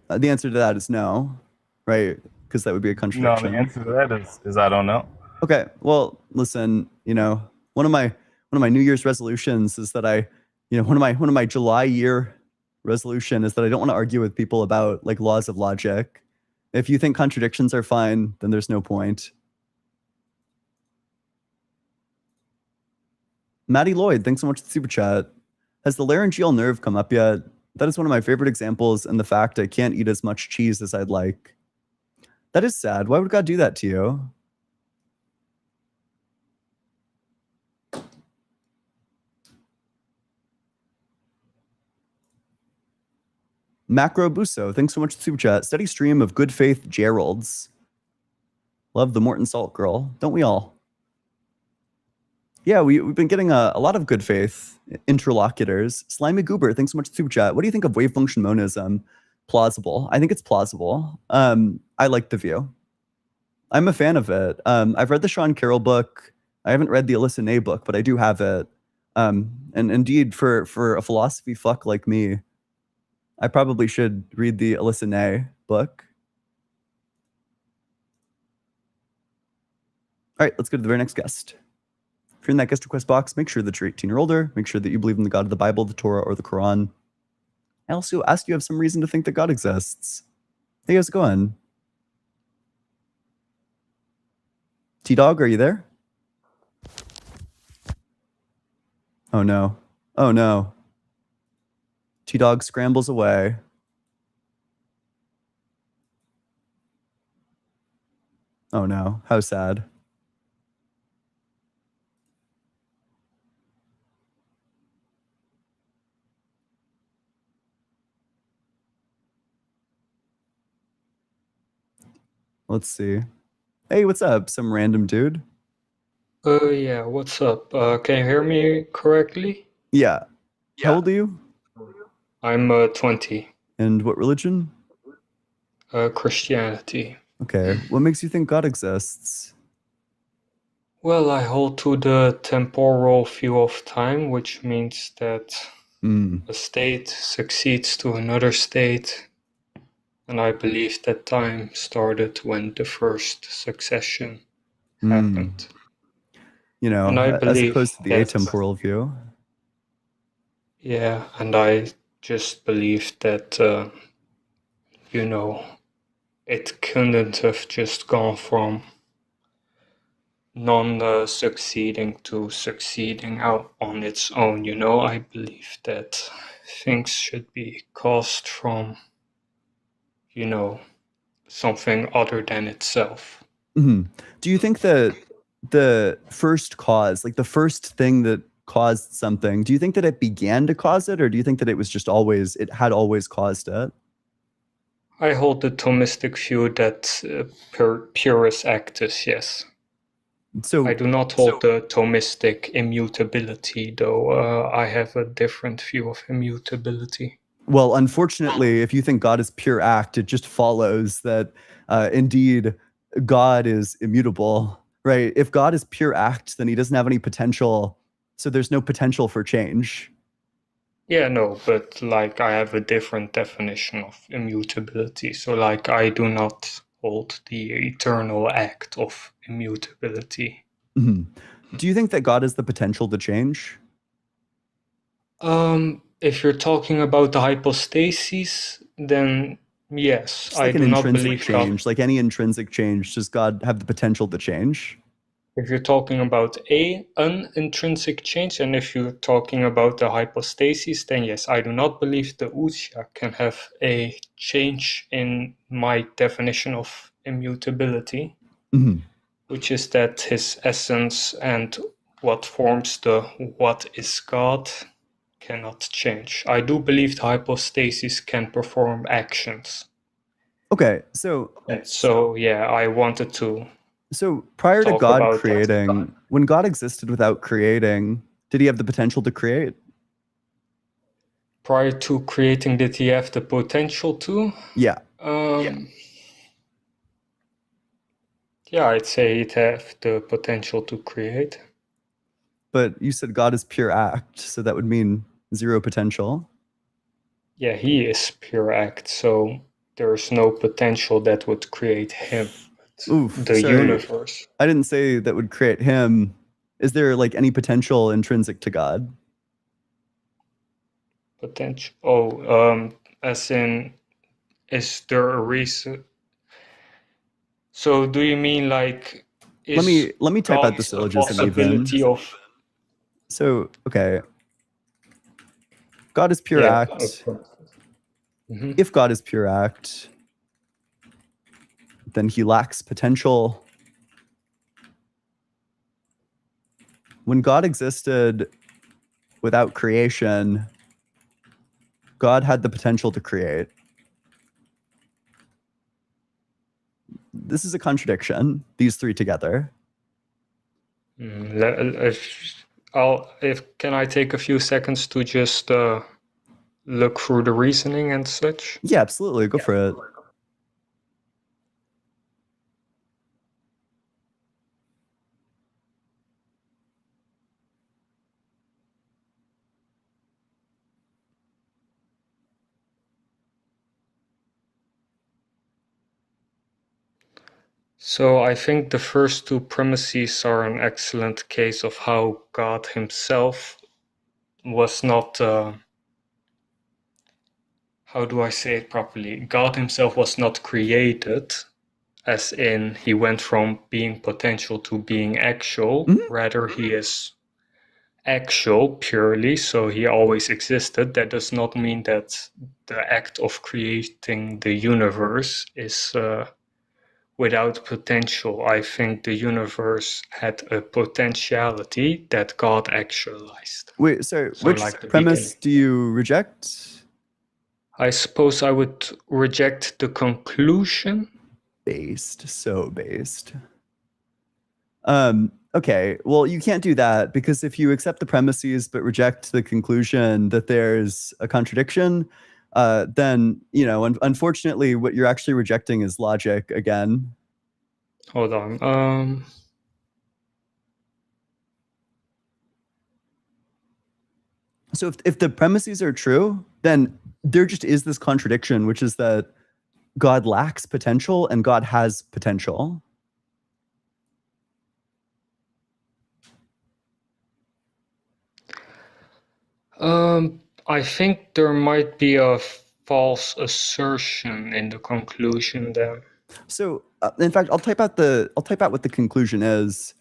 S1: The answer to that is no, right? Because that would be a contradiction.
S11: No, the answer to that is I don't know.
S1: Okay, well, listen, one of my New Year's resolutions is that one of my July year resolution is that I don't want to argue with people about like laws of logic. If you think contradictions are fine, then there's no point. Maddie Lloyd, thanks so much for the super chat. Has the laryngeal nerve come up yet? That is one of my favorite examples in the fact I can't eat as much cheese as I'd like. That is sad. Why would God do that to you? Macro Busso, thanks so much for the super chat. Steady stream of good faith Geralds. Love the Morton Salt girl, don't we all? Yeah, we've been getting a lot of good faith interlocutors. Slimy Goober, thanks so much for super chat. What do you think of wave function monism? Plausible. I think it's plausible. I like the view. I'm a fan of it. I've read the Sean Carroll book. I haven't read the Alyssa Ney book, but I do have it. And indeed, for a philosophy fuck like me, I probably should read the Alyssa Ney book. All right, let's go to the very next guest. If you're in that guest request box, make sure that you're 18 or older. Make sure that you believe in the God of the Bible, the Torah, or the Quran. I also ask you have some reason to think that God exists. Hey, how's it going? T-Dog, are you there? Oh no. Oh no. T-Dog scrambles away. Oh no. How sad. Let's see. Hey, what's up? Some random dude?
S12: Yeah, what's up? Can you hear me correctly?
S1: Yeah. How old are you?
S12: I'm 20.
S1: And what religion?
S12: Christianity.
S1: Okay. What makes you think God exists?
S12: Well, I hold to the temporal view of time, which means that a state succeeds to another state. And I believe that time started when the first succession happened.
S1: You know,
S12: And I
S1: as
S12: believe
S1: opposed to the
S12: that-
S1: atemporal view.
S12: Yeah, and I just believe that, you know, it couldn't have just gone from non-succeeding to succeeding out on its own. You know, I believe that things should be caused from, you know, something other than itself.
S1: Do you think that the first cause, like the first thing that caused something, do you think that it began to cause it, or do you think that it was just always, it had always caused it?
S12: I hold the Thomistic view that purus actus, yes.
S1: So
S12: I do not hold the Thomistic immutability, though. I have a different view of immutability.
S1: Well, unfortunately, if you think God is pure act, it just follows that indeed God is immutable, right? If God is pure act, then he doesn't have any potential. So there's no potential for change.
S12: Yeah, no, but like I have a different definition of immutability. So like I do not hold the eternal act of immutability.
S1: Do you think that God has the potential to change?
S12: If you're talking about the hypostasis, then yes,
S1: Just like
S12: I
S1: an
S12: do not
S1: intrinsic
S12: believe
S1: change, like any intrinsic change, does God have the potential to change?
S12: If you're talking about an intrinsic change, and if you're talking about the hypostasis, then yes, I do not believe the Usia can have a change in my definition of immutability, which is that his essence and what forms the what is God cannot change. I do believe the hypostasis can perform actions.
S1: Okay, so
S12: yeah, I wanted to.
S1: So prior to
S12: talk
S1: God
S12: about that.
S1: creating, when God existed without creating, did he have the potential to create?
S12: Prior to creating, did he have the potential to?
S1: Yeah.
S12: Yeah, I'd say he'd have the potential to create.
S1: But you said God is pure act, so that would mean zero potential.
S12: Yeah, he is pure act, so there's no potential that would create him. The universe.
S1: I didn't say that would create him. Is there like any potential intrinsic to God?
S12: Potential. Oh, as in, is there a reason? So do you mean like?
S1: Let me type out the
S12: God's
S1: syllogism even.
S12: possibility of.
S1: So okay, God is pure act. If God is pure act, then he lacks potential. When God existed without creation, God had the potential to create. This is a contradiction, these three together.
S12: Can I take a few seconds to just look through the reasoning and such?
S1: Yeah, absolutely. Go for it.
S12: So I think the first two premises are an excellent case of how God himself was not, how do I say it properly? God himself was not created, as in he went from being potential to being actual. Rather, he is actual purely, so he always existed. That does not mean that the act of creating the universe is without potential. I think the universe had a potentiality that God actualized.
S1: Wait, so which
S12: like
S1: premise do you reject?
S12: I suppose I would reject the conclusion.
S1: Based, so based. Okay, well, you can't do that because if you accept the premises but reject the conclusion that there's a contradiction, then, unfortunately, what you're actually rejecting is logic again.
S12: Hold on.
S1: So if the premises are true, then there just is this contradiction, which is that God lacks potential and God has potential.
S12: I think there might be a false assertion in the conclusion there.
S1: So, in fact, I'll type out what the conclusion is.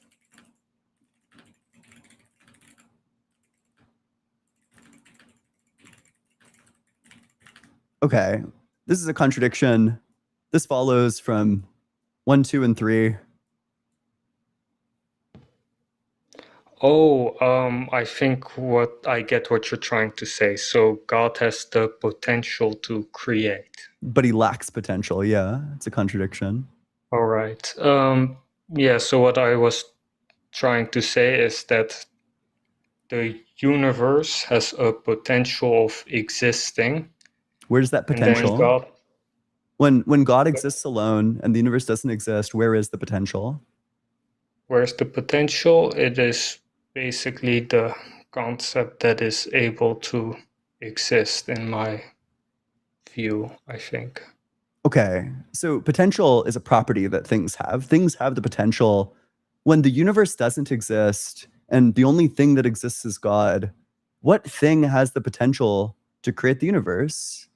S1: Okay, this is a contradiction. This follows from 1, 2, and 3.
S12: Oh, I think I get what you're trying to say. So God has the potential to create.
S1: But he lacks potential. Yeah, it's a contradiction.
S12: All right. Yeah, so what I was trying to say is that the universe has a potential of existing.
S1: Where's that
S12: And then
S1: potential?
S12: God,
S1: When God exists alone and the universe doesn't exist, where is the potential?
S12: where's the potential? It is basically the concept that is able to exist in my view, I think.
S1: Okay, so potential is a property that things have. Things have the potential. When the universe doesn't exist and the only thing that exists is God, what thing has the potential to create the universe?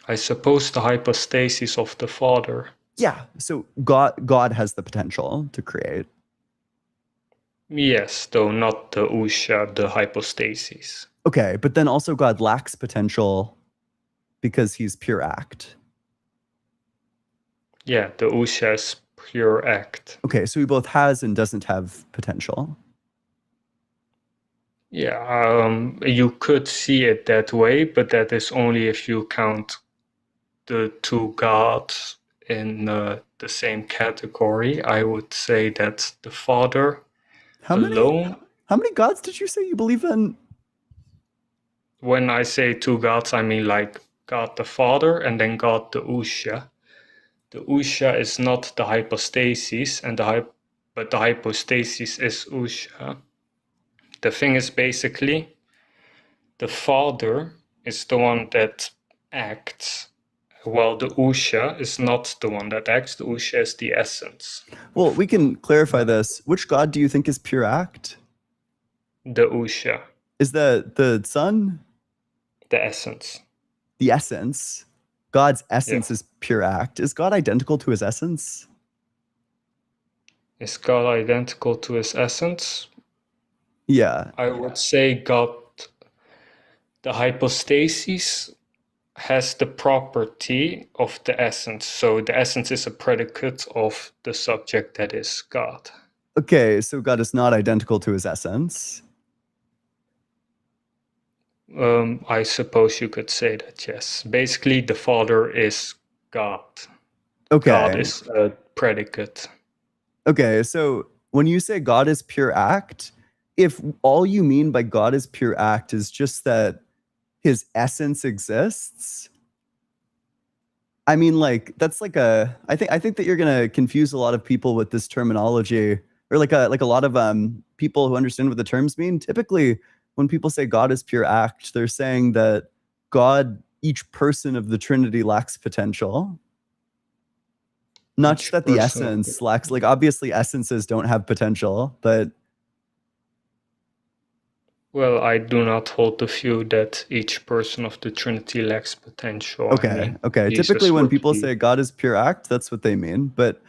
S12: I suppose the hypostasis of the Father.
S1: Yeah, so God has the potential to create.
S12: Yes, though not the Usha, the hypostasis.
S1: Okay, but then also God lacks potential because he's pure act.
S12: Yeah, the Usha is pure act.
S1: Okay, so he both has and doesn't have potential.
S12: Yeah, you could see it that way, but that is only if you count the two gods in the same category. I would say that the Father alone.
S1: How many gods did you say you believe in?
S12: When I say two gods, I mean like God the Father and then God the Usha. The Usha is not the hypostasis, but the hypostasis is Usha. The thing is basically, the Father is the one that acts, while the Usha is not the one that acts. The Usha is the essence.
S1: Well, we can clarify this. Which God do you think is pure act?
S12: The Usha.
S1: Is that the Son?
S12: The essence.
S1: The essence. God's essence is pure act. Is God identical to his essence?
S12: Is God identical to his essence?
S1: Yeah.
S12: I would say God, the hypostasis has the property of the essence. So the essence is a predicate of the subject that is God.
S1: Okay, so God is not identical to his essence.
S12: I suppose you could say that, yes. Basically, the Father is God.
S1: Okay.
S12: God is a predicate.
S1: Okay, so when you say God is pure act, if all you mean by God is pure act is just that his essence exists, I mean, like, that's like I think that you're gonna confuse a lot of people with this terminology, or like a lot of people who understand what the terms mean. Typically, when people say God is pure act, they're saying that God, each person of the Trinity, lacks potential. Not just that the essence lacks, like, obviously essences don't have potential, but
S12: Well, I do not hold the view that each person of the Trinity lacks potential.
S1: okay. Typically, when people say God is pure act, that's what they mean. But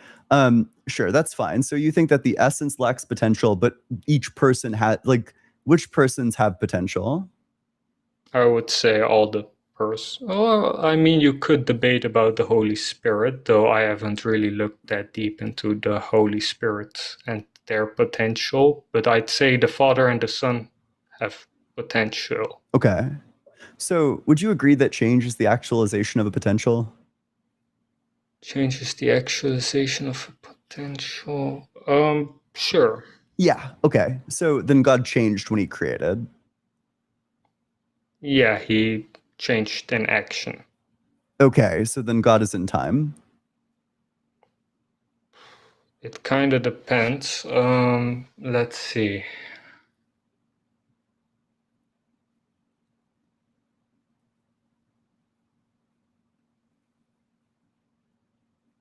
S1: sure, that's fine. So you think that the essence lacks potential, but each person has, like, which persons have potential?
S12: I would say all the persons. Well, I mean, you could debate about the Holy Spirit, though I haven't really looked that deep into the Holy Spirit and their potential. But I'd say the Father and the Son have potential.
S1: Okay. So would you agree that change is the actualization of a potential?
S12: Change is the actualization of a potential. Sure.
S1: Yeah. Okay. So then God changed when he created.
S12: Yeah, he changed in action.
S1: Okay. So then God is in time.
S12: It kind of depends. Let's see.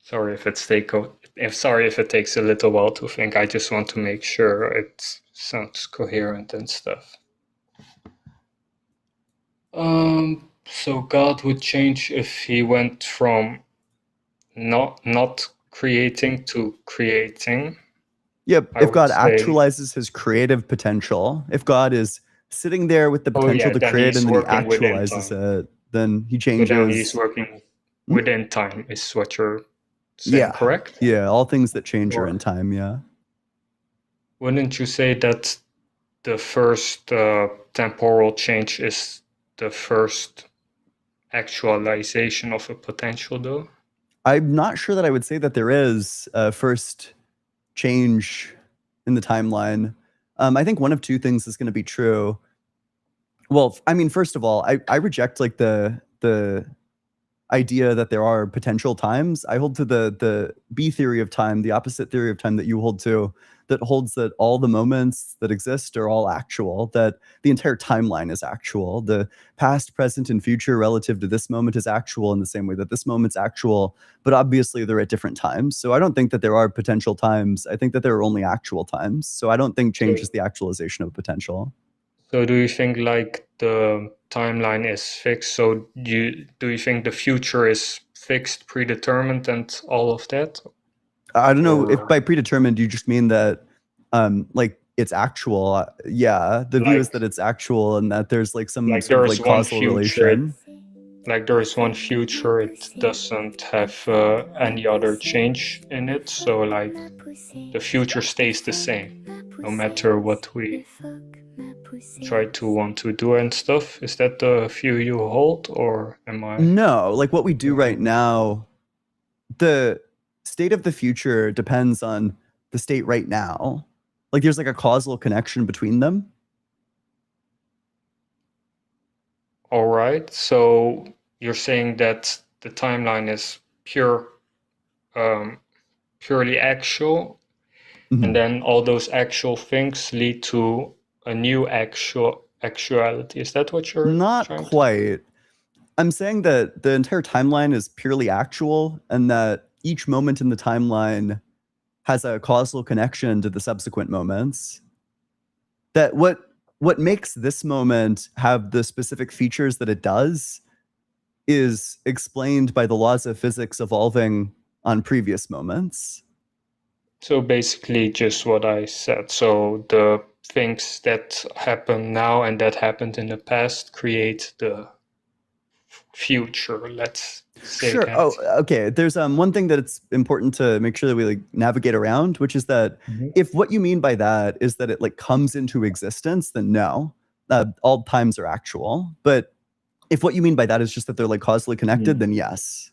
S12: Sorry if it takes a little while to think. I just want to make sure it sounds coherent and stuff. So God would change if he went from not creating to creating.
S1: Yep.
S12: I
S1: If God
S12: would say-
S1: actualizes his creative potential, if God is sitting there with the
S12: Oh,
S1: potential
S12: yeah,
S1: to
S12: then
S1: create
S12: he's
S1: and then he
S12: working within
S1: actualizes
S12: time.
S1: it, then he
S12: So
S1: changes.
S12: then he's working within time, is what you're saying,
S1: Yeah.
S12: correct?
S1: Yeah. All things that change are
S12: Or-
S1: in time. Yeah.
S12: Wouldn't you say that the first temporal change is the first actualization of a potential, though?
S1: I'm not sure that I would say that there is a first change in the timeline. I think one of two things is going to be true. Well, I mean, first of all, I reject like the idea that there are potential times. I hold to the B theory of time, the opposite theory of time that you hold to, that holds that all the moments that exist are all actual, that the entire timeline is actual. The past, present, and future relative to this moment is actual in the same way that this moment's actual, but obviously they're at different times. So I don't think that there are potential times. I think that there are only actual times. So I don't think change is the actualization of potential.
S12: So do you think like the timeline is fixed? So do you think the future is fixed, predetermined, and all of that?
S1: I don't know if
S12: Or-
S1: by predetermined you just mean that like it's actual. Yeah, the view is
S12: Like-
S1: that it's actual and that there's like some
S12: Like
S1: sort of
S12: there's
S1: like
S12: one
S1: causal
S12: future,
S1: relation.
S12: like there is one future, it doesn't have any other change in it. So like the future stays the same, no matter what we try to want to do and stuff. Is that the view you hold, or am I?
S1: No, like what we do right now, the state of the future depends on the state right now. Like there's like a causal connection between them.
S12: All right. So you're saying that the timeline is purely actual,
S1: Mhm.
S12: and then all those actual things lead to a new actuality. Is that what you're
S1: Not
S12: trying to-
S1: quite. I'm saying that the entire timeline is purely actual and that each moment in the timeline has a causal connection to the subsequent moments. That what makes this moment have the specific features that it does is explained by the laws of physics evolving on previous moments.
S12: So basically just what I said. So the things that happen now and that happened in the past create the future, let's say
S1: Sure.
S12: that.
S1: Oh, okay. There's one thing that it's important to make sure that we like navigate around, which is that
S12: Mhm.
S1: if what you mean by that is that it like comes into existence, then no, all times are actual. But if what you mean by that is just that they're like causally connected, then yes.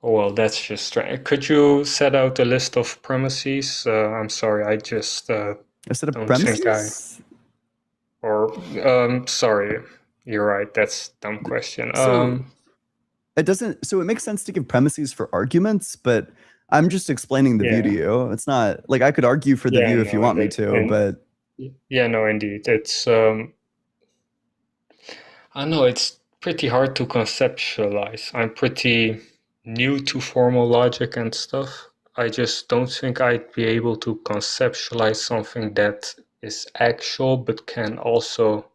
S12: Oh, well, that's just strange. Could you set out a list of premises? I'm sorry, I just
S1: A set of
S12: don't think
S1: premises.
S12: sorry, you're right. That's a dumb question.
S1: So it doesn't. So it makes sense to give premises for arguments, but I'm just explaining the view to
S12: Yeah.
S1: you. It's not like I could argue for the
S12: Yeah,
S1: view if you
S12: no,
S1: want me
S12: and-
S1: to,
S12: and-
S1: but
S12: Yeah, no, indeed. It's I know it's pretty hard to conceptualize. I'm pretty new to formal logic and stuff. I just don't think I'd be able to conceptualize something that is actual but can also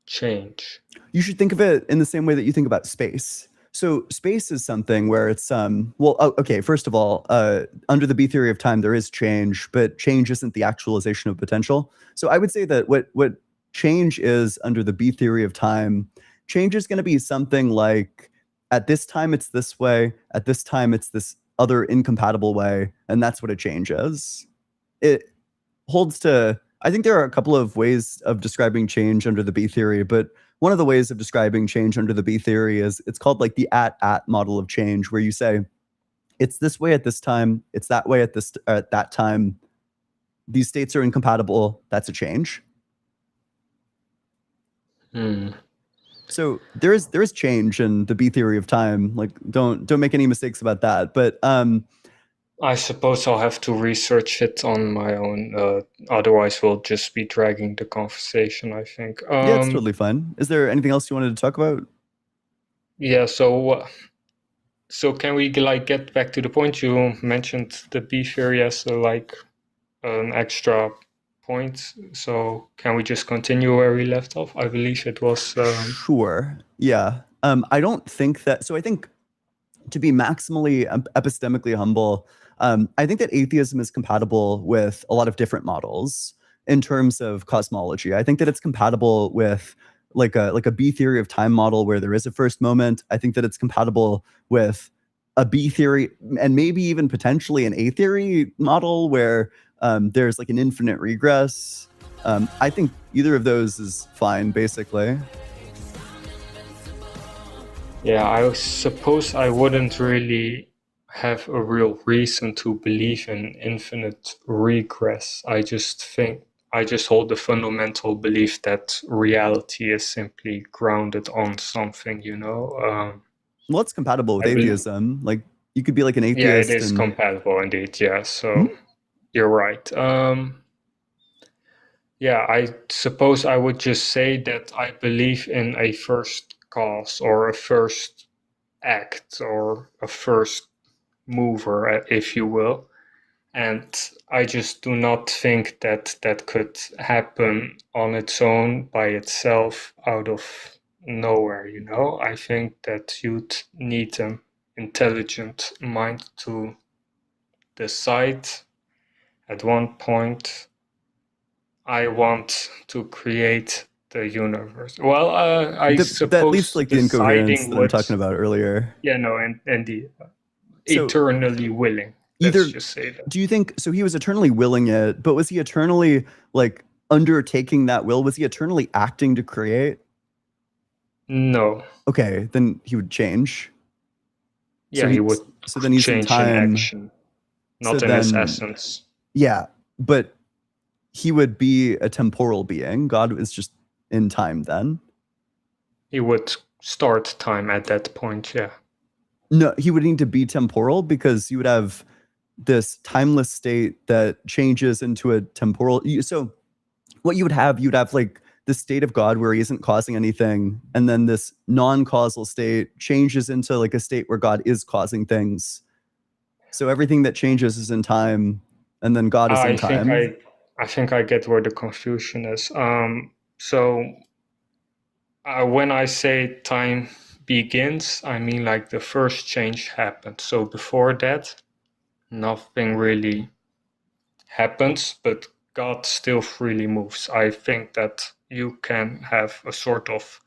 S12: change.
S1: you should think of it in the same way that you think about space. So space is something where it's okay, first of all, under the B theory of time there is change, but change isn't the actualization of potential. So I would say that what change is under the B theory of time, change is going to be something like at this time it's this way, at this time it's this other incompatible way, and that's what a change is. It holds to, I think there are a couple of ways of describing change under the B theory, but one of the ways of describing change under the B theory is it's called like the at model of change, where you say it's this way at this time, it's that way at that time. These states are incompatible. That's a change. So there is change in the B theory of time. Like, don't make any mistakes about that. But
S12: I suppose I'll have to research it on my own. Otherwise, we'll just be dragging the conversation, I think.
S1: Yeah, it's totally fine. Is there anything else you wanted to talk about?
S12: Yeah, so can we like get back to the point? You mentioned the B theory as an extra point. So can we just continue where we left off? I believe it was
S1: Sure. Yeah. I don't think that. So I think, to be maximally epistemically humble, I think that atheism is compatible with a lot of different models in terms of cosmology. I think that it's compatible with like a B theory of time model where there is a first moment. I think that it's compatible with a B theory and maybe even potentially an A theory model where there's like an infinite regress. I think either of those is fine, basically.
S12: Yeah, I suppose I wouldn't really have a real reason to believe in infinite regress. I just hold the fundamental belief that reality is simply grounded on something,
S1: Well, it's compatible with atheism. Like, you could be like an atheist.
S12: Yeah, it is compatible indeed. Yeah, so you're right. Yeah, I suppose I would just say that I believe in a first cause or a first act or a first mover, if you will. And I just do not think that could happen on its own by itself out of nowhere, I think that you'd need an intelligent mind to decide at one point, I want to create the universe. Well, I suppose
S1: that leads like the incoherence that I'm talking about earlier.
S12: Yeah, no, and the eternally willing.
S1: Let's
S12: just say that.
S1: Do you think so? He was eternally willing it, but was he eternally like undertaking that will? Was he eternally acting to create?
S12: No.
S1: Okay, then he would change.
S12: Yeah,
S1: so
S12: he would.
S1: So then he's
S12: change
S1: in time.
S12: In action, not in his essence.
S1: Yeah, but he would be a temporal being. God is just in time then.
S12: He would start time at that point, yeah.
S1: No, he would need to be temporal because you would have this timeless state that changes into a temporal. So what you'd have like the state of God where he isn't causing anything. And then this non-causal state changes into like a state where God is causing things. So everything that changes is in time. And then God is in time.
S12: I think I get where the confusion is. So when I say time begins, I mean like the first change happened. So before that, nothing really happens, but God still freely moves. I think that you can have a sort of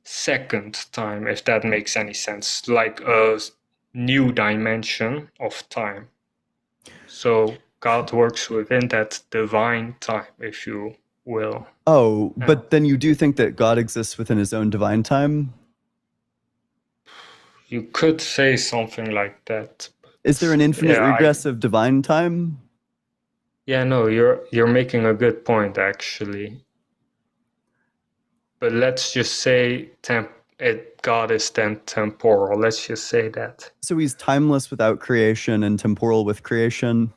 S12: second time, if that makes any sense, like a new dimension of time. So God works within that divine time, if you will.
S1: Oh, but then you do think that God exists within his own divine time?
S12: You could say something like that.
S1: Is there an infinite regress of divine time?
S12: Yeah, no, you're making a good point, actually. But let's just say God is then temporal. Let's just say that.
S1: So he's timeless without creation and temporal with creation?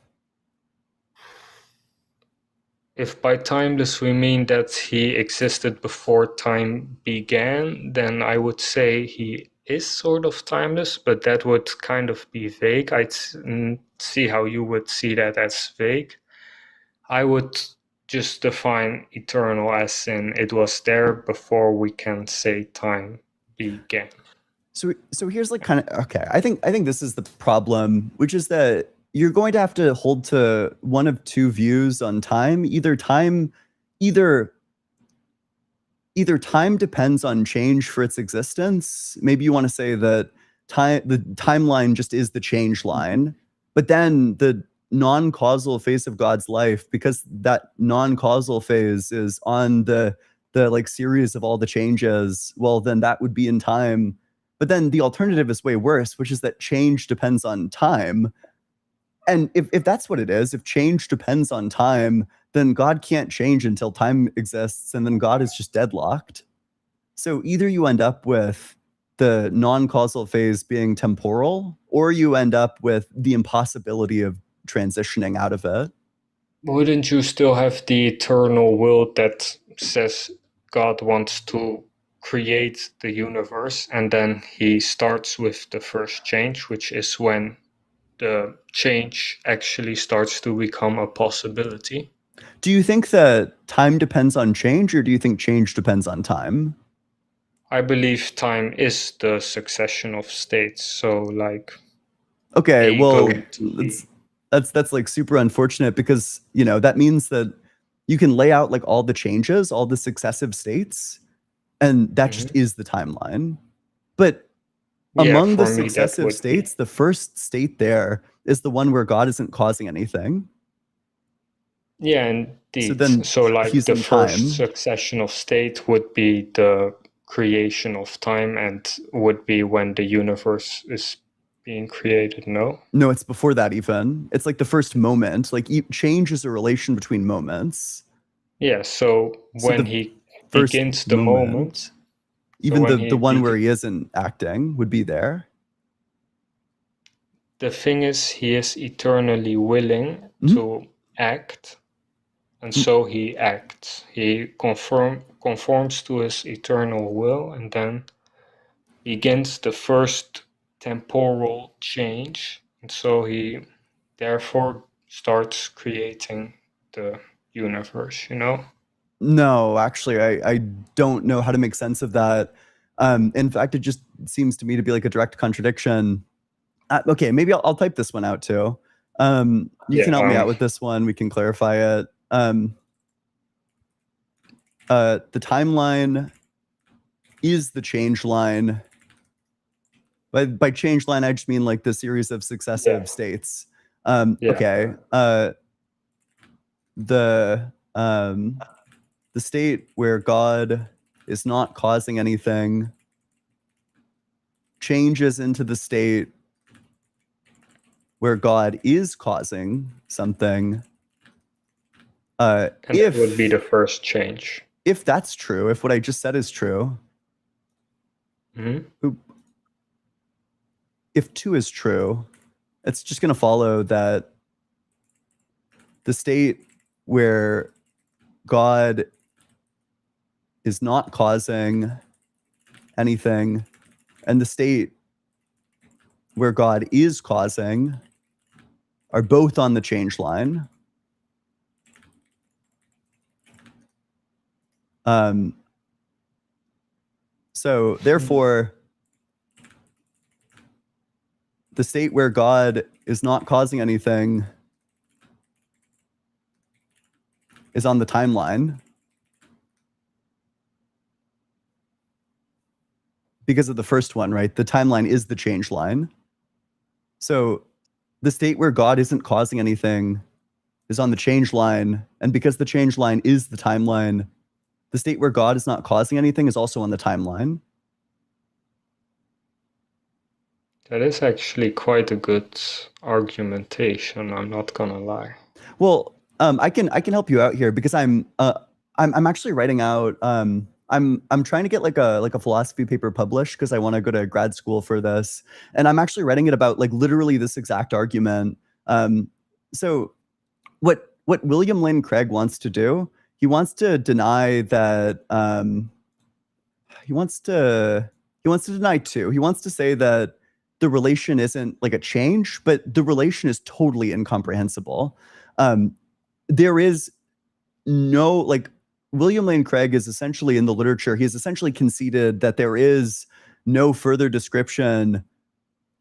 S12: If by timeless we mean that he existed before time began, then I would say he is sort of timeless, but that would kind of be vague. I'd see how you would see that as vague. I would just define eternal as in it was there before we can say time began.
S1: So here's like kind of, okay, I think this is the problem, which is that you're going to have to hold to one of two views on time. Either time depends on change for its existence. Maybe you want to say that the timeline just is the change line, but then the non-causal phase of God's life, because that non-causal phase is on the like series of all the changes, well, then that would be in time. But then the alternative is way worse, which is that change depends on time. And if that's what it is, if change depends on time, then God can't change until time exists, and then God is just deadlocked. So either you end up with the non-causal phase being temporal, or you end up with the impossibility of transitioning out of it.
S12: Wouldn't you still have the eternal will that says God wants to create the universe, and then he starts with the first change, which is when the change actually starts to become a possibility?
S1: Do you think that time depends on change, or do you think change depends on time?
S12: I believe time is the succession of states. So like,
S1: okay, well,
S12: to
S1: that's like super unfortunate, because that means that you can lay out like all the changes, all the successive states, and that just is the timeline. But among the successive states, the first state there is the one where God isn't causing anything.
S12: Yeah, indeed.
S1: So then
S12: like
S1: he's
S12: the
S1: in
S12: first
S1: time.
S12: succession of state would be the creation of time, and would be when the universe is being created. No,
S1: it's before that even. It's like the first moment. Like change is a relation between moments.
S12: Yeah, so when he begins the moment,
S1: even the one where he isn't acting would be there.
S12: The thing is, he is eternally willing to act, and so he acts. He conforms to his eternal will, and then begins the first temporal change, and so he therefore starts creating the universe,
S1: No, actually, I don't know how to make sense of that. In fact, it just seems to me to be like a direct contradiction. Okay, maybe I'll type this one out too. You can help me out with this one. We can clarify it. The timeline is the change line. By change line, I just mean like the series of successive states. Okay. The state where God is not causing anything changes into the state where God is causing something.
S12: And that would be the first change.
S1: If that's true, if what I just said is true, if 2 is true, it's just going to follow that the state where God is not causing anything and the state where God is causing are both on the change line. So therefore, the state where God is not causing anything is on the timeline because of the first one, right? The timeline is the change line. So the state where God isn't causing anything is on the change line. And because the change line is the timeline, the state where God is not causing anything is also on the timeline.
S12: That is actually quite a good argumentation, I'm not gonna lie.
S1: Well, I can help you out here because I'm actually writing out I'm trying to get like a philosophy paper published because I want to go to grad school for this, and I'm actually writing it about like literally this exact argument. So what William Lane Craig wants to do, he wants to deny that he wants to deny 2. He wants to say that the relation isn't like a change, but the relation is totally incomprehensible. There is no, like, William Lane Craig is essentially in the literature, he has essentially conceded that there is no further description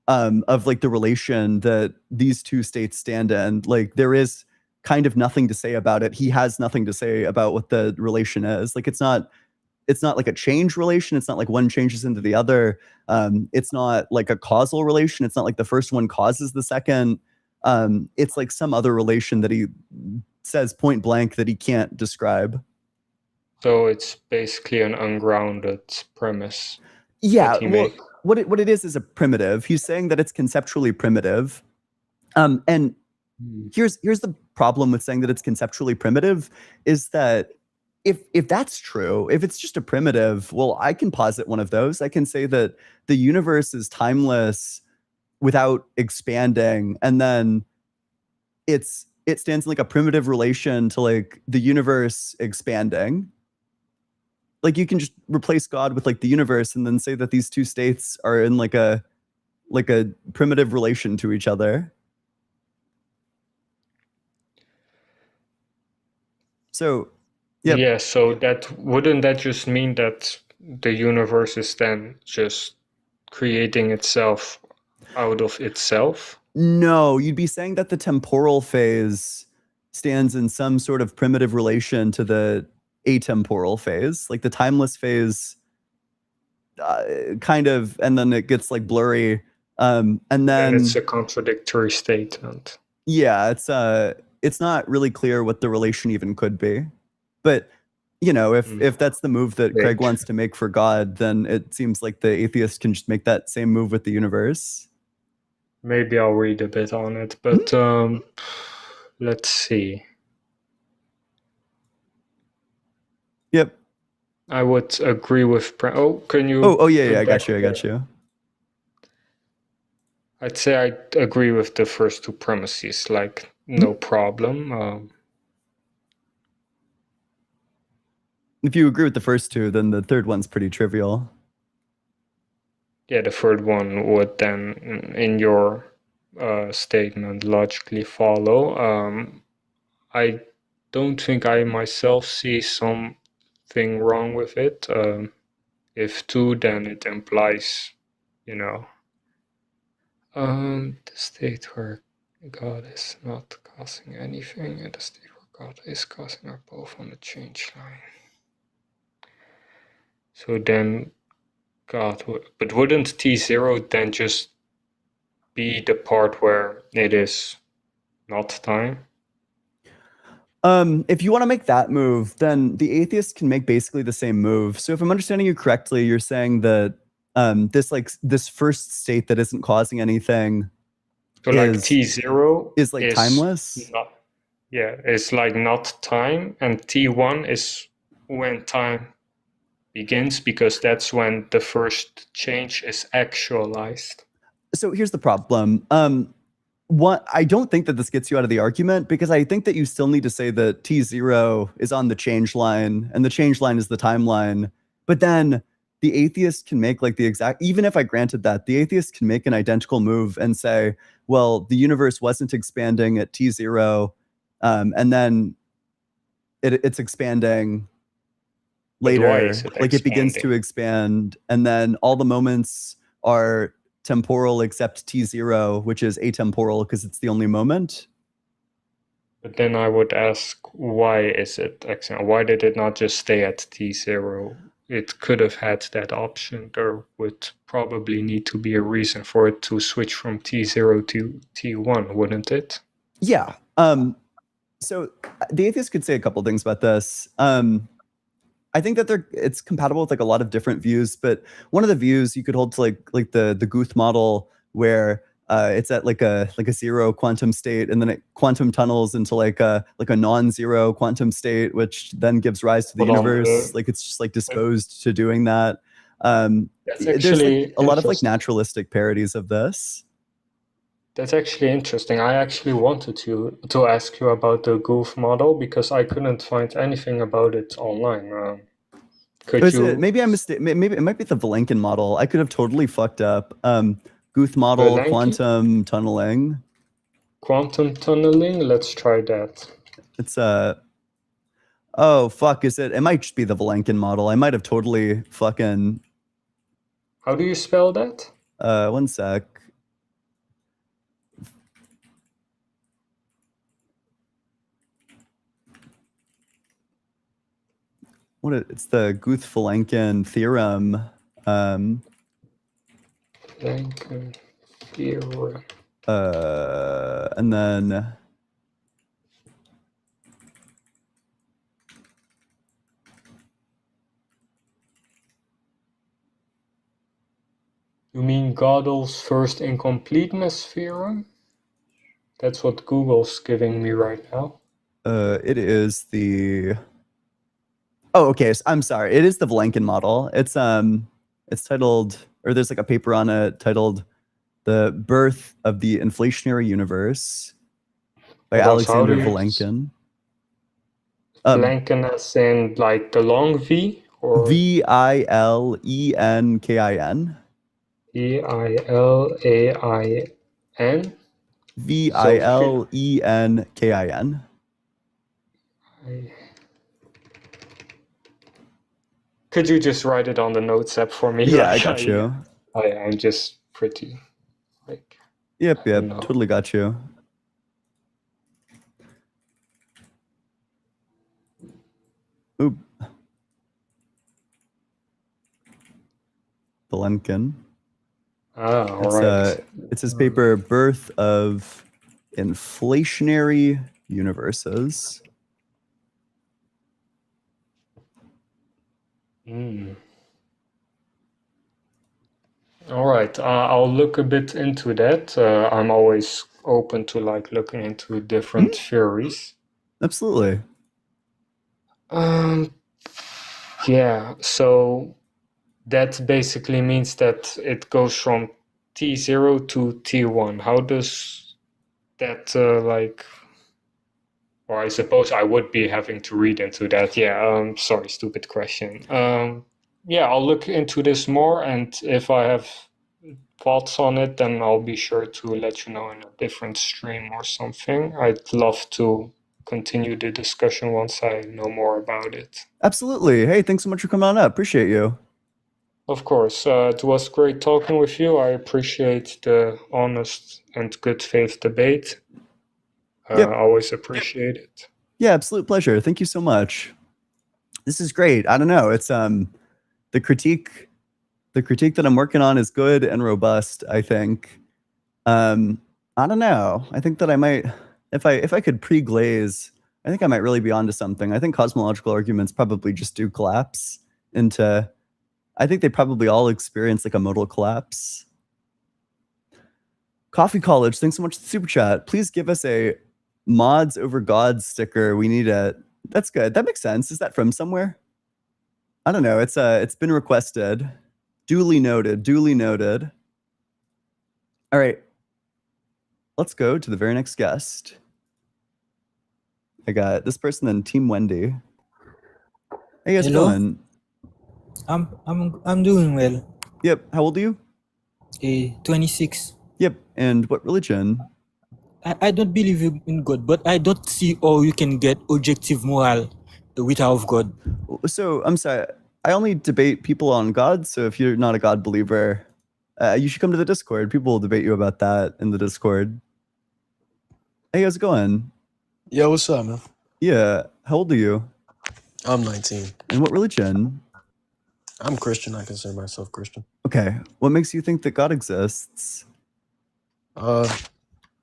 S1: of like the relation that these 2 states stand in. Like there is kind of nothing to say about it. He has nothing to say about what the relation is. Like it's not like a change relation. It's not like one changes into the other. It's not like a causal relation. It's not like the first one causes the second. It's like some other relation that he says point blank that he can't describe.
S12: So it's basically an ungrounded premise.
S1: Yeah, well, what it is a primitive. He's saying that it's conceptually primitive. And here's the problem with saying that it's conceptually primitive is that if that's true, if it's just a primitive, well, I can posit one of those. I can say that the universe is timeless without expanding, and then it stands in like a primitive relation to like the universe expanding. Like you can just replace God with like the universe and then say that these two states are in like a primitive relation to each other. So
S12: yeah, so wouldn't that just mean that the universe is then just creating itself out of itself?
S1: No, you'd be saying that the temporal phase stands in some sort of primitive relation to the atemporal phase, like the timeless phase, kind of, and then it gets like blurry, and then
S12: it's a contradictory statement.
S1: Yeah, it's not really clear what the relation even could be, but you know, if that's the move that Craig wants to make for God, then it seems like the atheist can just make that same move with the universe.
S12: Maybe I'll read a bit on it, but let's see.
S1: Yep.
S12: I would agree with. Can you?
S1: Oh yeah, I got you.
S12: I'd say I agree with the first two premises, like no problem.
S1: If you agree with the first two, then the third one's pretty trivial.
S12: Yeah, the third one would then, in your statement, logically follow. I don't think I myself see something wrong with it. If two, then it implies, the state where God is not causing anything and the state where God is causing are both on the change line. So then God would, but wouldn't T0 then just be the part where it is not time?
S1: If you want to make that move, then the atheist can make basically the same move. So if I'm understanding you correctly, you're saying that this first state that isn't causing anything,
S12: so like T0
S1: is like timeless.
S12: It's like not time, and T1 is when time begins, because that's when the first change is actualized.
S1: So here's the problem. I don't think that this gets you out of the argument, because I think that you still need to say that T0 is on the change line and the change line is the timeline. But then the atheist can make like even if I granted that, the atheist can make an identical move and say, well, the universe wasn't expanding at T0, and then it's expanding later. Like it begins to expand, and then all the moments are temporal except T0, which is atemporal because it's the only moment.
S12: But then I would ask, why is it? Why did it not just stay at T0? It could have had that option. There would probably need to be a reason for it to switch from T0 to T1, wouldn't it?
S1: Yeah. So the atheist could say a couple things about this. I think that it's compatible with like a lot of different views, but one of the views you could hold to like the Guth model, where it's at like a zero quantum state, and then it quantum tunnels into like a non-zero quantum state, which then gives rise to the universe. Like it's just like disposed to doing that. There's like a lot of like naturalistic parodies of this.
S12: That's actually interesting. I actually wanted to ask you about the Guth model, because I couldn't find anything about it online.
S1: Maybe I mistake. Maybe it might be the Vilenkin model. I could have totally fucked up. Guth model,
S12: Vilenkin?
S1: quantum tunneling.
S12: Quantum tunneling? Let's try that.
S1: It's oh fuck, is it? It might just be the Vilenkin model. I might have totally fucking.
S12: How do you spell that?
S1: One sec. It's the Guth-Vilenkin theorem.
S12: Vilenkin theorem.
S1: And then
S12: You mean Gödel's first incompleteness theorem? That's what Google's giving me right now.
S1: It is the. Oh, okay. I'm sorry. It is the Vilenkin model. It's titled, or there's like a paper on it titled "The Birth of the Inflationary Universe" by Alexander Vilenkin.
S12: Vilenkin as in like the long V, or
S1: Vilenkin.
S12: Vilain.
S1: Vilenkin.
S12: Could you just write it on the notes app for me?
S1: Yeah, I got you.
S12: I'm just pretty like.
S1: Yep, totally got you. Oop. Vilenkin. It's his paper, Birth of Inflationary Universes.
S12: All right, I'll look a bit into that. I'm always open to like looking into different theories.
S1: Absolutely.
S12: Yeah, so that basically means that it goes from T0 to T1. How does that like, or I suppose I would be having to read into that. Yeah, sorry, stupid question. Yeah, I'll look into this more, and if I have thoughts on it, then I'll be sure to let you know in a different stream or something. I'd love to continue the discussion once I know more about it.
S1: Absolutely. Hey, thanks so much for coming on up. Appreciate you.
S12: Of course. It was great talking with you. I appreciate the honest and good faith debate. I always appreciate it.
S1: Yeah, absolute pleasure. Thank you so much. This is great. I don't know. It's the critique that I'm working on is good and robust, I think. I don't know. I think that I might, if I could pre-glaze, I think I might really be onto something. I think cosmological arguments probably just do collapse into, I think they probably all experience like a modal collapse. Coffee College, thanks so much for the super chat. Please give us a mods over gods sticker. We need it. That's good. That makes sense. Is that from somewhere? I don't know. It's been requested. Duly noted. Duly noted. All right. Let's go to the very next guest. I got this person and Team Wendy. Hey, how's it going?
S13: I'm doing well.
S1: Yep. How old are you?
S13: 26.
S1: Yep. And what religion?
S13: I don't believe in God, but I don't see how you can get objective moral without God.
S1: So I'm sorry. I only debate people on God. So if you're not a God believer, you should come to the Discord. People will debate you about that in the Discord. Hey, how's it going?
S14: Yo, what's up, man?
S1: Yeah. How old are you?
S14: I'm 19.
S1: And what religion?
S14: I'm Christian. I consider myself Christian.
S1: Okay. What makes you think that God exists?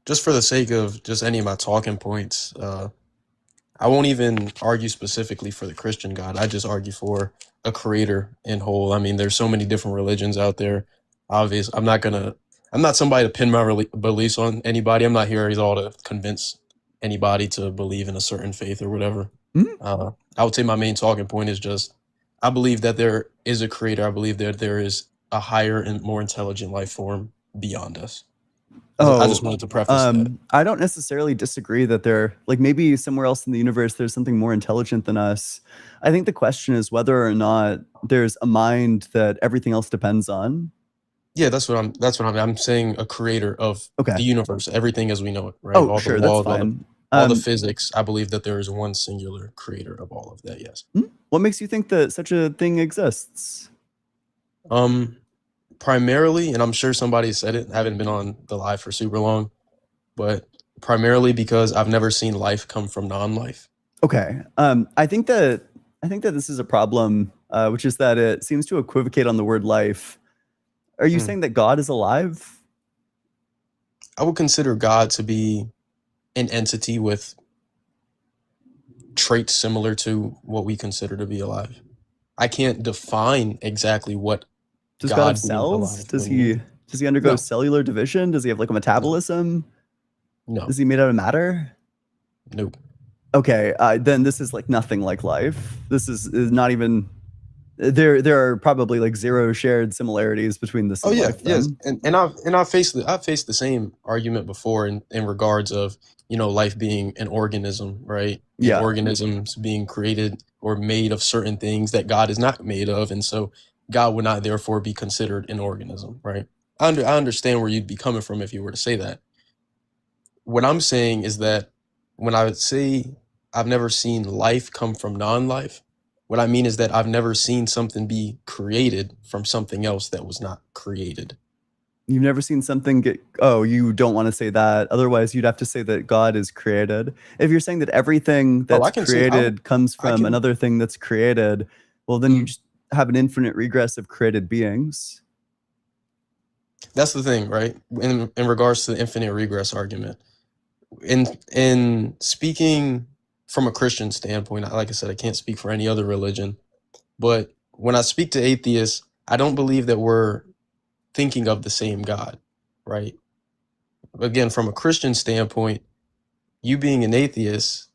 S14: Just for the sake of just any of my talking points, I won't even argue specifically for the Christian God. I just argue for a creator in whole. I mean, there's so many different religions out there. Obviously, I'm not somebody to pin my beliefs on anybody. I'm not here at all to convince anybody to believe in a certain faith or whatever. I would say my main talking point is just, I believe that there is a creator. I believe that there is a higher and more intelligent life form beyond us. I just wanted to preface that.
S1: I don't necessarily disagree that there, like maybe somewhere else in the universe, there's something more intelligent than us. I think the question is whether or not there's a mind that everything else depends on.
S14: Yeah, that's what I'm saying. A creator of the universe, everything as we know it, right?
S1: Oh,
S14: all
S1: sure,
S14: the walls,
S1: that's fine.
S14: all the physics. I believe that there is one singular creator of all of that. Yes.
S1: What makes you think that such a thing exists?
S14: Primarily, and I'm sure somebody said it. I haven't been on the live for super long, but primarily because I've never seen life come from non-life.
S1: Okay. I think that this is a problem, which is that it seems to equivocate on the word life. Are you saying that God is alive?
S14: I would consider God to be an entity with traits similar to what we consider to be alive. I can't define exactly what
S1: Does God have
S14: God being
S1: cells?
S14: alive.
S1: Does
S14: When you
S1: he undergo
S14: no,
S1: cellular division? Does he have like a
S14: no,
S1: metabolism?
S14: no,
S1: Is he made out of matter?
S14: nope.
S1: Okay, then this is like nothing like life. This is not even there are probably like zero shared similarities between this
S14: Oh
S1: and
S14: yeah,
S1: life
S14: yes,
S1: then.
S14: and I've faced the same argument before in regards of life being an organism, right? And
S1: Yeah.
S14: organisms being created or made of certain things that God is not made of, and so God would not therefore be considered an organism, right? I understand where you'd be coming from if you were to say that. What I'm saying is that when I would say I've never seen life come from non-life, what I mean is that I've never seen something be created from something else that was not created.
S1: You've never seen something get you don't want to say that. Otherwise, you'd have to say that God is created. If you're saying that everything
S14: Oh, I
S1: that's
S14: can say I
S1: created comes
S14: I
S1: from
S14: can.
S1: another thing that's created, well, then you
S14: Mm.
S1: just have an infinite regress of created beings.
S14: That's the thing, right? In regards to the infinite regress argument, in speaking from a Christian standpoint, like I said, I can't speak for any other religion, but when I speak to atheists, I don't believe that we're thinking of the same God, right? Again, from a Christian standpoint, you being an atheist,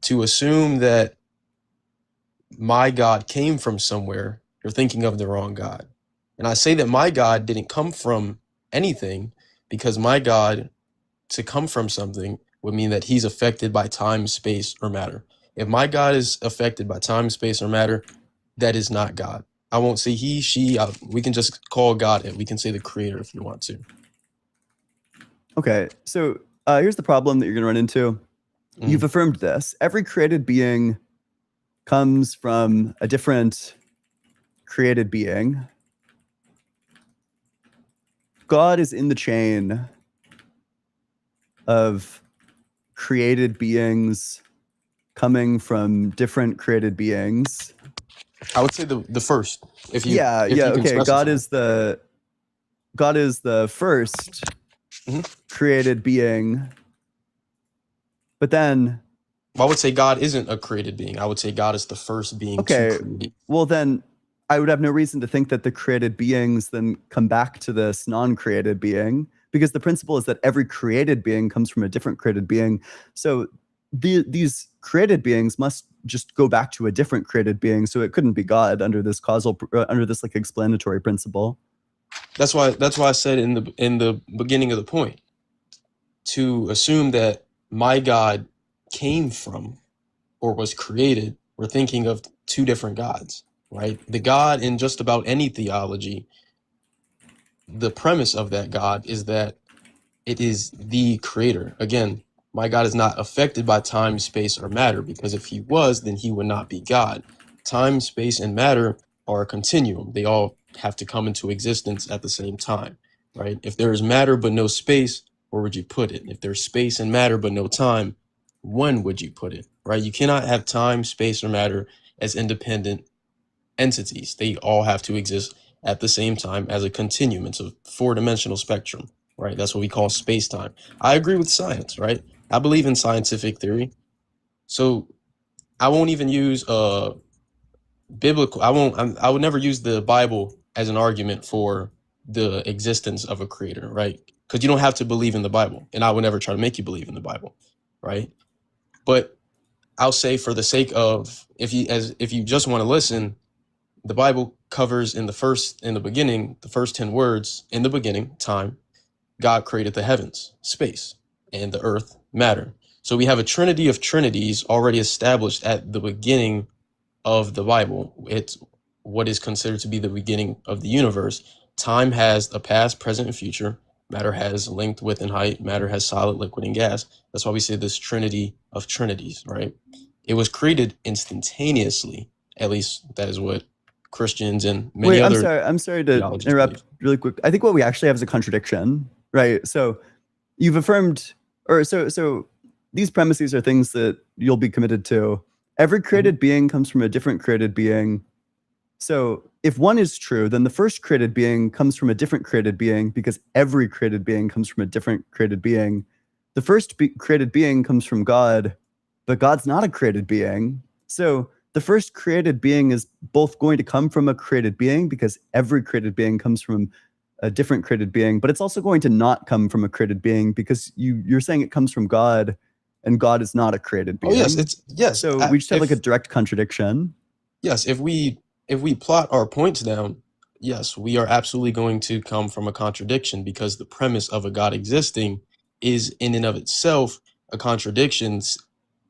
S14: to assume that my God came from somewhere, you're thinking of the wrong God. And I say that my God didn't come from anything because my God, to come from something, would mean that he's affected by time, space, or matter. If my God is affected by time, space, or matter, that is not God. I won't say he, she, we can just call God it. We can say the creator if you want to.
S1: Okay, so here's the problem that you're going to run into. You've affirmed this. Every created being comes from a different created being. God is in the chain of created beings coming from different created beings.
S14: I would say the first. If you
S1: Yeah,
S14: if you can
S1: okay. God
S14: specify.
S1: is the first created being. But then
S14: I would say God isn't a created being. I would say God is the first being
S1: okay,
S14: to create.
S1: well then I would have no reason to think that the created beings then come back to this non-created being, because the principle is that every created being comes from a different created being. So these created beings must just go back to a different created being. So it couldn't be God under this under this like explanatory principle.
S14: That's why I said in the beginning of the point, to assume that my God came from or was created, we're thinking of two different gods, right? The God in just about any theology, the premise of that God is that it is the creator. Again, my God is not affected by time, space, or matter, because if he was, then he would not be God. Time, space, and matter are a continuum. They all have to come into existence at the same time, right? If there is matter but no space, where would you put it? If there's space and matter but no time, when would you put it, right? You cannot have time, space, or matter as independent entities. They all have to exist at the same time as a continuum. It's a four-dimensional spectrum, right? That's what we call space-time. I agree with science, right? I believe in scientific theory. So I won't even use biblical. I would never use the Bible as an argument for the existence of a creator, right? Because you don't have to believe in the Bible, and I would never try to make you believe in the Bible, right? But I'll say, for the sake of, if you just want to listen, the Bible covers in the beginning, the first 10 words, in the beginning, time, God created the heavens, space, and the earth, matter. So we have a trinity of trinities already established at the beginning of the Bible. It's what is considered to be the beginning of the universe. Time has a past, present, and future. Matter has length, width, and height. Matter has solid, liquid, and gas. That's why we say this trinity of trinities, right? It was created instantaneously. At least that is what Christians and many
S1: Wait,
S14: other
S1: I'm sorry to
S14: theologies
S1: interrupt
S14: believe.
S1: really quick. I think what we actually have is a contradiction, right? So you've affirmed, or so these premises are things that you'll be committed to. Every created being comes from a different created being. So if one is true, then the first created being comes from a different created being, because every created being comes from a different created being. The first created being comes from God, but God's not a created being. So the first created being is both going to come from a created being, because every created being comes from a different created being, but it's also going to not come from a created being, because you're saying it comes from God, and God is not a created being.
S14: Oh yes, yes.
S1: So we just have like a direct contradiction.
S14: Yes, if we plot our points down, yes, we are absolutely going to come from a contradiction, because the premise of a God existing is in and of itself a contradiction.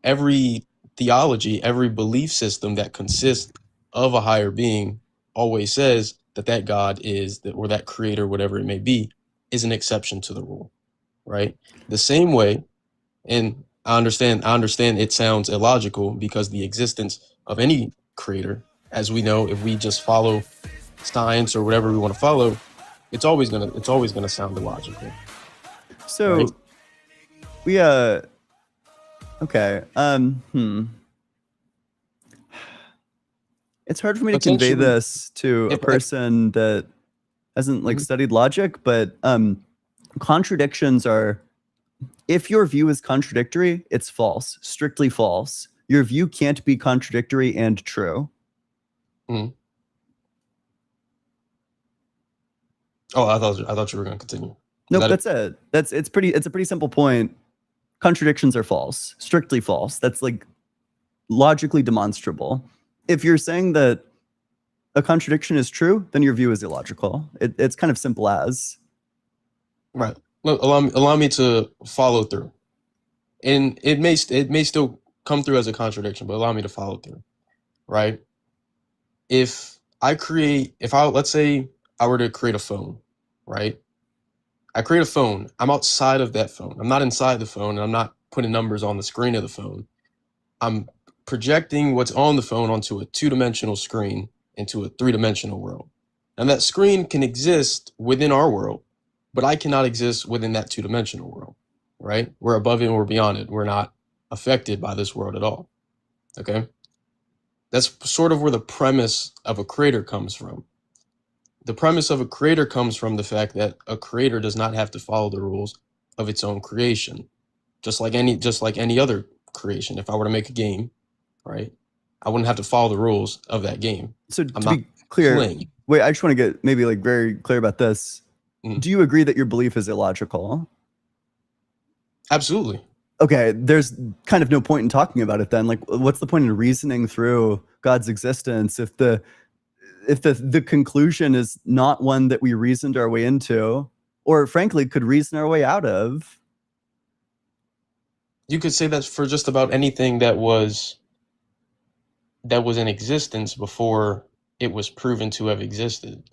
S14: Every theology, every belief system that consists of a higher being always says that God is, or that creator, whatever it may be, is an exception to the rule, right? The same way, and I understand it sounds illogical, because the existence of any creator, as we know, if we just follow science or whatever we want to follow, it's always gonna sound illogical.
S1: So
S14: right?
S1: we okay. It's hard for me to convey
S14: Potentially,
S1: this to a person that hasn't like studied logic, but contradictions are, if your view is contradictory, it's false, strictly false. Your view can't be contradictory and true.
S14: Oh, I thought you were going to continue.
S1: Nope, that's it. It's a pretty simple point. Contradictions are false, strictly false. That's like logically demonstrable. If you're saying that a contradiction is true, then your view is illogical. It's kind of simple as.
S14: Right. Look, allow me to follow through, and it may still come through as a contradiction, but allow me to follow through. Right. Let's say I were to create a phone, right? I create a phone. I'm outside of that phone. I'm not inside the phone, and I'm not putting numbers on the screen of the phone. I'm projecting what's on the phone onto a two-dimensional screen into a three-dimensional world. And that screen can exist within our world, but I cannot exist within that two-dimensional world, right? We're above it and we're beyond it. We're not affected by this world at all, okay? That's sort of where the premise of a creator comes from. The premise of a creator comes from the fact that a creator does not have to follow the rules of its own creation, just like any other creation. If I were to make a game, right, I wouldn't have to follow the rules of that game.
S1: So to be clear, wait, I just want to get maybe like very clear about this. Do you agree that your belief is illogical?
S14: Absolutely.
S1: Okay, there's kind of no point in talking about it then. Like, what's the point in reasoning through God's existence if the conclusion is not one that we reasoned our way into, or frankly could reason our way out of?
S14: You could say that for just about anything that was in existence before it was proven to have existed.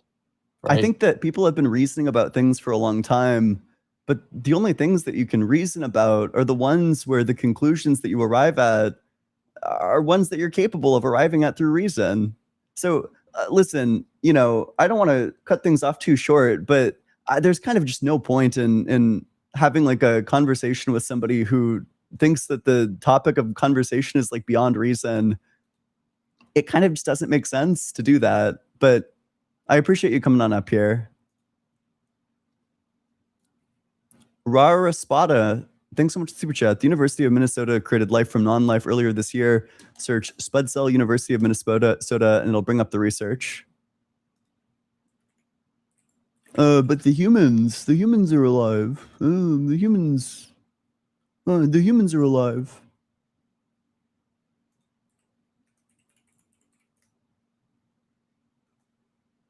S14: Right?
S1: I think that people have been reasoning about things for a long time, but the only things that you can reason about are the ones where the conclusions that you arrive at are ones that you're capable of arriving at through reason. So listen, I don't want to cut things off too short, but there's kind of just no point in having like a conversation with somebody who thinks that the topic of conversation is like beyond reason. It kind of just doesn't make sense to do that, but I appreciate you coming on up here. Rara Spada, thanks so much for Super Chat. The University of Minnesota created life from non-life earlier this year. Search Spud Cell University of Minnesota, and it'll bring up the research. But the humans are alive. The humans are alive.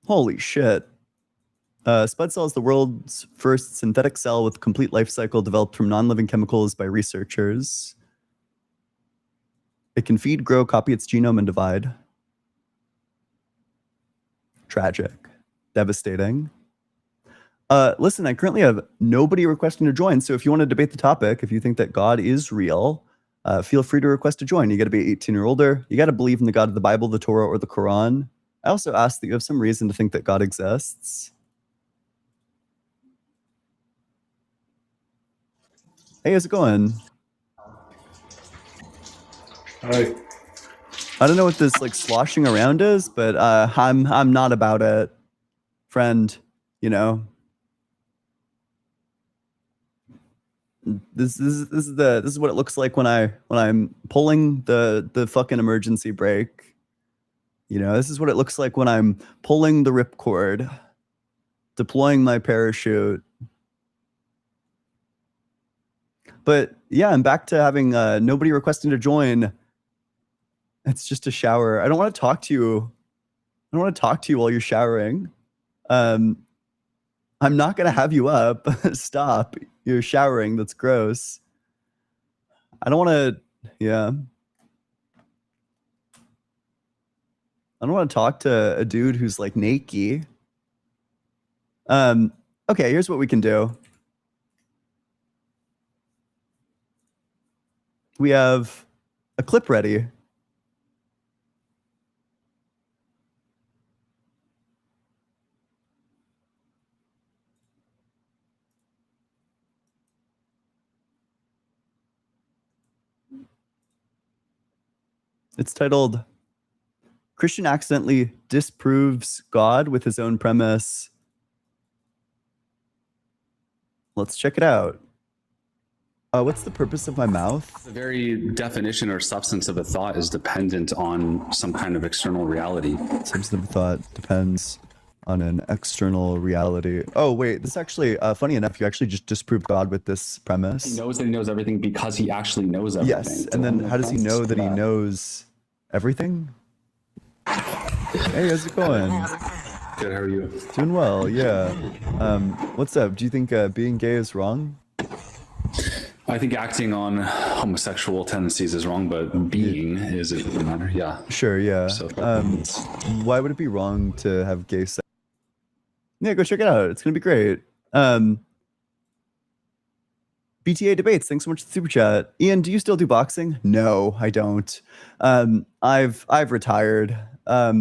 S1: Holy shit. Spud Cell is the world's first synthetic cell with complete life cycle developed from non-living chemicals by researchers. It can feed, grow, copy its genome, and divide. Tragic. Devastating. Listen, I currently have nobody requesting to join, so if you want to debate the topic, if you think that God is real, feel free to request to join. You got to be 18 or older. You got to believe in the God of the Bible, the Torah, or the Quran. I also ask that you have some reason to think that God exists. Hey, how's it going?
S8: Hi.
S1: I don't know what this like sloshing around is, but I'm not about it, friend. this is what it looks like when I'm pulling the fucking emergency brake. You know, this is what it looks like when I'm pulling the ripcord, deploying my parachute. But yeah, I'm back to having nobody requesting to join. It's just a shower. I don't want to talk to you. I don't want to talk to you while you're showering. I'm not gonna have you up. Stop. You're showering. That's gross. I don't want to. Yeah. I don't want to talk to a dude who's like naked. Okay, here's what we can do. We have a clip ready. It's titled Christian Accidentally Disproves God with His Own Premise. Let's check it out. What's the purpose of my mouth?
S15: The very definition or substance of a thought is dependent on some kind of external reality.
S1: Substance of a thought depends on an external reality. Oh, wait, this actually, funny enough, you actually just disproved God with this premise.
S15: He knows that he knows everything because he actually knows everything.
S1: Yes, and then how does he know that he knows everything? Hey, how's it going?
S15: Good, how are you?
S1: Doing well, yeah. What's up? Do you think being gay is wrong?
S15: I think acting on homosexual tendencies is wrong, but being is a different matter. Yeah.
S1: Sure, yeah.
S15: So,
S1: why would it be wrong to have gay sex? Yeah, go check it out. It's gonna be great. BTA debates. Thanks so much for the super chat. Ian, do you still do boxing? No, I don't. I've retired. I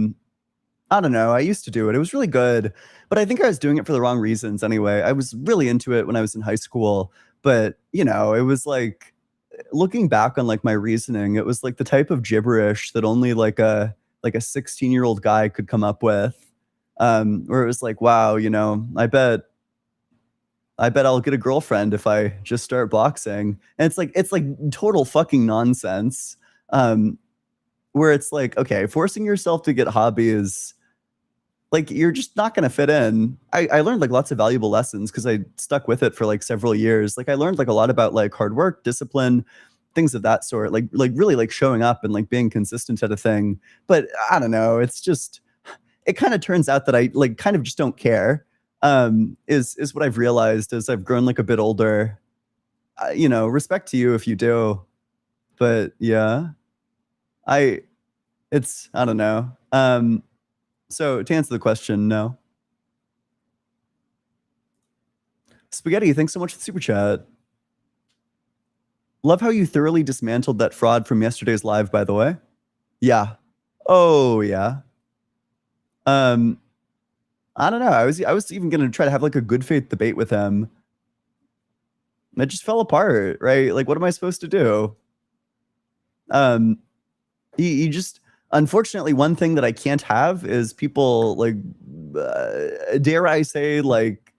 S1: don't know. I used to do it. It was really good, but I think I was doing it for the wrong reasons anyway. I was really into it when I was in high school, but you know, it was like looking back on like my reasoning, it was like the type of gibberish that only like a 16-year-old guy could come up with. Where it was like, wow, you know, I bet I'll get a girlfriend if I just start boxing. And it's like total fucking nonsense. Where it's like, okay, forcing yourself to get hobbies, like you're just not gonna fit in. I learned like lots of valuable lessons because I stuck with it for like several years. Like I learned like a lot about like hard work, discipline, things of that sort. Like really like showing up and like being consistent at a thing. But I don't know. It's just it kind of turns out that I like kind of just don't care. Is what I've realized as I've grown like a bit older. You know, respect to you if you do, but yeah, I don't know. So to answer the question, no. Spaghetti, thanks so much for the super chat. Love how you thoroughly dismantled that fraud from yesterday's live, by the way. Yeah. Oh yeah. I don't know. I was even gonna try to have like a good faith debate with him. It just fell apart, right? Like, what am I supposed to do? He just, unfortunately, one thing that I can't have is people like, dare I say, like,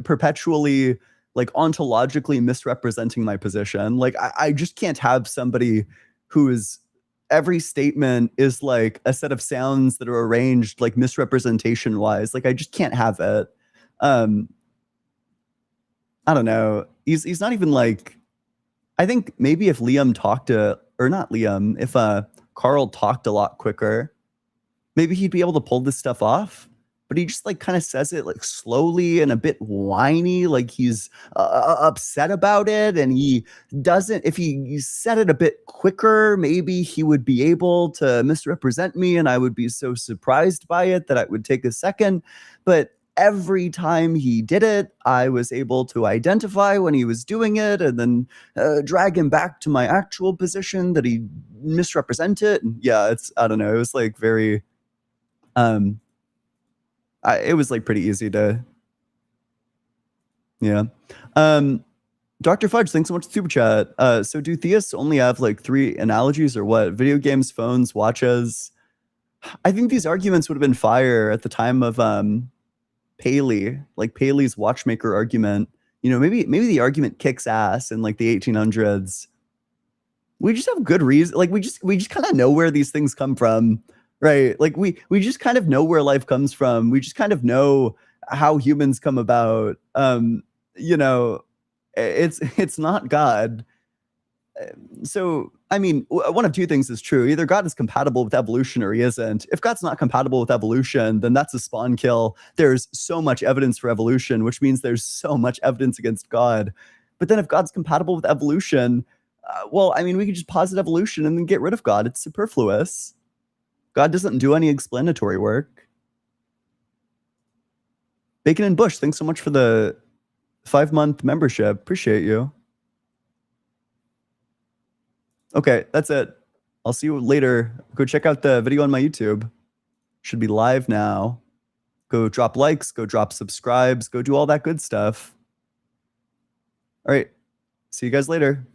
S1: perpetually, like, ontologically misrepresenting my position. Like, I just can't have somebody who is every statement is like a set of sounds that are arranged like misrepresentation wise. Like I just can't have it. I don't know. He's not even like, I think maybe if Liam talked to, or not Liam, if Carl talked a lot quicker, maybe he'd be able to pull this stuff off. But he just like kind of says it like slowly and a bit whiny, like he's upset about it. And he doesn't, if he said it a bit quicker, maybe he would be able to misrepresent me and I would be so surprised by it that it would take a second. But every time he did it, I was able to identify when he was doing it and then drag him back to my actual position that he misrepresented. And yeah, I don't know. It was like very, it was like pretty easy to, yeah. Dr. Fudge, thanks so much for super chat. So do theists only have like 3 analogies or what? Video games, phones, watches? I think these arguments would have been fire at the time of Paley, like Paley's watchmaker argument. maybe the argument kicks ass in like the 1800s. We just have good reason. Like we just kind of know where these things come from, right? Like we just kind of know where life comes from. We just kind of know how humans come about. It's not God. So, I mean, one of two things is true. Either God is compatible with evolution or he isn't. If God's not compatible with evolution, then that's a spawn kill. There's so much evidence for evolution, which means there's so much evidence against God. But then if God's compatible with evolution, we could just posit evolution and then get rid of God. It's superfluous. God doesn't do any explanatory work. Bacon and Bush, thanks so much for the 5-month membership. Appreciate you. Okay, that's it. I'll see you later. Go check out the video on my YouTube. Should be live now. Go drop likes, go drop subscribes, go do all that good stuff. All right. See you guys later.